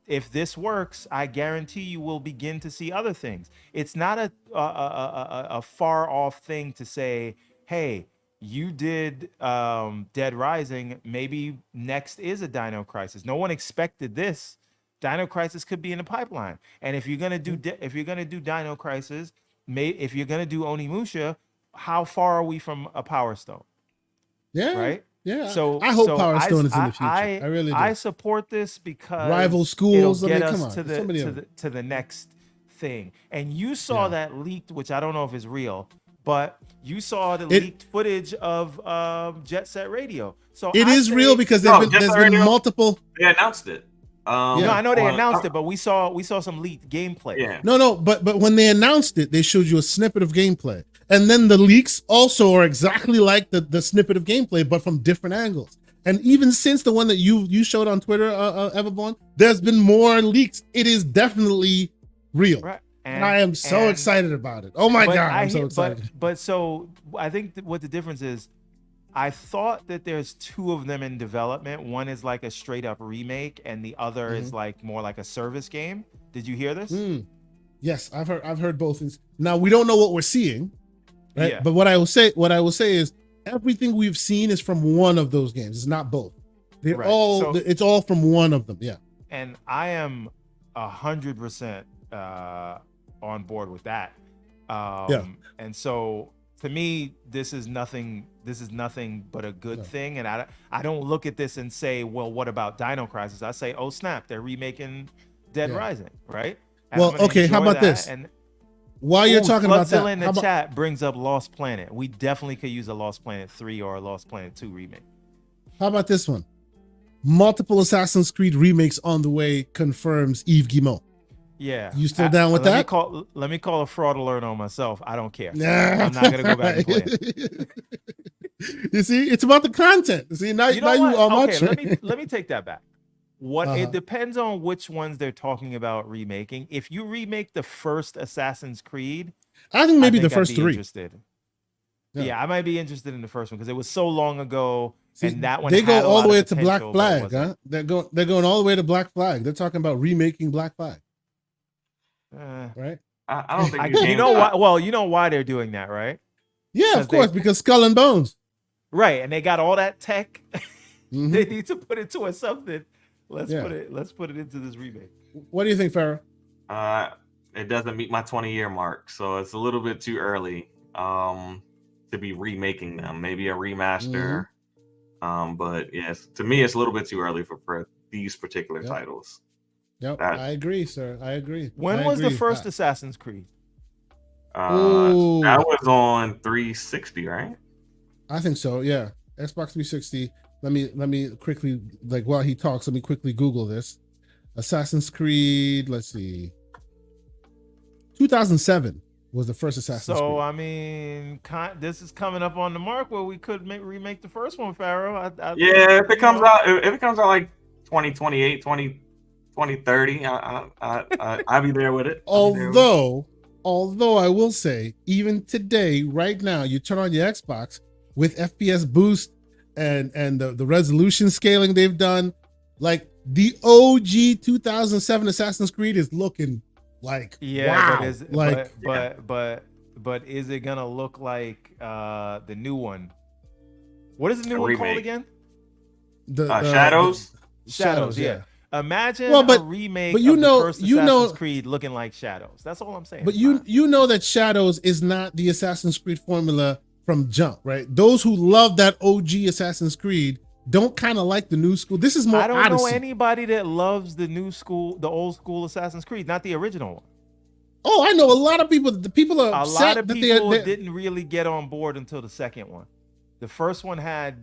if this works, I guarantee you will begin to see other things. It's not a far off thing to say, hey, you did Dead Rising, maybe next is a Dino Crisis. No one expected this. Dino Crisis could be in the pipeline. And if you're gonna do Dino Crisis, if you're gonna do Onimusha, how far are we from a Power Stone? Yeah. Right? Yeah. So I hope Power Stone is in the future. I really do. I support this because rival schools it'll get us to the next thing. And you saw that leaked, which I don't know if it's real, but you saw the leaked footage of Jet Set Radio. So it is real because there's been multiple. They announced it. No, I know they announced it, but we saw some leaked gameplay. Yeah. No, but when they announced it, they showed you a snippet of gameplay, and then the leaks also are exactly like the snippet of gameplay, but from different angles. And even since the one that you showed on Twitter, Everborn, there's been more leaks. It is definitely real, right? And I am so excited about it. Oh my god, I'm so excited. But so I think what the difference is, I thought that there's two of them in development. One is like a straight up remake, and the other is like more like a service game. Did you hear this? Yes, I've heard both. Now we don't know what we're seeing, right? Yeah. But what I will say is everything we've seen is from one of those games. It's not both. It's all from one of them. Yeah. And I am 100% on board with that. And so to me, this is nothing but a good thing. And I don't look at this and say, well, what about Dino Crisis? I say, oh snap, they're remaking Dead Rising, right? And well, okay, how about this? And while you're talking about that, in the chat brings up Lost Planet. We definitely could use a Lost Planet 3 or a Lost Planet 2 remake. How about this one? Multiple Assassin's Creed remakes on the way, confirms Yves Guillemot. Yeah. You still down with that? Let me call a fraud alert on myself. I don't care. I'm not going to go back and play it. You see, it's about the content. See, now you are much. Let me take that back. It depends on which ones they're talking about remaking. If you remake the first Assassin's Creed, I think maybe the first three. Interested. Yeah, I might be interested in the first one because it was so long ago. See, and that one they go had a all lot the way of to Black potential, but it Flag, wasn't. huh? They're going all the way to Black Flag. They're talking about remaking Black Flag, right? I don't think you know why? Well, you know why they're doing that, right? Yeah, of 'Cause they- course, because Skull and Bones. Right, and they got all that tech. Mhm. They need to put it to something. Let's Yeah. put it into this remake. What do you think, Farrah? It doesn't meet my 20-year mark, so it's a little bit too early to be remaking them. Maybe a remaster. But yes, to me, it's a little bit too early for these particular titles. Yep, I agree, sir. I agree. When was the first Assassin's Creed? That was on 360, right? I think so. Yeah, Xbox 360. Let me quickly, like while he talks, let me quickly Google this. Assassin's Creed. Let's see. 2007 was the first Assassin's Creed. So I mean, this is coming up on the mark where we could remake the first one, Pharaoh. Yeah, if it comes out like 2028, 2030, I'll be there with it. Although I will say, even today, right now, you turn on your Xbox with FPS boost and the resolution scaling they've done, like the OG 2007 Assassin's Creed is looking like wow. But is it gonna look like the new one? What is the new one called again? Shadows. Shadows, yeah. Imagine a remake of the first Assassin's Creed looking like Shadows. That's all I'm saying. But you know that Shadows is not the Assassin's Creed formula from jump, right? Those who love that OG Assassin's Creed don't kind of like the new school. This is more I don't Odyssey. know anybody that loves the old school Assassin's Creed, not the original one. Oh, I know a lot of people. The people are a lot of people didn't really get on board until the second one. The first one had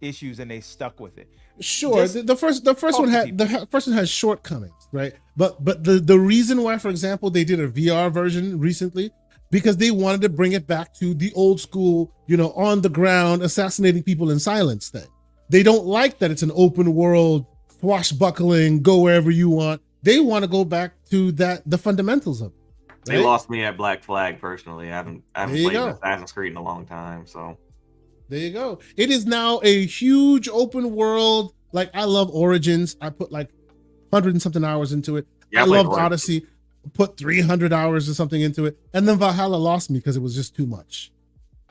issues and they stuck with it. Sure, the first one has shortcomings, right? But the reason why, for example, they did a VR version recently, because they wanted to bring it back to the old school, on the ground assassinating people in silence thing. They don't like that it's an open world, swashbuckling, go wherever you want. They want to go back to the fundamentals of it. Right? They lost me at Black Flag personally. I haven't played Assassin's Creed in a long time, so. There you go. It is now a huge open world. Like, I love Origins. I put like 100 and something hours into it. Yeah, I loved Odyssey. Put 300 hours or something into it. And then Valhalla lost me because it was just too much.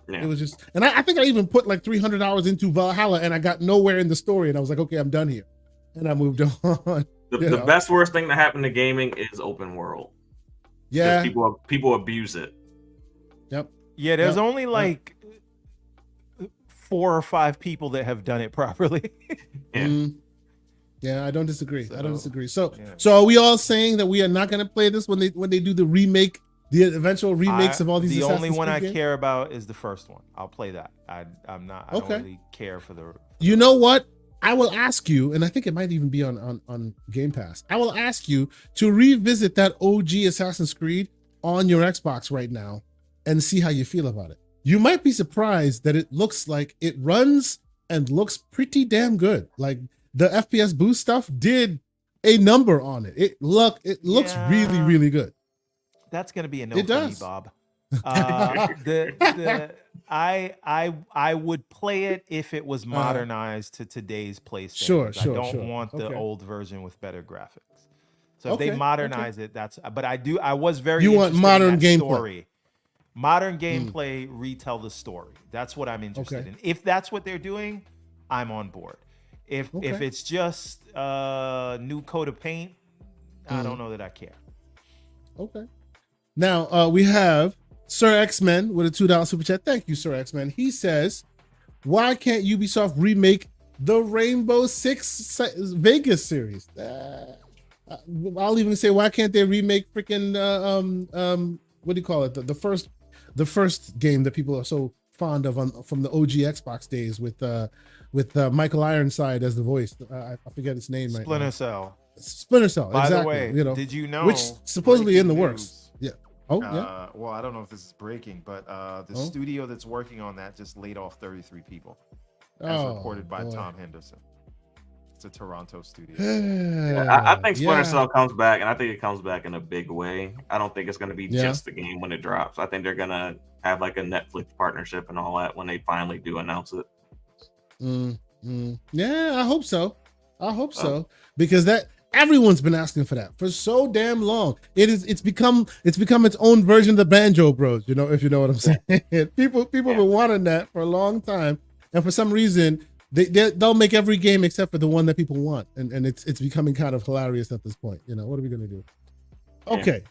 Yeah. It was just, and I think I even put like 300 hours into Valhalla and I got nowhere in the story. And I was like, okay, I'm done here. And I moved on. The best worst thing that happened to gaming is open world. Yeah. People abuse it. Yep. Yeah, there's only like 4 or 5 people that have done it properly. Yeah, I don't disagree. So are we all saying that we are not going to play this when they do the remake, the eventual remakes of all these? The Assassin's only one Creed I games? care about is the first one. I'll play that. I don't really care for the. You know what? I will ask you, and I think it might even be on Game Pass. I will ask you to revisit that OG Assassin's Creed on your Xbox right now and see how you feel about it. You might be surprised that it looks like it runs and looks pretty damn good. Like the FPS boost stuff did a number on it. It looks really, really good. That's gonna be a no for me, Bob. I would play it if it was modernized to today's PlayStation. I don't want the old version with better graphics. So if they modernize it, but I was very you want modern in that gameplay. Story. Modern gameplay, retell the story. That's what I'm interested in. If that's what they're doing, I'm on board. If it's just new coat of paint, I don't know that I care. Okay. Now we have Sir X-Men with a $2 super chat. Thank you, Sir X-Men. He says, why can't Ubisoft remake the Rainbow Six Vegas series? I'll even say, why can't they remake freaking what do you call it? The first game that people are so fond of from the OG Xbox days with Michael Ironside as the voice. I forget his name right now. Splinter Cell. Splinter Cell. By exactly. the way, did you know? Which supposedly in the works. Yeah. Oh, yeah. Well, I don't know if this is breaking, but the studio that's working on that just laid off 33 people, as reported by Tom Henderson. It's a Toronto studio. I think Splinter Cell comes back, and I think it comes back in a big way. I don't think it's going to be just the game when it drops. I think they're going to have like a Netflix partnership and all that when they finally do announce it. Yeah, I hope so. Because that everyone's been asking for that for so damn long. It's become its own version of the Banjo Bros. You know, if you know what I'm saying. People have been wanting that for a long time, and for some reason they'll make every game except for the one that people want, and it's becoming kind of hilarious at this point. You know, what are we gonna do? Okay,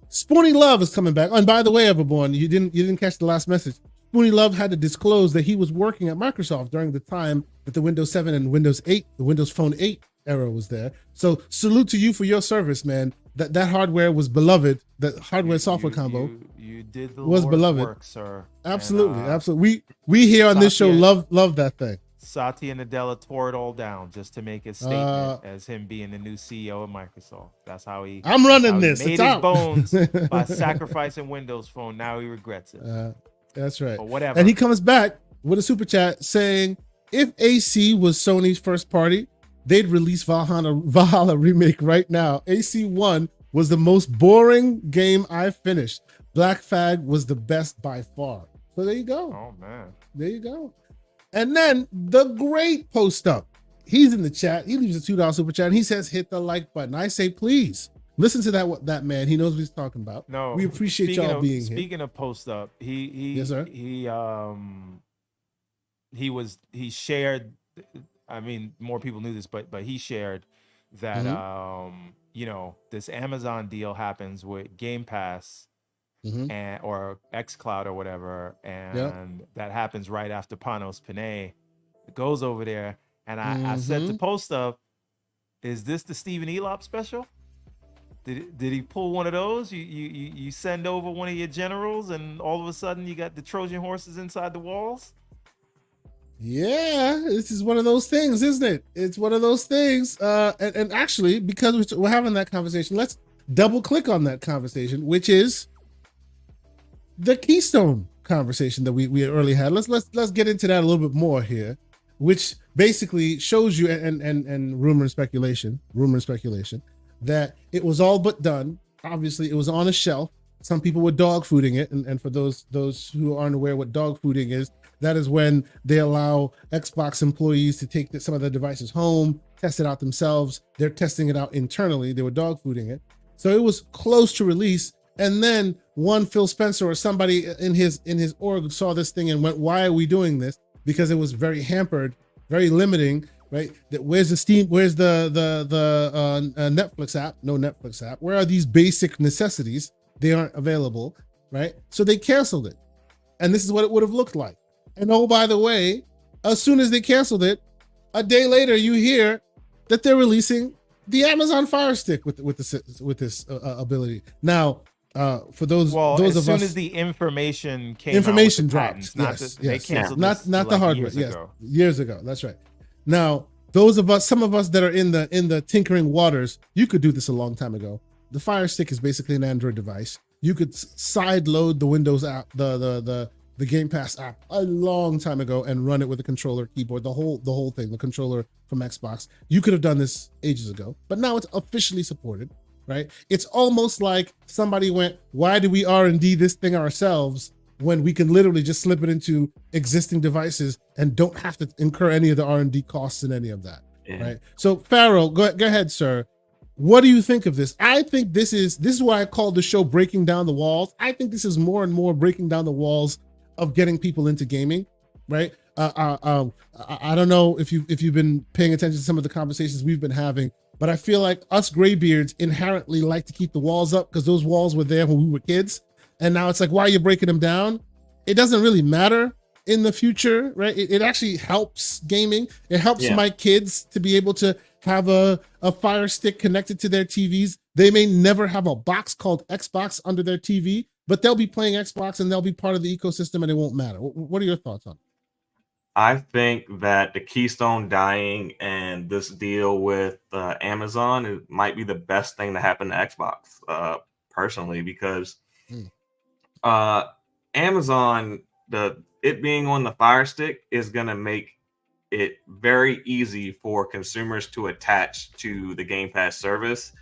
Spoony Love is coming back. Oh, and by the way, Everborn, you didn't catch the last message. Spoony Love had to disclose that he was working at Microsoft during the time that the Windows 7 and Windows 8, the Windows Phone 8 era was there. So salute to you for your service, man. That hardware was beloved. That hardware software combo you did the was Lord's beloved, work, sir. Absolutely, And, absolutely. We here on this show love that thing. Satya Nadella tore it all down just to make his statement as him being the new CEO of Microsoft. That's how he. I'm running this. He made his bones by sacrificing Windows Phone. Now he regrets it. That's right. But whatever. And he comes back with a super chat saying, if AC was Sony's first party, they'd release Valhalla remake right now. AC1 was the most boring game I finished. Black Flag was the best by far. So there you go. Oh man. There you go. And then the great post up. He's in the chat. He leaves a $2 super chat and he says, hit the like button. I say, please listen to that man. He knows what he's talking about. No, we appreciate y'all being here. Speaking of post up, he shared. I mean, more people knew this, but he shared that this Amazon deal happens with Game Pass and or xCloud or whatever, and that happens right after Panos Panay goes over there. And I said to post up, is this the Stephen Elop special? Did he pull one of those? You send over one of your generals, and all of a sudden you got the Trojan horses inside the walls? Yeah, this is one of those things, isn't it? It's one of those things. And actually, because we're having that conversation, let's double click on that conversation, which is the Keystone conversation that we earlier had. Let's get into that a little bit more here, which basically shows you and rumor and speculation that it was all but done. Obviously, it was on a shelf. Some people were dog fooding it, and for those who aren't aware what dog fooding is, that is when they allow Xbox employees to take some of their devices home, test it out themselves. They're testing it out internally. They were dog fooding it. So it was close to release. And then one Phil Spencer or somebody in his org saw this thing and went, why are we doing this? Because it was very hampered, very limiting, right? That where's the Steam, where's the Netflix app? No Netflix app. Where are these basic necessities? They aren't available, right? So they canceled it. And this is what it would have looked like. And oh, by the way, as soon as they canceled it, a day later you hear that they're releasing the Amazon Fire Stick with this ability. Now, for those of us, as soon as the information came information out dropped, patents, they canceled not the hardware. Years ago. That's right. Now, some of us that are in the tinkering waters, you could do this a long time ago. The Fire Stick is basically an Android device. You could side load the Windows app, the Game Pass app a long time ago and run it with a controller, keyboard, the whole thing, the controller from Xbox. You could have done this ages ago, but now it's officially supported, right? It's almost like somebody went, why do we R&D this thing ourselves when we can literally just slip it into existing devices and don't have to incur any of the R&D costs and any of that, right? So Pharaoh, go ahead, sir. What do you think of this? I think this is why I called the show Breaking Down the Walls. I think this is more and more breaking down the walls of getting people into gaming, right? I don't know if you've been paying attention to some of the conversations we've been having, but I feel like us graybeards inherently like to keep the walls up because those walls were there when we were kids, and now it's like, why are you breaking them down? It doesn't really matter in the future, right? It actually helps gaming. It helps my kids to be able to have a Fire Stick connected to their TVs. They may never have a box called Xbox under their TV, but they'll be playing Xbox and they'll be part of the ecosystem and it won't matter. What are your thoughts on it? I think that the Keystone dying and this deal with Amazon might be the best thing to happen to Xbox, personally, because Amazon, it being on the Fire Stick is going to make it very easy for consumers to attach to the Game Pass service.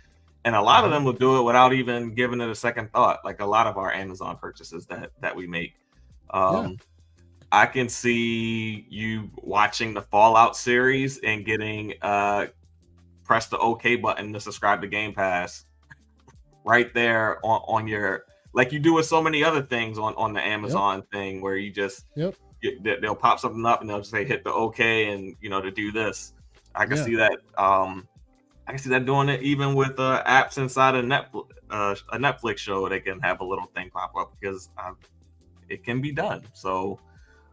And a lot of them will do it without even giving it a second thought, like a lot of our Amazon purchases that we make. I can see you watching the Fallout series and getting press the OK button to subscribe to Game Pass right there on your, like you do with so many other things on the Amazon thing, where you just they'll pop something up and they'll just say hit the OK and to do this. I can see that. I can see that doing it even with apps inside of a Netflix show. They can have a little thing pop up because it can be done. So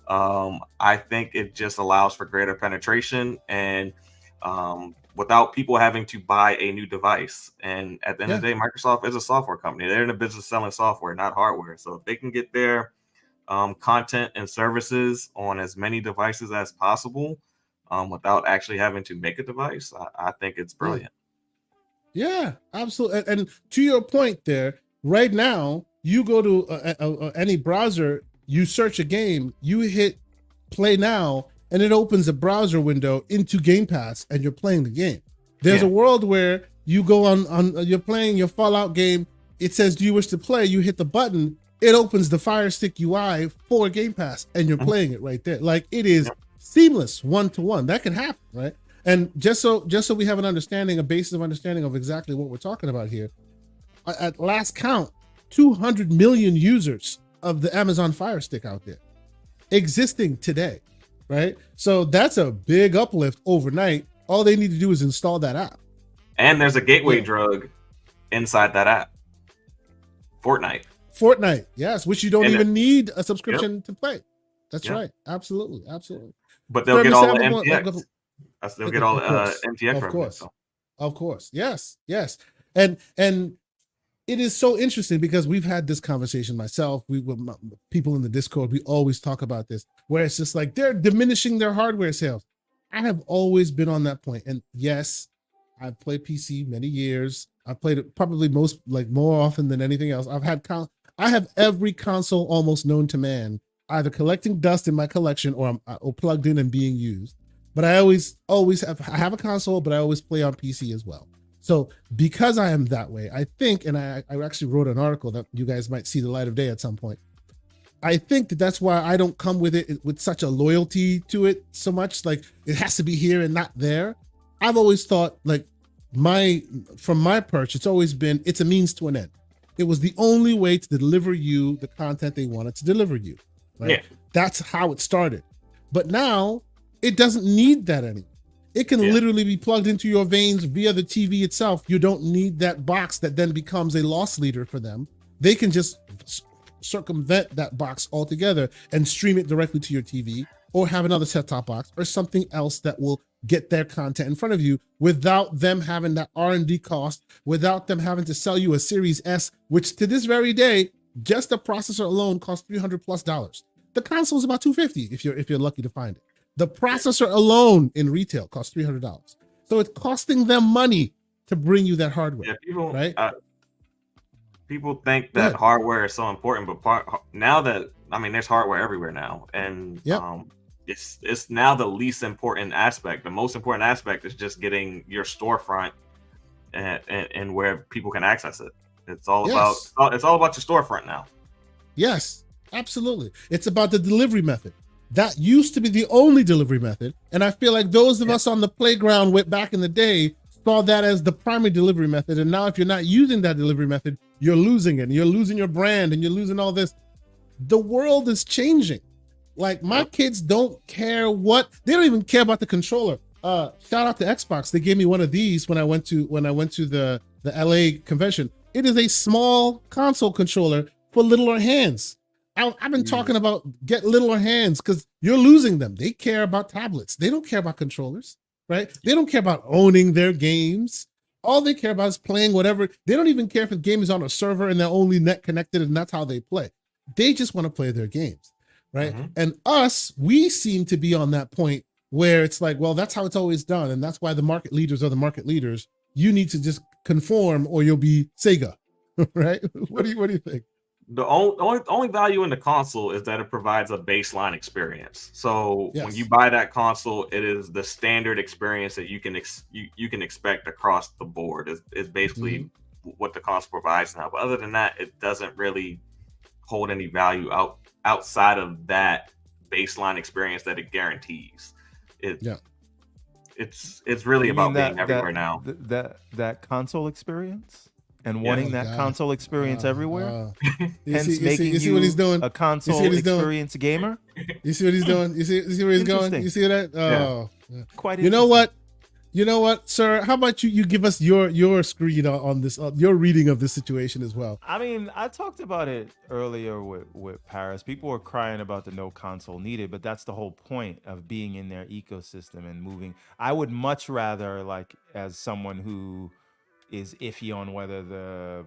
I think it just allows for greater penetration and without people having to buy a new device. And at the end of the day, Microsoft is a software company. They're in the business of selling software, not hardware. So if they can get their content and services on as many devices as possible, without actually having to make a device, I think it's brilliant. Yeah, absolutely. And to your point there, right now, you go to any browser, you search a game, you hit play now, and it opens a browser window into Game Pass, and you're playing the game. There's a world where you go on you're playing your Fallout game, it says, do you wish to play? You hit the button, it opens the Fire Stick UI for Game Pass, and you're playing it right there. Like, it is seamless, one-to-one. That can happen, right? And just so we have an understanding, a basis of understanding of exactly what we're talking about here, at last count, 200 million users of the Amazon Fire Stick out there existing today, right? So that's a big uplift overnight. All they need to do is install that app. And there's a gateway drug inside that app. Fortnite, yes, which you don't even need a subscription to play. That's right. Absolutely. But they'll get all the MTX. They'll get all the MTX. Of course. Yes. And it is so interesting because we've had this conversation myself. With people in the Discord, we always talk about this, where it's just like they're diminishing their hardware sales. I have always been on that point. And yes, I've played PC many years. I've played it probably more often than anything else. I have every console almost known to man, either collecting dust in my collection or plugged in and being used. But I always have a console, but I always play on PC as well. So because I am that way, I think, and I actually wrote an article that you guys might see the light of day at some point. I think that's why I don't come with it with such a loyalty to it so much. Like, it has to be here and not there. I've always thought, like, from my perch, it's always been, it's a means to an end. It was the only way to deliver you the content they wanted to deliver you. Right? Yeah. That's how it started. But now it doesn't need that anymore. It can literally be plugged into your veins via the TV itself. You don't need that box that then becomes a loss leader for them. They can just circumvent that box altogether and stream it directly to your TV, or have another set-top box or something else that will get their content in front of you without them having that R&D cost, without them having to sell you a Series S, which to this very day, just the processor alone costs $300+. The console is about $250 if you're lucky to find it. The processor alone in retail costs $300. So it's costing them money to bring you that hardware. People, right? People think that hardware is so important, but now that, there's hardware everywhere now, and it's now the least important aspect. The most important aspect is just getting your storefront and where people can access it. It's all about your storefront now. Yes, absolutely. It's about the delivery method. That used to be the only delivery method. And I feel like those of us on the playground back in the day saw that as the primary delivery method. And now if you're not using that delivery method, you're losing it. And you're losing your brand and you're losing all this. The world is changing. Like, my kids don't care they don't even care about the controller. Shout out to Xbox. They gave me one of these when I went to the LA convention. It is a small console controller for littler hands. I've been talking about get littler hands because you're losing them. They care about tablets. They don't care about controllers, right? They don't care about owning their games. All they care about is playing whatever. They don't even care if the game is on a server and they're only net connected and that's how they play. They just want to play their games, right? And we seem to be on that point where it's like, well, that's how it's always done. And that's why the market leaders are the market leaders. You need to just conform or you'll be Sega, right? What do you think? the only value in the console is that it provides a baseline experience. So when you buy that console, it is the standard experience that you can expect across the board. Is basically what the console provides now. But other than that, it doesn't really hold any value outside of that baseline experience that it guarantees. It's really about being everywhere now. That console experience. And wanting that console experience everywhere, hence making you what he's doing? A console experience gamer. You see what he's doing? You see where he's going? You see that? Oh, yeah. Quite. You know what, sir? How about you give us your screen on this, your reading of this situation as well? I mean, I talked about it earlier with Paris. People were crying about the no console needed, but that's the whole point of being in their ecosystem and moving. I would much rather, like, as someone who is iffy on whether the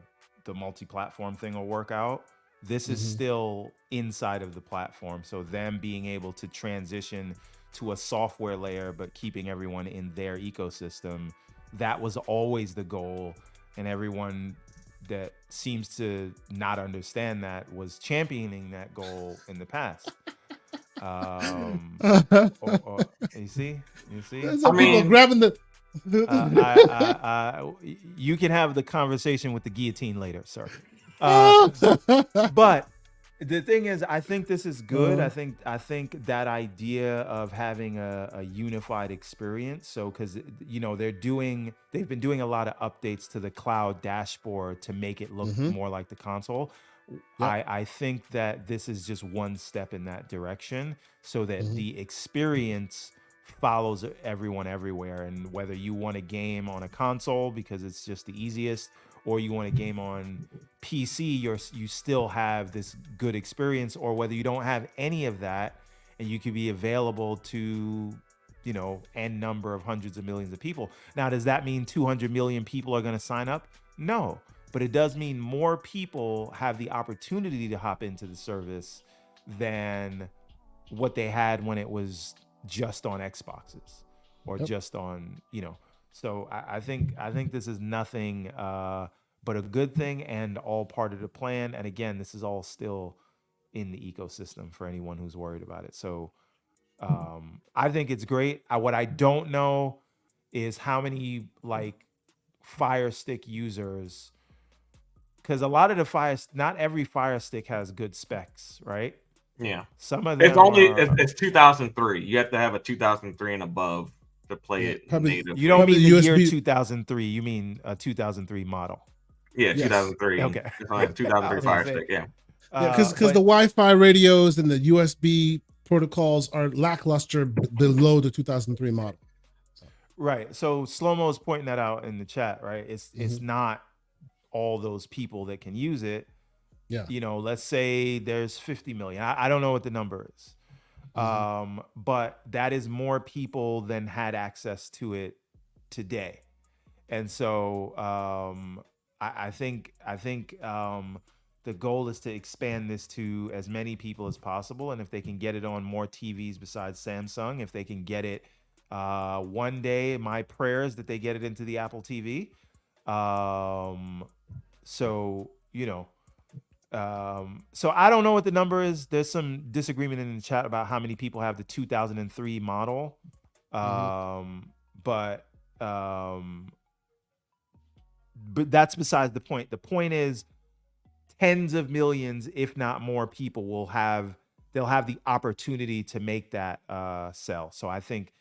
multi-platform thing will work out. This is still inside of the platform. So them being able to transition to a software layer, but keeping everyone in their ecosystem, that was always the goal. And everyone that seems to not understand that was championing that goal in the past. You see? People grabbing the... you can have the conversation with the guillotine later, sir. But the thing is, I think this is good. I think that idea of having a unified experience. So, because they've been doing a lot of updates to the cloud dashboard to make it look more like the console. I think that this is just one step in that direction, so that the experience follows everyone everywhere. And whether you want a game on a console because it's just the easiest, or you want a game on PC, you still have this good experience, or whether you don't have any of that and you could be available to n number of hundreds of millions of people. Now, does that mean 200 million people are going to sign up? No, but it does mean more people have the opportunity to hop into the service than what they had when it was just on Xboxes or just on, so I think this is nothing but a good thing and all part of the plan. And again, this is all still in the ecosystem for anyone who's worried about it. So I think it's great. What I don't know is how many Fire Stick users, because a lot of the not every Fire Stick has good specs, right? Yeah, some of them. It's 2003. You have to have a 2003 and above to play it native. You don't mean the year 2003. You mean a 2003 model. Yeah, 2003. Okay, it's only a 2003 Fire Stick. Yeah, because the Wi-Fi radios and the USB protocols are lackluster below the 2003 model. Right. So Slow-Mo is pointing that out in the chat. Right. It's not all those people that can use it. Yeah. Let's say there's 50 million. I don't know what the number is. But that is more people than had access to it today. And so I think the goal is to expand this to as many people as possible. And if they can get it on more TVs besides Samsung, if they can get it one day, my prayer is that they get it into the Apple TV. So I don't know what the number is. There's some disagreement in the chat about how many people have the 2003 model. But that's besides the point. The point is tens of millions, if not more people they'll have the opportunity to make that sell. So I think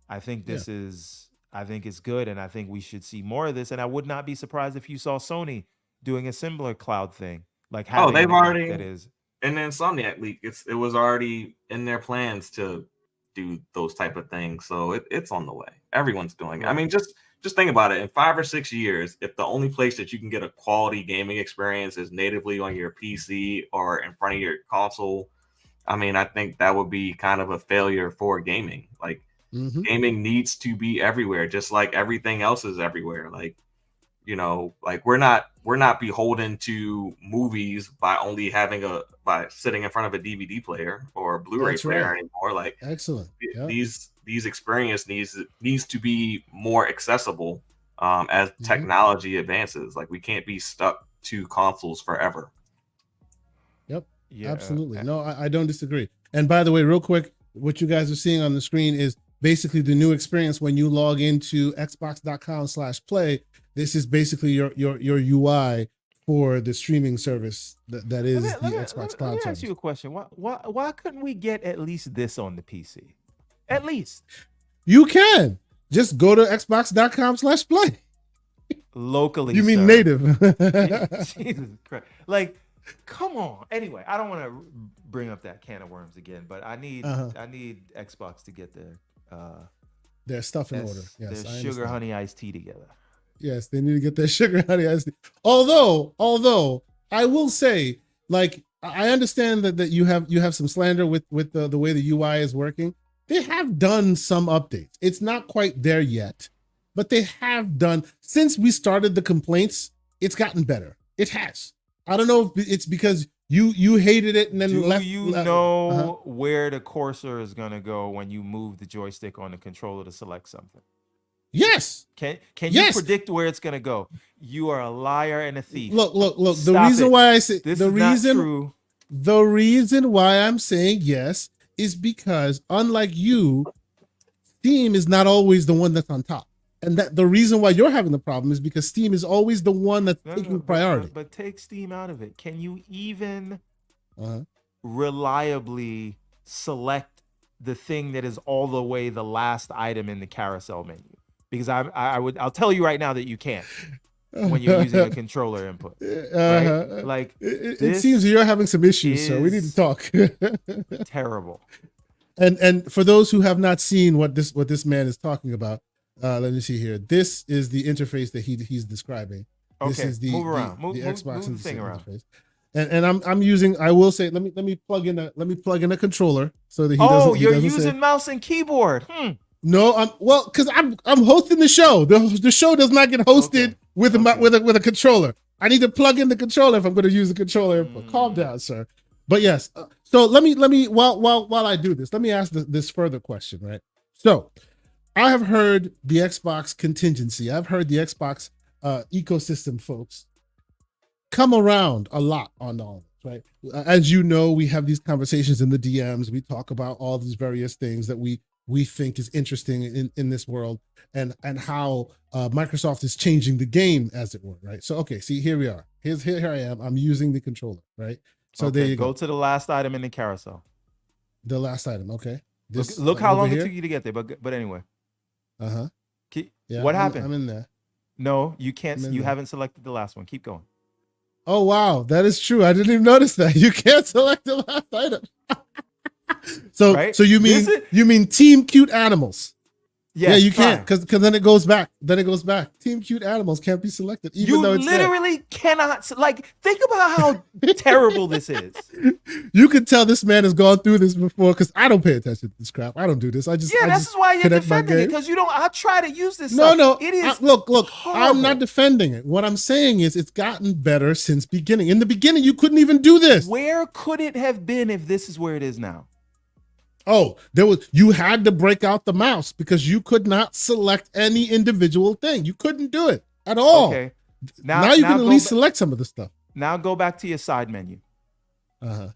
it's good. And I think we should see more of this. And I would not be surprised if you saw Sony doing a similar cloud thing. They've already, that is, in the Insomniac leak, it was already in their plans to do those type of things. So it's on the way. Everyone's doing it. I mean, just think about it. In 5 or 6 years, if the only place that you can get a quality gaming experience is natively on your PC or in front of your console, I mean, I think that would be kind of a failure for gaming. Gaming needs to be everywhere, just like everything else is everywhere. We're not beholden to movies by only by sitting in front of a DVD player or a Blu-ray player anymore. Excellent. These experience needs to be more accessible as technology advances. We can't be stuck to consoles forever. Yeah, absolutely. No, I don't disagree. And by the way, real quick, what you guys are seeing on the screen is basically the new experience when you log into xbox.com/play. This is basically your UI for the streaming service that is the Xbox Cloud Let me service. ask you a question. Why couldn't we get at least this on the PC? At least You can just go to xbox.com/play. locally. You mean sir. native? Jesus Christ! Like, come on. Anyway, I don't want to bring up that can of worms again, but I need Xbox to get Their stuff in order. their Yes, I sugar understand. honey iced tea together. Yes, they need to get their sugar honey iced tea. Although I will say, like, I understand that you have some slander with the way the UI is working. They have done some updates. It's not quite there yet, but they have done, since we started the complaints, it's gotten better. It has. I don't know if it's because you hated it and then Do left. you know where the cursor is gonna go when you move the joystick on the controller to select something? Yes. Can you Yes. predict where it's gonna go? You are a liar and a thief. Look. The Stop reason it. why I say This the is not reason true. the reason why I'm saying yes is because, unlike you, Steam is not always the one that's on top. And that the reason why you're having the problem is because Steam is always the one that's taking priority. But take Steam out of it. Can you even Uh-huh. reliably select the thing that is all the way the last item in the carousel menu? Because I'll tell you right now that you can't when you're using a controller input. Right? Like, it seems you're having some issues, so we need to is talk. terrible. And for those who have not seen what this man is talking about, let me see here. This is the interface that he's describing. This Okay, is the move around. the Move Xbox the thing around. interface. And I'm using. I will say. Let me plug in a controller so that he doesn't. Oh, you're doesn't using say, mouse and keyboard. No, because I'm hosting the show. The show does not get hosted with a controller. I need to plug in the controller if I'm going to use the controller input. Calm down, sir. But yes, so let me while I do this, let me ask this further question, right? So I have heard the Xbox contingency. I've heard the Xbox ecosystem folks come around a lot on all this, right? As you know, we have these conversations in the DMs. We talk about all these various things that we think is interesting in this world, and how Microsoft is changing the game, as it were, right? So okay, see, here we are. Here I am. I'm using the controller, right? So there you go. Go to the last item in the carousel. The last item, okay. Look how long it took you to get there. But anyway. Yeah, what happened? I'm in there. No, you can't. You there. haven't selected the last one. Keep going. Oh wow, that is true. I didn't even notice that. You can't select the last item. So Right? so you mean Team Cute Animals? Yes, Yeah, you fine. can't, because then it goes back. Team Cute Animals can't be selected, even though it's there. literally cannot. Think about how terrible this is. You can tell this man has gone through this before, because I don't pay attention to this crap. I don't do this. This is why you're connect my defending it, game. because you don't. I try to use this. No, stuff. no. It is. Look. I'm horrible. not defending it. What I'm saying is it's gotten better since beginning. In the beginning, you couldn't even do this. Where could it have been if this is where it is now? Oh, you had to break out the mouse because you could not select any individual thing. You couldn't do it at all. Okay. Now you can at least select some of the stuff. Now go back to your side menu. Hold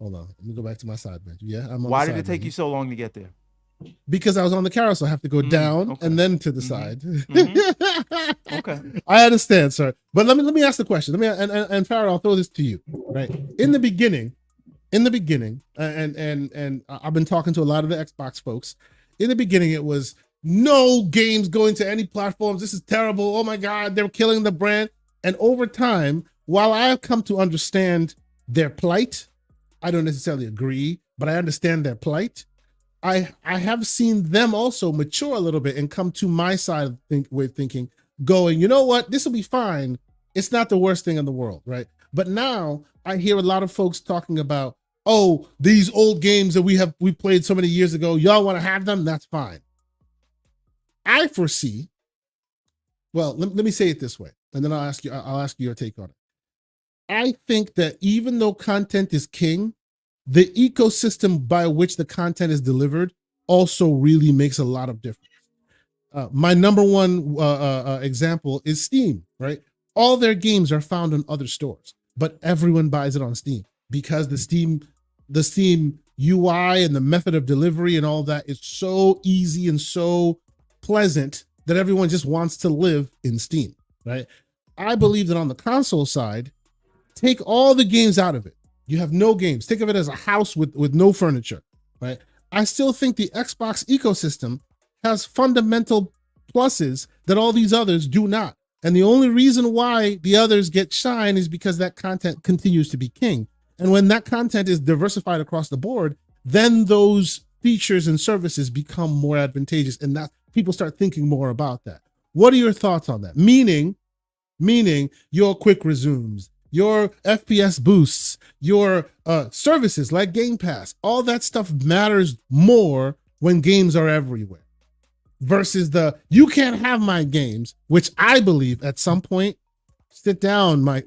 on. Let me go back to my side menu. Yeah, I'm on Why the did side it take menu. you so long to get there? Because I was on the carousel. I have to go down and then to the side. Okay. I understand, sir. But let me ask the question. And Farrah, I'll throw this to you. Right. In the beginning, and I've been talking to a lot of the Xbox folks. In the beginning, it was no games going to any platforms. This is terrible. Oh my God, they're killing the brand. And over time, while I have come to understand their plight, I don't necessarily agree, but I understand their plight. I have seen them also mature a little bit and come to my side of way of thinking, going, you know what, this will be fine. It's not the worst thing in the world, right? But now I hear a lot of folks talking about, oh, these old games that we played so many years ago, y'all want to have them? That's fine. I foresee, well, let me say it this way, and then I'll ask you your take on it. I think that even though content is king, the ecosystem by which the content is delivered also really makes a lot of difference. My number one example is Steam, right? All their games are found in other stores, but everyone buys it on Steam. because the Steam UI and the method of delivery and all that is so easy and so pleasant that everyone just wants to live in Steam, right? I believe that on the console side, take all the games out of it. You have no games. Think of it as a house with no furniture, right? I still think the Xbox ecosystem has fundamental pluses that all these others do not. And the only reason why the others get shine is because that content continues to be king. And when that content is diversified across the board, then those features and services become more advantageous, and that people start thinking more about that. What are your thoughts on that? Meaning your quick resumes, your FPS boosts, your services like Game Pass, all that stuff matters more when games are everywhere versus you can't have my games, which I believe at some point, sit down, my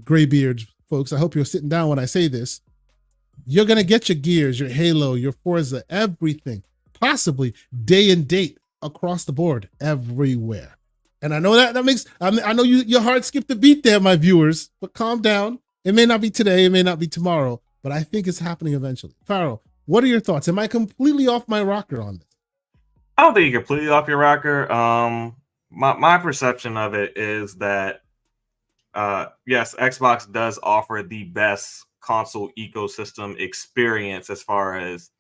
graybeards folks. I hope you're sitting down when I say this. You're going to get your Gears, your Halo, your Forza, everything, possibly day and date across the board everywhere. And I know that makes, I know your heart skipped a beat there, my viewers, but calm down. It may not be today, it may not be tomorrow, but I think it's happening eventually. Pharaoh, what are your thoughts? Am I completely off my rocker on this? I don't think you're completely off your rocker. My perception of it is that, yes, Xbox does offer the best console ecosystem experience as far as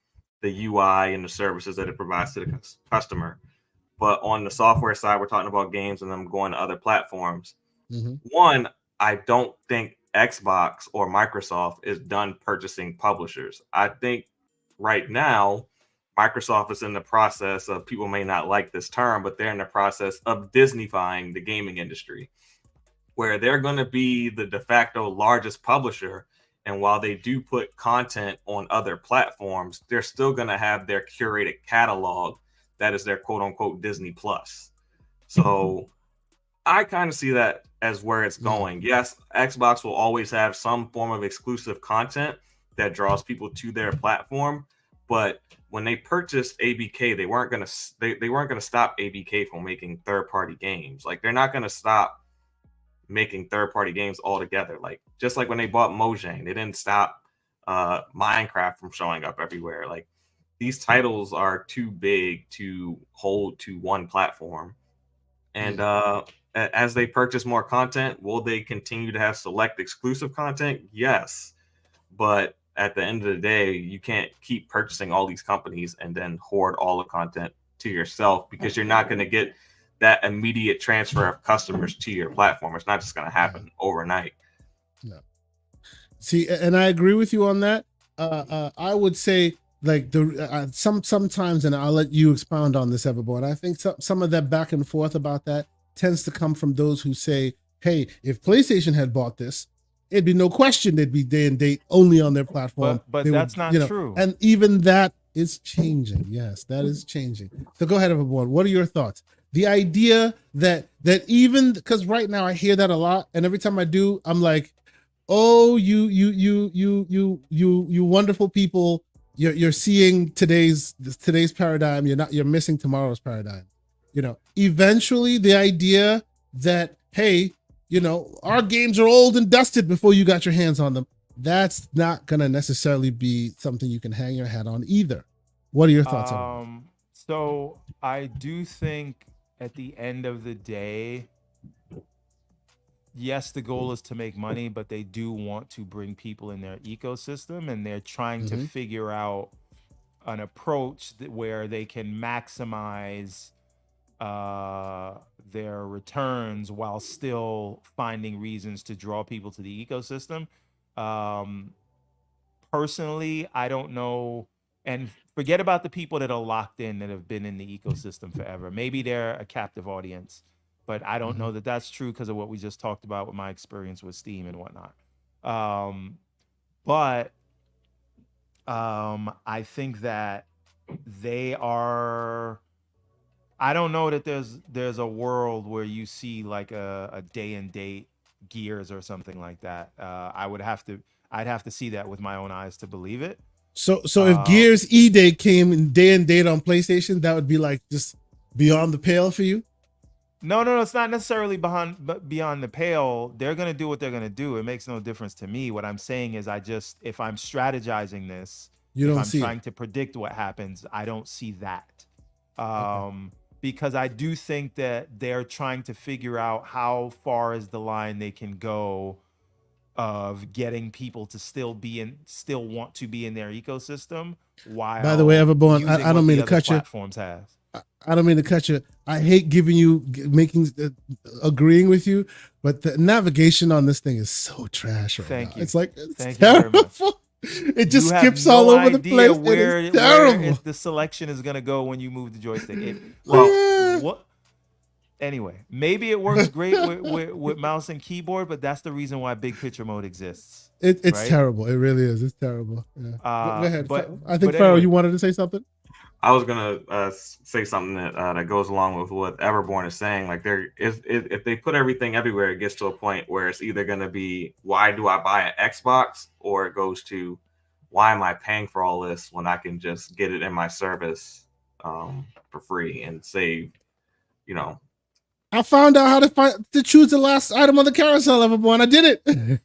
the UI and the services that it provides to the customer. But on the software side, we're talking about games and them going to other platforms. Mm-hmm. One, I don't think Xbox or Microsoft is done purchasing publishers. I think right now, Microsoft is in the process of, people may not like this term, but they're in the process of Disneyfying the gaming industry, where they're going to be the de facto largest publisher. And while they do put content on other platforms, they're still going to have their curated catalog. That is their quote unquote Disney Plus. So I kind of see that as where it's going. Yes, Xbox will always have some form of exclusive content that draws people to their platform. But when they purchased ABK, they weren't going to stop ABK from making third-party games. Like, they're not going to stop making third-party games altogether. Like, just like when they bought Mojang, they didn't stop Minecraft from showing up everywhere. Like, these titles are too big to hold to one platform. And as they purchase more content, will they continue to have select exclusive content? Yes. But at the end of the day, you can't keep purchasing all these companies and then hoard all the content to yourself, because you're not going to get that immediate transfer of customers to your platform. It's not just going to happen overnight. No. See, and I agree with you on that. I would say, like, sometimes, and I'll let you expound on this, Everborn, I think some of that back and forth about that tends to come from those who say, hey, if PlayStation had bought this, it'd be no question they'd be day and date only on their platform. But that's not true. And even that is changing. Yes, that is changing. So go ahead, Everborn. What are your thoughts? The idea that even, because right now I hear that a lot, and every time I do, I'm like, oh, you wonderful people. You're seeing today's paradigm. You're missing tomorrow's paradigm. Eventually the idea that, hey, our games are old and dusted before you got your hands on them, that's not going to necessarily be something you can hang your hat on either. What are your thoughts on that? So I do think at the end of the day, yes, the goal is to make money, but they do want to bring people in their ecosystem, and they're trying to figure out an approach where they can maximize their returns while still finding reasons to draw people to the ecosystem. Personally, I don't know, and forget about the people that are locked in, that have been in the ecosystem forever. Maybe they're a captive audience, but I don't know that that's true because of what we just talked about with my experience with Steam and whatnot. But I think that they are, I don't know that there's a world where you see like a day and date Gears or something like that. I'd have to see that with my own eyes to believe it. So if Gears E-Day came in day and date on PlayStation, that would be like just beyond the pale for you? No, it's not necessarily beyond the pale. They're gonna do what they're gonna do. It makes no difference to me. What I'm saying is, if I'm strategizing this, You if don't I'm see trying it. to predict what happens, I don't see that. Okay. Because I do think that they're trying to figure out how far is the line they can go of getting people to still want to be in their ecosystem while By the way, Everborn, using I what don't mean the to other cut you. platforms have. I don't mean to cut you. I hate giving you agreeing with you, but the navigation on this thing is so trash right Thank now. you. It's like it's Thank you very much. terrible. It just You have skips no all over the idea place. where It is terrible. if the selection is gonna go when you move the joystick. Well, Yeah. What? Anyway, maybe it works great with mouse and keyboard, but that's the reason why big picture mode exists. It's right? terrible. It really is. It's terrible. Yeah. Go ahead. But I think but Pharaoh, anyway. you wanted to say something? I was gonna say something that goes along with what Everborn is saying. Like, if they put everything everywhere, it gets to a point where it's either gonna be, why do I buy an Xbox, or it goes to, why am I paying for all this when I can just get it in my service for free and save, you know. I found out how to choose the last item on the carousel, Everborn. I did it.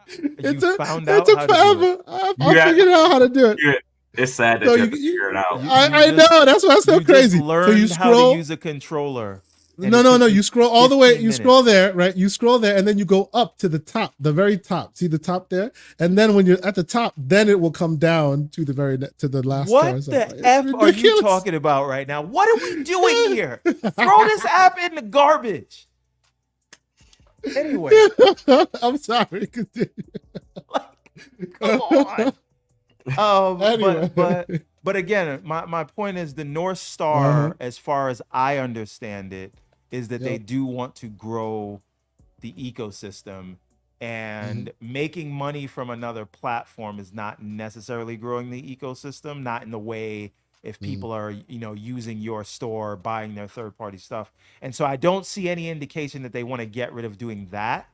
It took forever. I figured out how to do it. It's sad that So you have to figure it out. I know. That's why it's so crazy. So you how to scroll. use a controller. No. You scroll all the way. 15 You scroll there, right? You scroll there, and then you go up to the top, the very top. See the top there, and then when you're at the top, then it will come down to the last. What carousel. the It's F are you ridiculous. talking about right now? What are we doing here? Throw this app in the garbage. Anyway, I'm sorry. Continue. come on. Anyway. But again, my point is, the North Star, Uh-huh. as far as I understand it, is that they Yep. do want to grow the ecosystem, and Mm-hmm. making money from another platform is not necessarily growing the ecosystem, not in the way if Mm-hmm. people are, using your store, buying their third-party stuff. And so I don't see any indication that they want to get rid of doing that.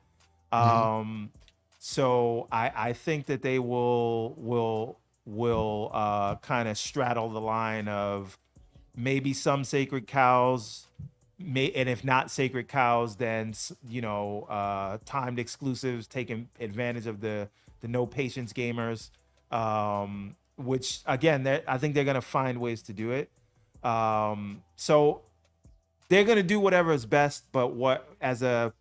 Mm-hmm. So I think that they will kind of straddle the line of maybe some sacred cows, and if not sacred cows, then timed exclusives, taking advantage of the no patience gamers, which again, I think they're gonna find ways to do it. So they're gonna do whatever is best, but what as a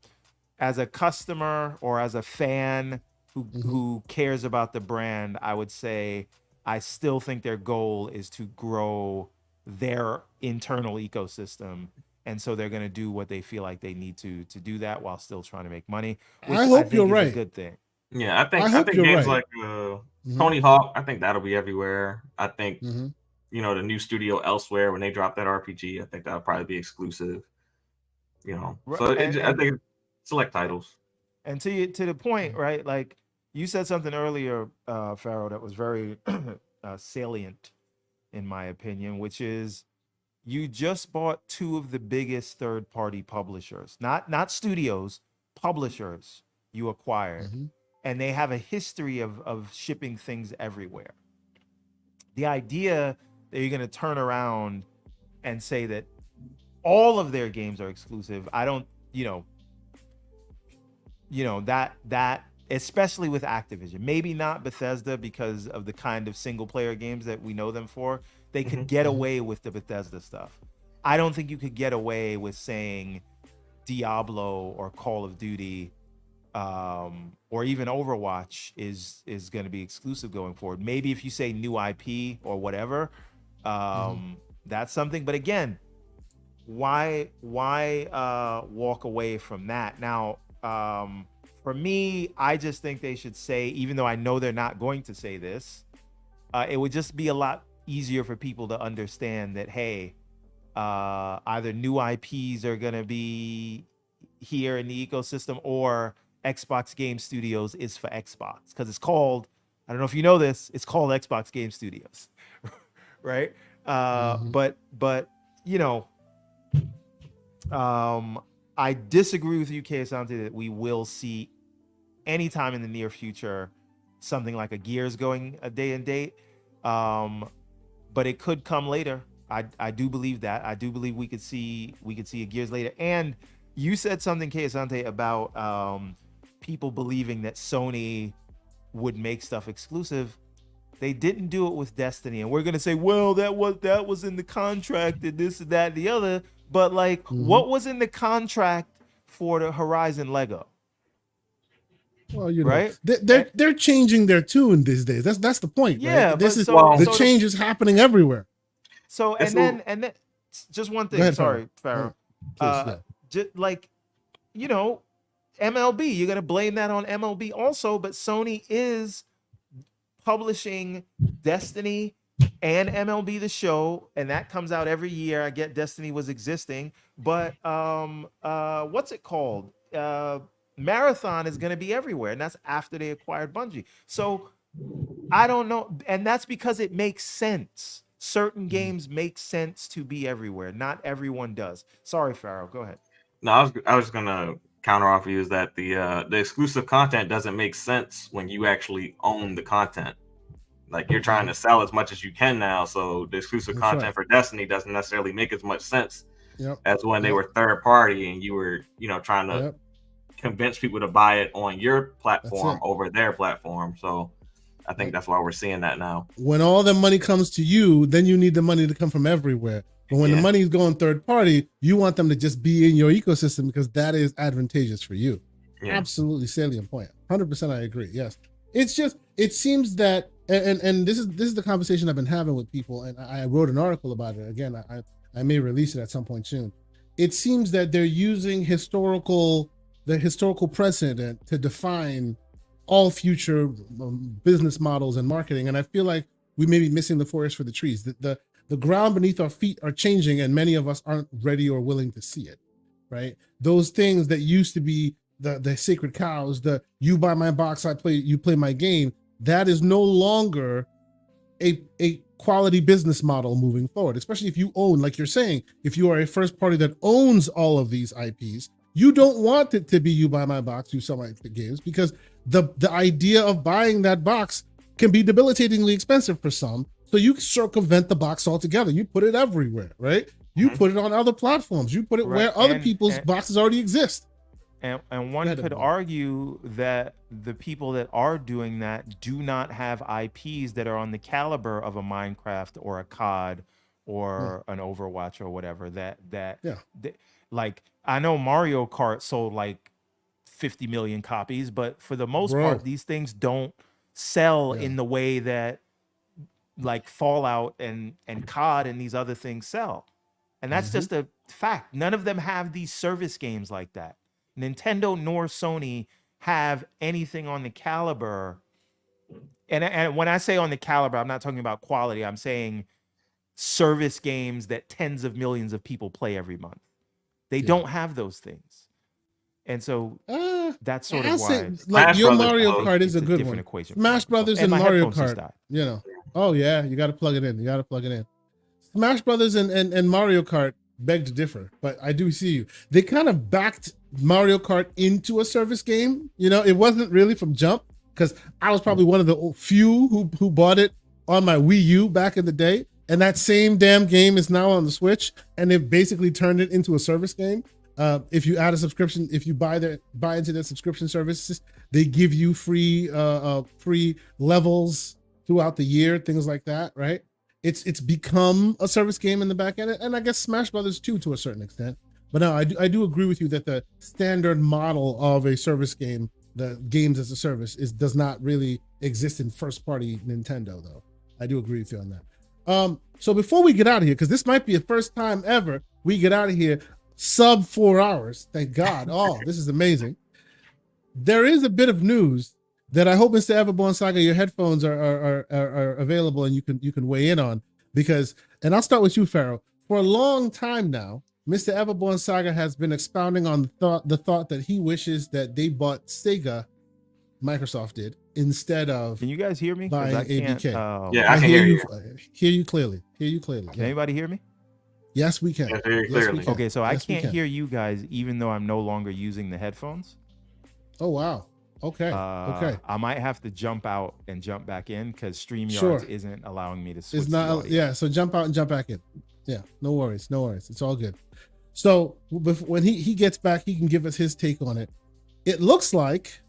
customer or as a fan who cares about the brand, I would say I still think their goal is to grow their internal ecosystem. And so they're going to do what they feel like they need to do that while still trying to make money, which I hope think you're is right. a good thing. Yeah, I I hope think you're games right. like Tony Hawk, I think that'll be everywhere. I think Mhm. the new studio Elsewhere, when they drop that RPG, I think that'll probably be exclusive. So I think select titles. And to the point, right? Like you said something earlier, Pharaoh, that was very salient in my opinion, which is you just bought two of the biggest third-party publishers, not studios, publishers you acquired, and they have a history of shipping things everywhere. The idea that you're going to turn around and say that all of their games are exclusive, I don't, that especially with Activision, maybe not Bethesda because of the kind of single player games that we know them for. They could get away with the Bethesda stuff. I don't think you could get away with saying Diablo or Call of Duty or even Overwatch is going to be exclusive going forward. Maybe if you say new IP or whatever, that's something. But again, why walk away from that? Now, for me, I just think they should say, even though I know they're not going to say this, it would just be a lot easier for people to understand that, hey, either new IPs are going to be here in the ecosystem or Xbox Game Studios is for Xbox, because it's called, I don't know if you know this, it's called Xbox Game Studios, right? But I disagree with you, Asante, that we will see anytime in the near future something like a Gears going a day and date. But it could come later. I do believe that. I do believe we could see a Gears later. And you said something, Kay Asante, about people believing that Sony would make stuff exclusive. They didn't do it with Destiny, and we're gonna say, well, that was in the contract, and this and that and the other. But like, what was in the contract for the Horizon Lego? Well, you know, right? They're changing their tune these days. That's the point. Yeah, right? This is so the change is happening everywhere. So and then just one thing. Ahead, sorry, Pharaoh. Just like, you know, MLB. You're gonna blame that on MLB also, but Sony is publishing Destiny and MLB The Show, and that comes out every year. I get Destiny was existing, but what's it called? Marathon is going to be everywhere, and that's after they acquired Bungie. So I don't know, and that's because it makes sense. Certain games make sense to be everywhere. Not everyone does. Sorry, Pharaoh. Go ahead. No, I was gonna counter offer you is that the exclusive content doesn't make sense when you actually own the content. Like, you're trying to sell as much as you can now, so the exclusive content for Destiny doesn't necessarily make as much sense as when they were third party and you were, you know, trying to convince people to buy it on your platform over their platform. So I think that's why we're seeing that now. When all the money comes to you, then you need the money to come from everywhere. But when the money is going third party, you want them to just be in your ecosystem because that is advantageous for you. Absolutely salient point. 100% I agree. Yes. It's just, it seems that, and this is the conversation I've been having with people, and I wrote an article about it. Again, I may release it at some point soon. It seems that they're using the historical precedent to define all future business models and marketing. And I feel like we may be missing the forest for the trees. The ground beneath our feet are changing, and many of us aren't ready or willing to see it, right? Those things that used to be the sacred cows, the you buy my box, you play my game, that is no longer a quality business model moving forward, especially if you own, like you're saying, if you are a first party that owns all of these IPs, you don't want it to be you buy my box, you sell my games, because the idea of buying that box can be debilitatingly expensive for some. So you circumvent the box altogether. You put it everywhere, right? You put it on other platforms. You put it where other people's boxes already exist. And one could argue that the people that are doing that do not have IPs that are on the caliber of a Minecraft or a COD or an Overwatch or whatever. Like, I know Mario Kart sold like 50 million copies, but for the most part, these things don't sell in the way that like Fallout and COD and these other things sell. And that's just a fact. None of them have these service games like that. Nintendo nor Sony have anything on the caliber. And when I say on the caliber, I'm not talking about quality. I'm saying service games that tens of millions of people play every month. They don't have those things. And so that's sort of why. Like your Mario Kart is a good one. Equation. Smash Brothers and Mario Kart. You know. Oh yeah, you got to plug it in. Smash Brothers and Mario Kart beg to differ, but I do see you. They kind of backed Mario Kart into a service game. You know, it wasn't really from jump, because I was probably one of the few who bought it on my Wii U back in the day. And that same damn game is now on the Switch, and they've basically turned it into a service game. If you add a subscription, if you buy into their subscription services, they give you free levels throughout the year, things like that, right? It's become a service game in the back end, and I guess Smash Brothers too, to a certain extent. But no, I do agree with you that the standard model of a service game, the games as a service, does not really exist in first party Nintendo, though. I do agree with you on that. So before we get out of here, because this might be the first time ever we get out of here sub 4 hours, thank God. Oh, this is amazing. There is a bit of news that I hope, Mr. Everborn Saga, your headphones are available and you can weigh in on, because, and I'll start with you, Pharaoh. For a long time now, Mr. Everborn Saga has been expounding on the thought that he wishes that they bought Sega, Microsoft did, instead of. Can you guys hear me? Buying ABK. Yeah, I can hear you. Hear you clearly. Can anybody hear me? Yes, we can. Yes, we can. Okay, so I can't hear you guys even though I'm no longer using the headphones. Oh wow. Okay. Okay. I might have to jump out and jump back in because StreamYard isn't allowing me to switch. It's not. Yeah. So jump out and jump back in. Yeah, no worries. It's all good. So when he gets back, he can give us his take on it. It looks like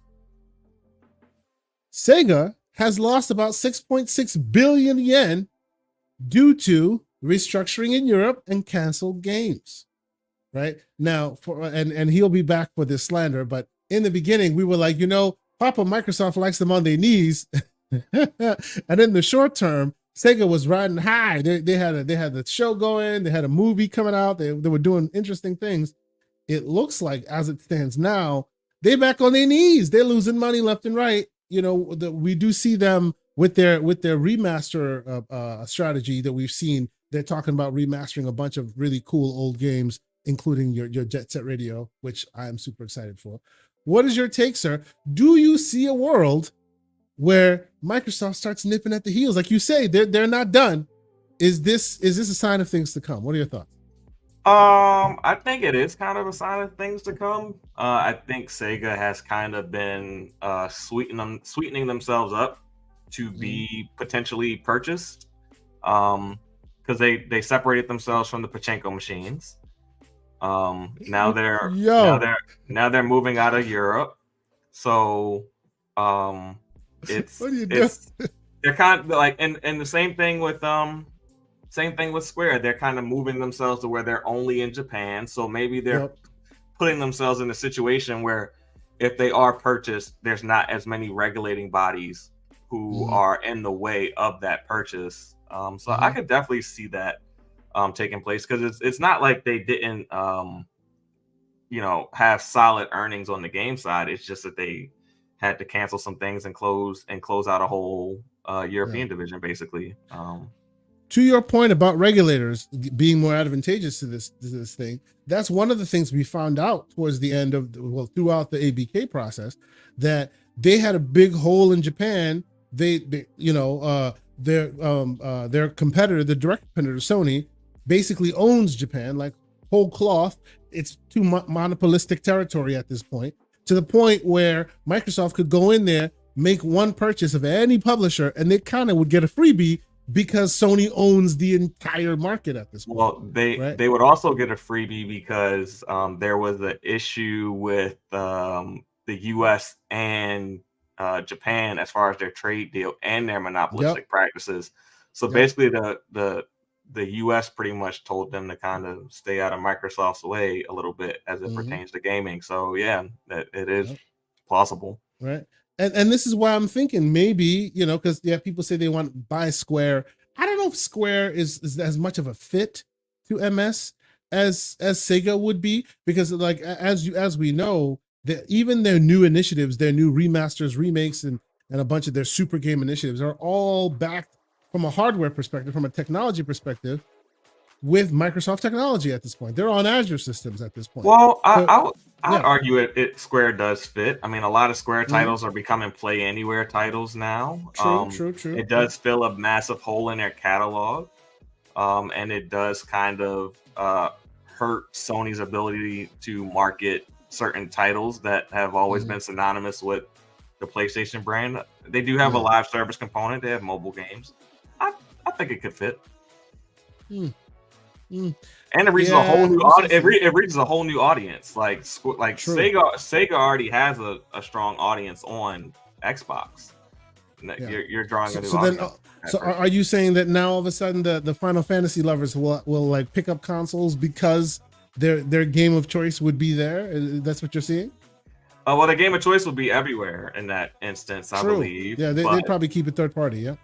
Sega has lost about 6.6 billion yen due to restructuring in Europe and canceled games. Right now, and he'll be back for this slander. But in the beginning, we were like, Papa Microsoft likes them on their knees, and in the short term, Sega was riding high. They had the show going. They had a movie coming out. They were doing interesting things. It looks like, as it stands now, they're back on their knees. They're losing money left and right. We do see them with their remaster strategy that we've seen. They're talking about remastering a bunch of really cool old games, including your Jet Set Radio, which I am super excited for. What is your take, sir? Do you see a world where Microsoft starts nipping at the heels? Like you say, they're not done. Is this a sign of things to come? What are your thoughts? I think it is kind of a sign of things to come. I think Sega has kind of been sweetening themselves up to be potentially purchased, because they separated themselves from the Pachinko machines. Now they're moving out of Europe, so it's they're kind of like, and the same thing with Square. They're kind of moving themselves to where they're only in Japan, so maybe they're putting themselves in a situation where if they are purchased, there's not as many regulating bodies who are in the way of that purchase. So I could definitely see that taking place, because it's not like they didn't have solid earnings on the game side. It's just that they had to cancel some things and close out a whole European division, basically. To your point about regulators being more advantageous to this thing, that's one of the things we found out towards the end throughout the ABK process, that they had a big hole in Japan. Their competitor, the direct competitor, Sony, basically owns Japan like whole cloth. It's too monopolistic territory at this point, to the point where Microsoft could go in there, make one purchase of any publisher, and they kind of would get a freebie because Sony owns the entire market at this point. Well, they would also get a freebie because there was an issue with the US and Japan as far as their trade deal and their monopolistic practices. So basically the US pretty much told them to kind of stay out of Microsoft's way a little bit as it pertains to gaming. So yeah, it is plausible. Right. And this is why I'm thinking maybe, because people say they want to buy Square. I don't know if Square is as much of a fit to MS as Sega would be, because like as we know, that even their new initiatives, their new remasters, remakes, and a bunch of their super game initiatives are all backed from a hardware perspective, from a technology perspective, with Microsoft technology at this point. They're on Azure systems at this point. Well, I would argue it Square does fit. I mean, a lot of Square titles are becoming Play Anywhere titles now. True. It does fill a massive hole in their catalog, and it does kind of hurt Sony's ability to market certain titles that have always been synonymous with the PlayStation brand. They do have a live service component. They have mobile games. I think it could fit. And it reaches a whole new it reaches a whole new audience. Like Sega already has a strong audience on Xbox. You're drawing a new audience. So are you saying that now all of a sudden the Final Fantasy lovers will like pick up consoles because their game of choice would be there? That's what you're seeing? Well, the game of choice will be everywhere in that instance, I believe. Yeah, they'd probably keep it third party. Yeah.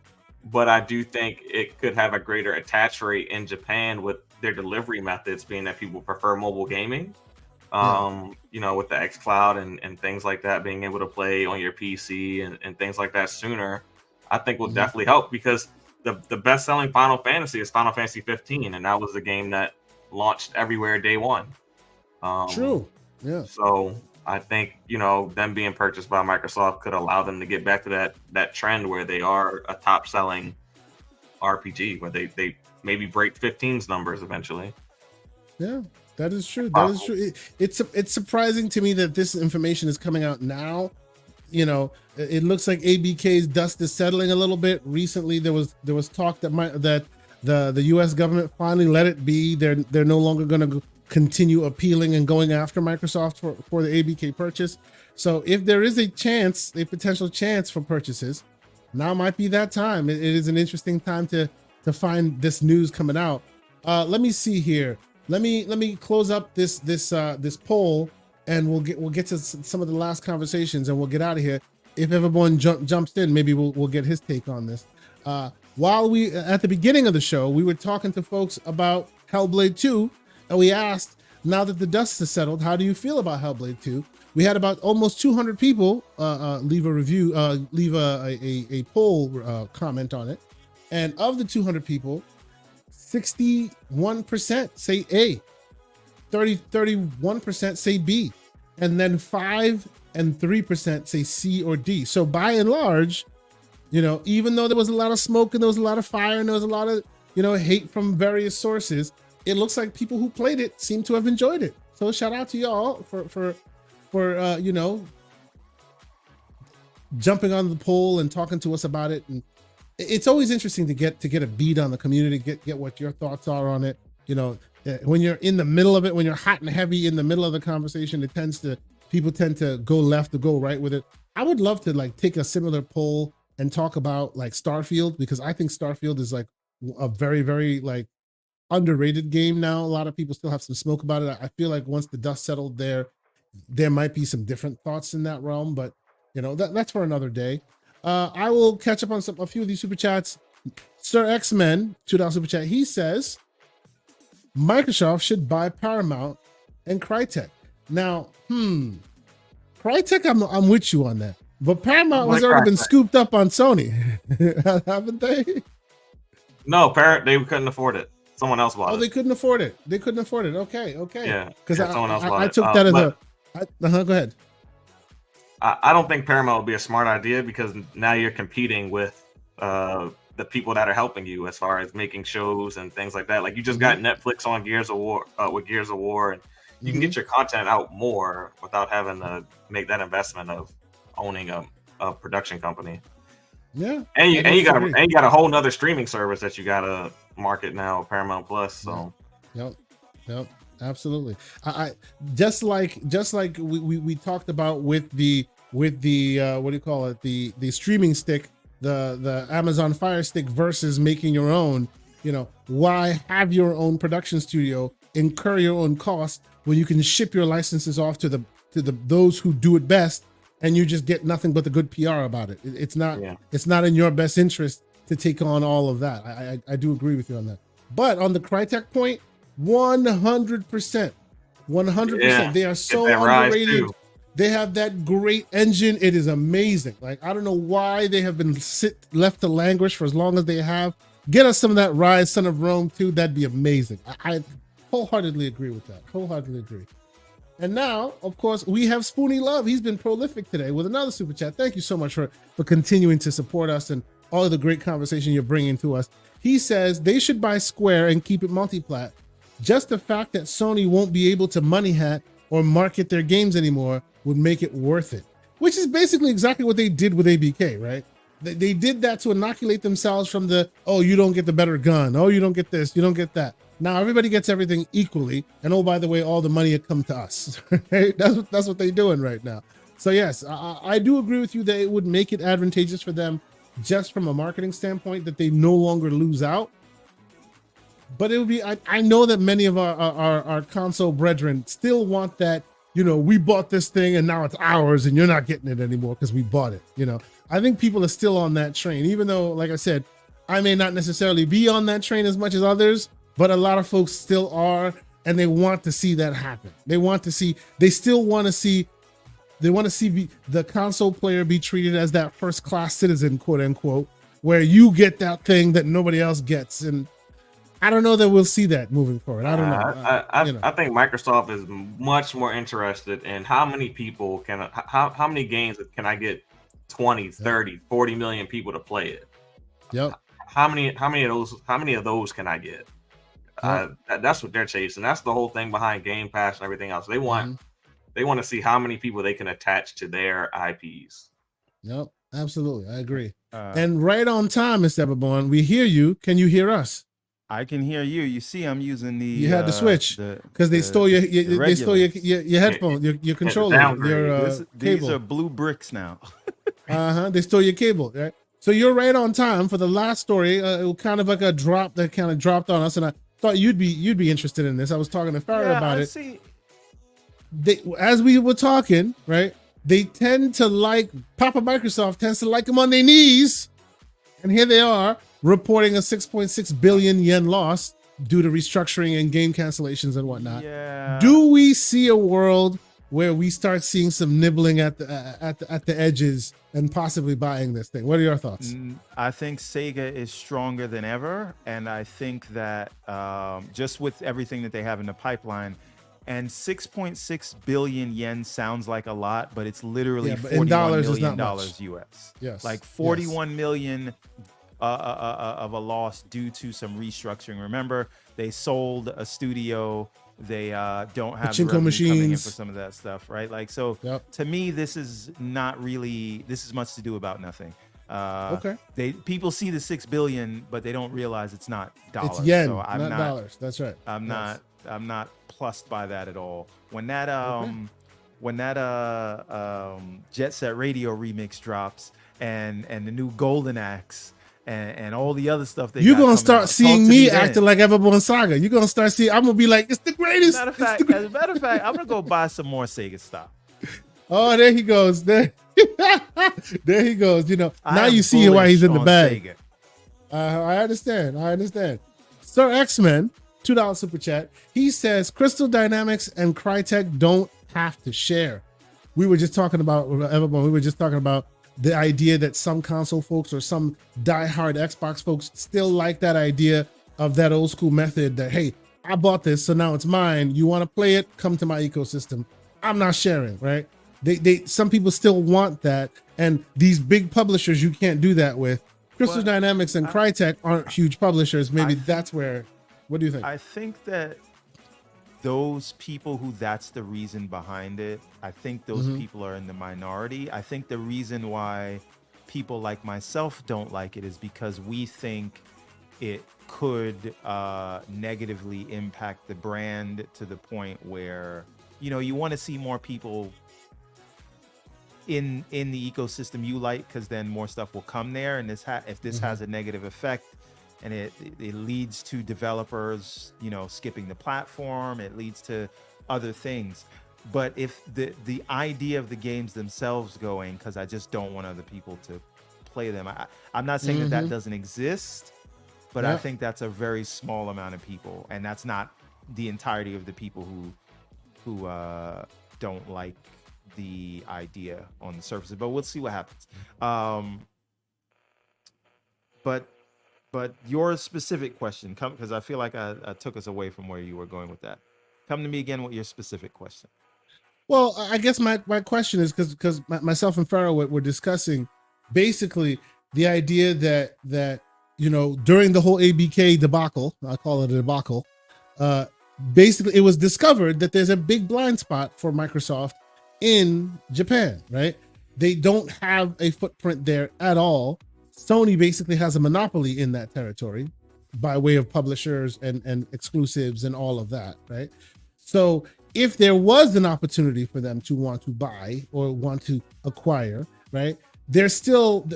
But I do think it could have a greater attach rate in Japan with their delivery methods, being that people prefer mobile gaming. With the xCloud and things like that, being able to play on your PC and things like that sooner, I think will definitely help, because the best-selling Final Fantasy is Final Fantasy 15, and that was the game that launched everywhere day one. True. Yeah. So I think, them being purchased by Microsoft could allow them to get back to that trend where they are a top-selling RPG, where they maybe break 15's numbers eventually. Yeah, that is true. That is true. It's surprising to me that this information is coming out now. It looks like ABK's dust is settling a little bit. Recently, there was talk that The U.S. government finally let it be. They're no longer going to continue appealing and going after Microsoft for the ABK purchase. So if there is a potential chance for purchases, now might be that time. It is an interesting time to find this news coming out. Let me see here. Let me close up this poll, and we'll get to some of the last conversations, and we'll get out of here. If everyone jumps in, maybe we'll get his take on this. While we at the beginning of the show, we were talking to folks about Hellblade 2, and we asked, now that the dust has settled, how do you feel about Hellblade 2? We had about almost 200 people leave a review, leave a poll comment on it. And of the 200 people, 61% say A, 31% say B, and then 5 and 3% say C or D. So by and large, even though there was a lot of smoke and there was a lot of fire and there was a lot of, hate from various sources, it looks like people who played it seem to have enjoyed it. So shout out to y'all for jumping on the poll and talking to us about it. And it's always interesting to get a beat on the community, get what your thoughts are on it. When you're in the middle of it, when you're hot and heavy in the middle of the conversation, people tend to go left or go right with it. I would love to take a similar poll and talk about Starfield, because I think Starfield is a very, very underrated game now. A lot of people still have some smoke about it. I feel like once the dust settled there might be some different thoughts in that realm, but that's for another day. I will catch up on a few of these super chats. Sir X-Men, $2 super chat. He says Microsoft should buy Paramount and Crytek. Now, Crytek, I'm with you on that, but Paramount has already been scooped up on Sony, haven't they? No, they couldn't afford it. Someone else bought it. Oh, they couldn't afford it. Okay. Yeah, because someone else bought I took that as go ahead. I don't think Paramount would be a smart idea, because now you're competing with the people that are helping you as far as making shows and things like that. Like, you just got Netflix on Gears of War with Gears of War, and you can get your content out more without having to make that investment of owning a production company. Yeah, and you got a whole nother streaming service that you gotta market now, Paramount Plus. So yep, absolutely. I just like we talked about with the what do you call it, the streaming stick, the Amazon Fire Stick versus making your own. Why have your own production studio, incur your own cost when you can ship your licenses off to those who do it best, and you just get nothing but the good PR about it. It's not in your best interest to take on all of that. I do agree with you on that. But on the Crytek point, 100%. They are so underrated. They have that great engine. It is amazing. I don't know why they have been left to languish for as long as they have. Get us some of that Rise, Son of Rome too. That'd be amazing. I wholeheartedly agree with that. Wholeheartedly agree. And now, of course, we have Spoonie Love. He's been prolific today with another super chat. Thank you so much for continuing to support us and all of the great conversation you're bringing to us. He says they should buy Square and keep it multi-plat. Just the fact that Sony won't be able to money hat or market their games anymore would make it worth it, which is basically exactly what they did with ABK, right? They did that to inoculate themselves from you don't get the better gun. Oh, you don't get this, you don't get that. Now everybody gets everything equally, and oh, by the way, all the money had come to us. Right? That's what they're doing right now. So yes, I do agree with you that it would make it advantageous for them, just from a marketing standpoint, that they no longer lose out. But it would be, I know that many of our console brethren still want that. We bought this thing and now it's ours, and you're not getting it anymore because we bought it. I think people are still on that train, even though, like I said, I may not necessarily be on that train as much as others. But a lot of folks still are, and they want to see that happen. They want to see the console player be treated as that first-class citizen, quote unquote, where you get that thing that nobody else gets. And I don't know that we'll see that moving forward. I don't know. I think Microsoft is much more interested in how many people how many games can I get 20, 30, 40 million people to play it? Yep. How many of those can I get? That's what they're chasing. That's the whole thing behind Game Pass and everything else. They want to see how many people they can attach to their IPs. Yep, absolutely. I agree. And right on time, Mr. Everborn, we hear you. Can you hear us? I can hear you. You see, I'm using the. You had to switch because they stole your they stole your headphone, your controller, your these cable. are blue bricks now. They stole your cable, right? So you're right on time for the last story. It was kind of like a drop that kind of dropped on us, and I thought you'd be interested in this. I was talking to Farrah about it. See. As we were talking, right? They tend to like Papa Microsoft tends to like them on their knees, and here they are reporting a 6.6 billion yen loss due to restructuring and game cancellations and whatnot. Yeah. Do we see a world where we start seeing some nibbling at the edges and possibly buying this thing? What are your thoughts? I think Sega is stronger than ever, and I think that just with everything that they have in the pipeline, and 6.6 billion yen sounds like a lot, but it's literally $41 million US. Yes, like 41 million of a loss due to some restructuring. Remember, they sold a studio. They don't have Pachinko revenue machines coming in for some of that stuff, right? Like, so to me, this is much to do about nothing. People see the 6 billion, but they don't realize it's not dollars. It's yen, so not dollars. That's right. I'm not plussed by that at all. When that Jet Set Radio remix drops and the new Golden Axe and all the other stuff you're gonna start seeing me acting like Everborn Saga. You're gonna start seeing. I'm gonna be like, it's the greatest. As a matter of fact, I'm gonna go buy some more Sega stock. Oh, there he goes. There he goes. You know, now you see why he's in the bag. I understand. Sir X-Men, $2 super chat. He says Crystal Dynamics and Crytek don't have to share. We were just talking about Everborn. We were just talking about the idea that some console folks or some diehard Xbox folks still like that idea of that old school method that, hey, I bought this, so now it's mine. You want to play it? Come to my ecosystem. I'm not sharing, right? Some people still want that, and these big publishers you can't do that with. Crystal Dynamics and Crytek aren't huge publishers. Maybe that's where. What do you think? I think that those people who that's the reason behind it, I think those people are in the minority. I think the reason why people like myself don't like it is because we think it could negatively impact the brand to the point where, you know, you want to see more people in the ecosystem you like, because then more stuff will come there. And if this has a negative effect, and it leads to developers, you know, skipping the platform, it leads to other things. But if the idea of the games themselves going, because I just don't want other people to play them. I'm not saying that doesn't exist, but I think that's a very small amount of people, and that's not the entirety of the people who don't like the idea on the surface. But we'll see what happens. But your specific question, because I feel like I took us away from where you were going with that. Come to me again with your specific question. Well, I guess my question is because myself and Farrah were discussing basically the idea that you know, during the whole ABK debacle, I call it a debacle, basically it was discovered that there's a big blind spot for Microsoft in Japan, right? They don't have a footprint there at all. Sony basically has a monopoly in that territory by way of publishers and exclusives and all of that, right? So if there was an opportunity for them to want to buy or want to acquire, right, there's still,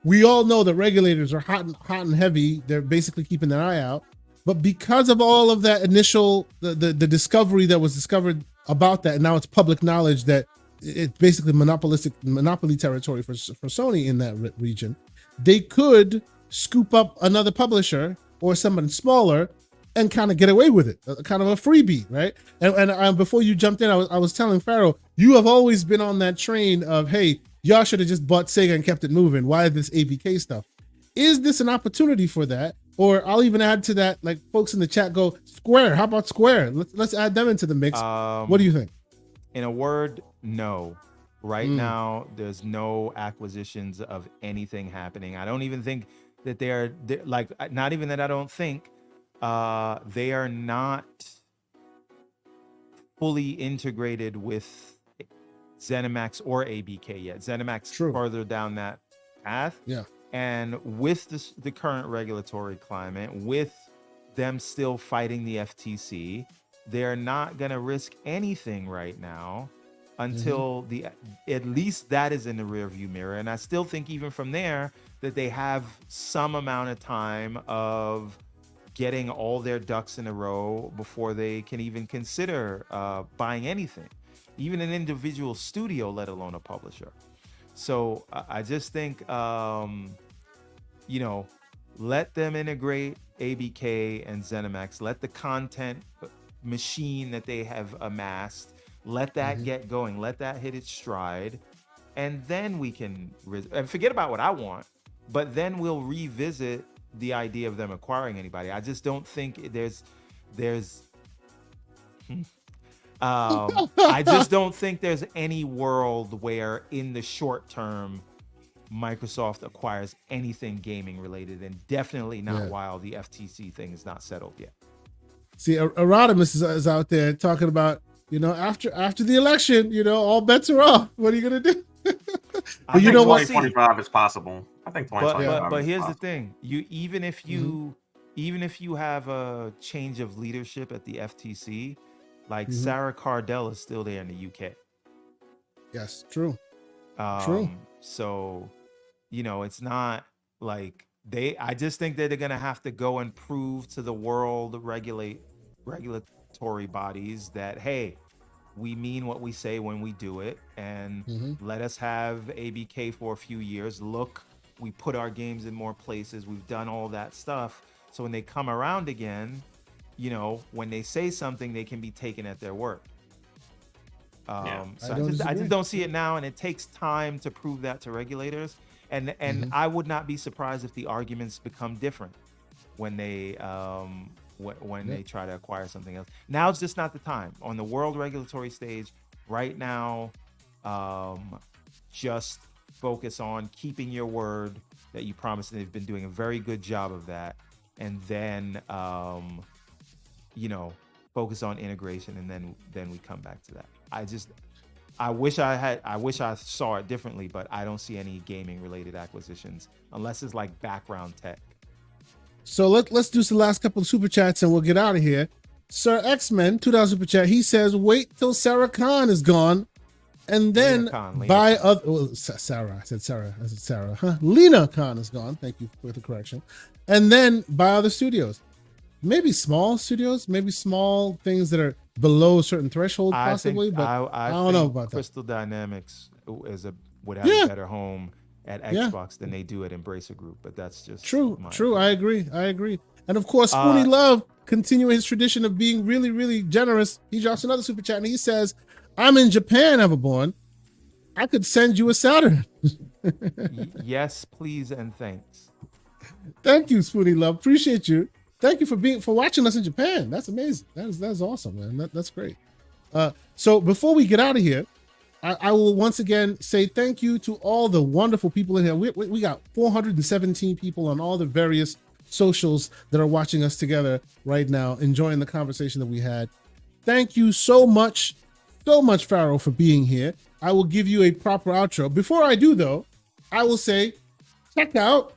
we all know that regulators are hot and heavy. They're basically keeping their eye out. But because of all of that initial, the discovery that was discovered about that, and now it's public knowledge that it's basically monopoly territory for Sony in that region, they could scoop up another publisher or someone smaller and kind of get away with it, kind of a freebie, right? And before you jumped in, I was telling Pharaoh, you have always been on that train of, hey, y'all should have just bought Sega and kept it moving. Why this ABK stuff? Is this an opportunity for that? Or I'll even add to that, like folks in the chat go, Square, how about Square? Let's add them into the mix. What do you think? In a word, no. Right now, there's no acquisitions of anything happening. I don't even think that they're like, not even that I don't think, they are not fully integrated with ZeniMax or ABK yet. ZeniMax further down that path. Yeah. And with the current regulatory climate, with them still fighting the FTC. They're not going to risk anything right now until at least that is in the rearview mirror. And I still think even from there that they have some amount of time of getting all their ducks in a row before they can even consider buying anything, even an individual studio, let alone a publisher. So I just think, you know, let them integrate ABK and ZeniMax. Let the content machine that they have amassed, let that get going. Let that hit its stride. And then we can, and forget about what I want, but then we'll revisit the idea of them acquiring anybody. I just don't think there's I just don't think there's any world where in the short term Microsoft acquires anything gaming related, and definitely not while the FTC thing is not settled yet. See, Erodimus is out there talking about, you know, after the election, you know, all bets are off. What are you going to do? I think 2025 is possible. I think 2025 but is here's possible. the thing. Even if you have a change of leadership at the FTC, like Sarah Cardell is still there in the UK. Yes, true. True. So, you know, it's not like I just think that they're going to have to go and prove to the world regulatory bodies that, hey, we mean what we say when we do it, and let us have ABK for a few years. Look, we put our games in more places. We've done all that stuff. So when they come around again, you know, when they say something, they can be taken at their word. So I just don't see it now, and it takes time to prove that to regulators. And I would not be surprised if the arguments become different when they they try to acquire something else. Now it's just not the time. On the world regulatory stage right now, just focus on keeping your word that you promised, and they've been doing a very good job of that. And then you know, focus on integration, and then we come back to that. I wish I saw it differently, but I don't see any gaming related acquisitions unless it's like background tech. So let's do some last couple of super chats and we'll get out of here. Sir X-Men, $2 super chat. He says, wait till Sarah Khan is gone and then buy other. Well, Sarah. I said Sarah. Huh? Lena Khan is gone. Thank you for the correction. And then buy other studios. Maybe small studios, maybe small things that are below a certain threshold, possibly. But I don't know about Crystal Dynamics would have a better home at Xbox than they do at Embracer Group. But that's just true. I agree. And of course, Spoonie Love, continuing his tradition of being really, really generous, he drops another super chat and he says, I'm in Japan, Everborn. I could send you a Saturn. Yes, please, and thanks. Thank you, Spoonie Love. Appreciate you. Thank you for watching us in Japan. That's amazing. That's awesome, man. That's great. So before we get out of here, I will once again say thank you to all the wonderful people in here. We got 417 people on all the various socials that are watching us together right now, enjoying the conversation that we had. Thank you so much, Pharaoh, for being here. I will give you a proper outro. Before I do, though, I will say, check out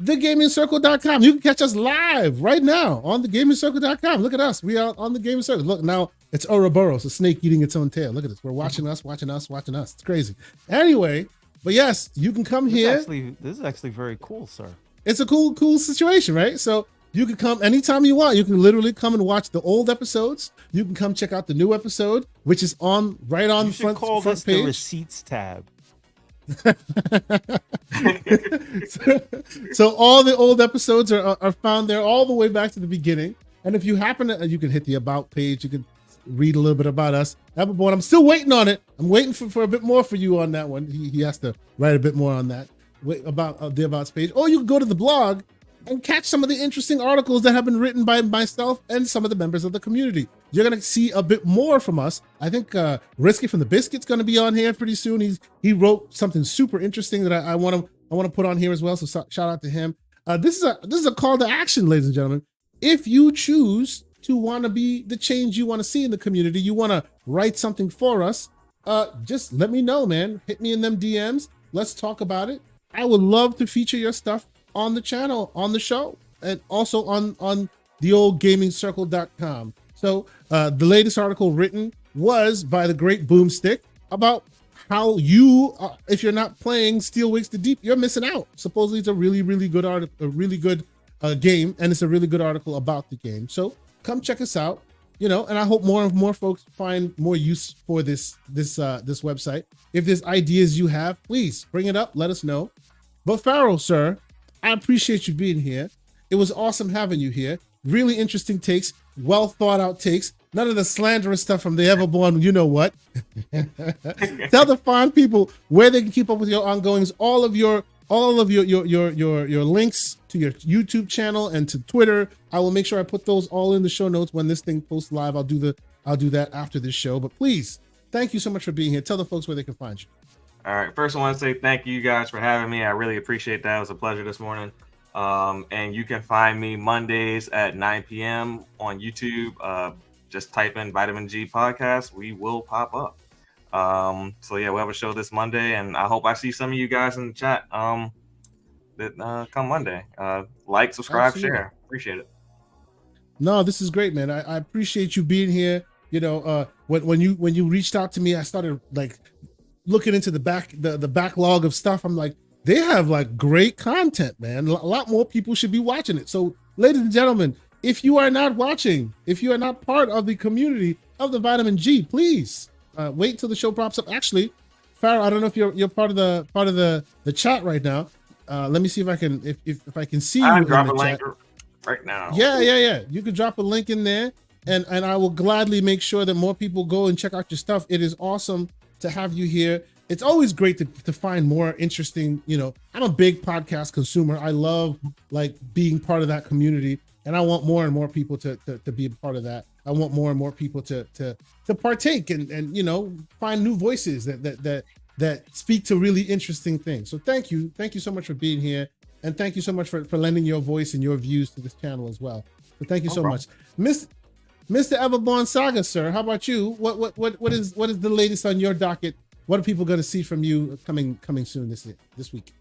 thegamingcircle.com. You can catch us live right now on thegamingcircle.com. Look at us. We are on the Gaming Circle. Look, now it's Ouroboros, a snake eating its own tail. Look at this. We're watching us. It's crazy. Anyway, but yes, you can come here. This is actually very cool, sir. It's a cool situation, right? So you can come anytime you want. You can literally come and watch the old episodes. You can come check out the new episode, which is right on the front page. The receipts tab. So all the old episodes are found there all the way back to the beginning. And if you happen to, you can hit the about page. You can read a little bit about us. Everborn, I'm still waiting on it. I'm waiting for a bit more for you on that one. He has to write a bit more on that about the about page. Or you can go to the blog and catch some of the interesting articles that have been written by myself and some of the members of the community. You're going to see a bit more from us. I think Risky from the Biscuit's going to be on here pretty soon. He wrote something super interesting that I want to put on here as well. So shout out to him. This is a call to action, ladies and gentlemen. If you choose to want to be the change you want to see in the community, you want to write something for us, just let me know, man. Hit me in them DMs. Let's talk about it. I would love to feature your stuff on the channel, on the show, and also on theoldgamingcircle.com. So the latest article written was by the great Boomstick about how you, if you're not playing Steel Wakes the Deep, you're missing out. Supposedly it's a really, really good article, a really good game, and it's a really good article about the game. So come check us out, and I hope more and more folks find more use for this website. If there's ideas you have, please bring it up, let us know. But Pharaoh, sir, I appreciate you being here. It was awesome having you here. Really interesting takes, well thought out takes. None of the slanderous stuff from the Everborn, you know what. Tell the fine people where they can keep up with your ongoings, all of your links to your YouTube channel and to Twitter. I will make sure I put those all in the show notes when this thing posts live. I'll do that after this show. But please, thank you so much for being here. Tell the folks where they can find you. All right. First, I want to say thank you guys for having me. I really appreciate that. It was a pleasure this morning. And you can find me Mondays at 9 p.m. on YouTube. Just type in Vitamin G Podcast. We will pop up. So yeah, we'll have a show this Monday, and I hope I see some of you guys in the chat come Monday. Like, subscribe, Absolutely. Share. Appreciate it. No, this is great, man. I appreciate you being here. When you reached out to me, I started like looking into the backlog of stuff. I'm like, they have like great content, man. A lot more people should be watching it. So, ladies and gentlemen, if you are not watching, if you are not part of the community of the Vitamin G, please wait till the show pops up. Actually, Pharaoh, I don't know if you're part of the chat right now. Let me see if I can if I can see you. I'm dropping in a the link chat. right now. Yeah. You can drop a link in there, and I will gladly make sure that more people go and check out your stuff. It is awesome to have you here. It's always great to find more interesting. I'm a big podcast consumer. I love like being part of that community, and I want more and more people to be a part of that. I want more and more people to partake and find new voices that speak to really interesting things. So thank you so much for being here, and thank you so much for lending your voice and your views to this channel as well. So thank you so much, Mr. Everborn Saga, sir. How about you? What is the latest on your docket? What are people going to see from you coming soon this week?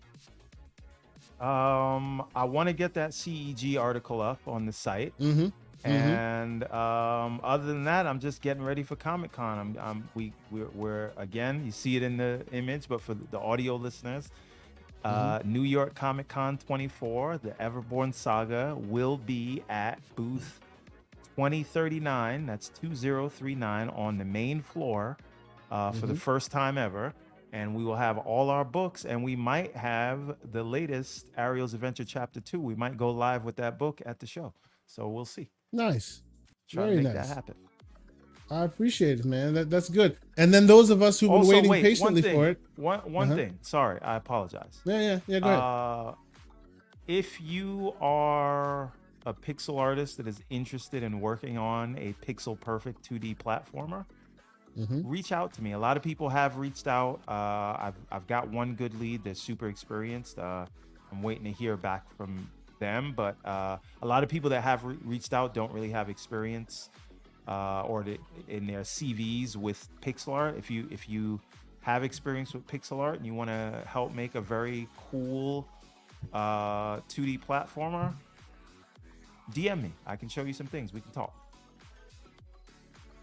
I want to get that CEG article up on the site. Mm-hmm. And other than that, I'm just getting ready for Comic-Con. We're again, you see it in the image, but for the audio listeners, New York Comic-Con 24, the Everborn Saga will be at booth 2039. That's 2039 on the main floor for the first time ever. And we will have all our books, and we might have the latest Ariel's Adventure Chapter 2. We might go live with that book at the show. So we'll see. Nice. Try Very to make nice. that happen. I appreciate it, man. That's good. And then those of us who've been waiting patiently for it. One thing. Sorry, I apologize. Yeah. Go ahead. If you are a pixel artist that is interested in working on a pixel perfect 2D platformer, reach out to me. A lot of people have reached out. I've got one good lead that's super experienced. I'm waiting to hear back from them, but a lot of people that have reached out don't really have experience in their CVs with pixel art. If you have experience with pixel art and you want to help make a very cool 2D platformer, DM me. I can show you some things. We can talk.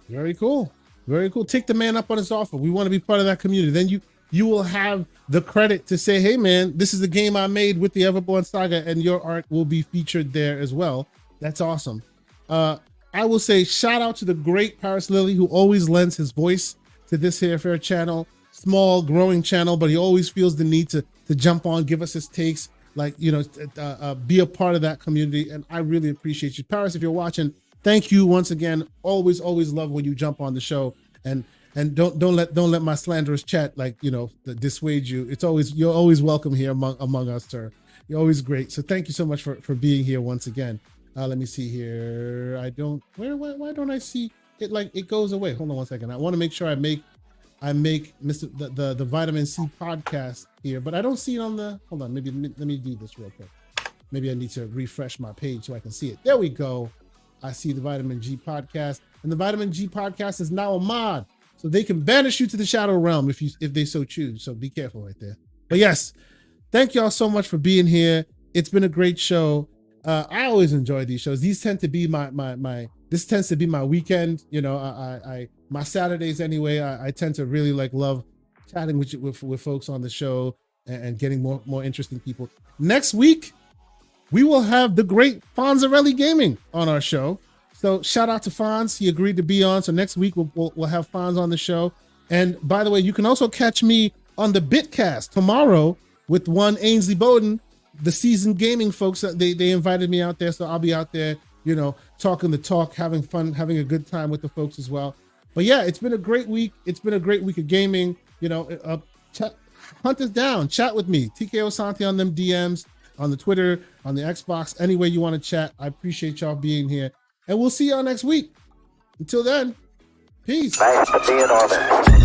Very cool. Take the man up on his offer. We want to be part of that community. Then you will have the credit to say, hey man, this is the game I made with the Everborn Saga, and your art will be featured there as well. That's awesome. I will say shout out to the great Paris Lily, who always lends his voice to this here fair channel, small growing channel, but he always feels the need to jump on, give us his takes, be a part of that community. And I really appreciate you. Paris, if you're watching, thank you once again. Always love when you jump on the show, and don't let my slanderous chat dissuade you. You're always welcome here among us, sir. You're always great. So thank you so much for being here once again. Let me see here. Why don't I see it? Like it goes away. Hold on one second. I want to make sure I make Mr. the Vitamin C podcast here, but I don't see it on the. Hold on. Maybe let me do this real quick. Maybe I need to refresh my page so I can see it. There we go. I see the Vitamin G podcast, and the Vitamin G podcast is now a mod, so they can banish you to the shadow realm if they so choose. So be careful right there. But yes, thank y'all so much for being here. It's been a great show, I always enjoy these shows. These tend to be this tends to be my weekend. You know, my Saturdays anyway. I tend to really love chatting with folks on the show and getting more interesting people. Next week, we will have the great Fonzarelli Gaming on our show. So shout out to Fonz. He agreed to be on. So next week we'll have Fonz on the show. And by the way, you can also catch me on the Bitcast tomorrow with one Ainsley Bowden, the seasoned gaming folks. They invited me out there, so I'll be out there, you know, talking the talk, having fun, having a good time with the folks as well. But yeah, it's been a great week. It's been a great week of gaming. You know, hunt us down, chat with me, TKO Santi on them DMs, on the Twitter, on the Xbox, any way you want to chat. I appreciate y'all being here, and we'll see y'all next week. Until then, peace. Thanks for being on it.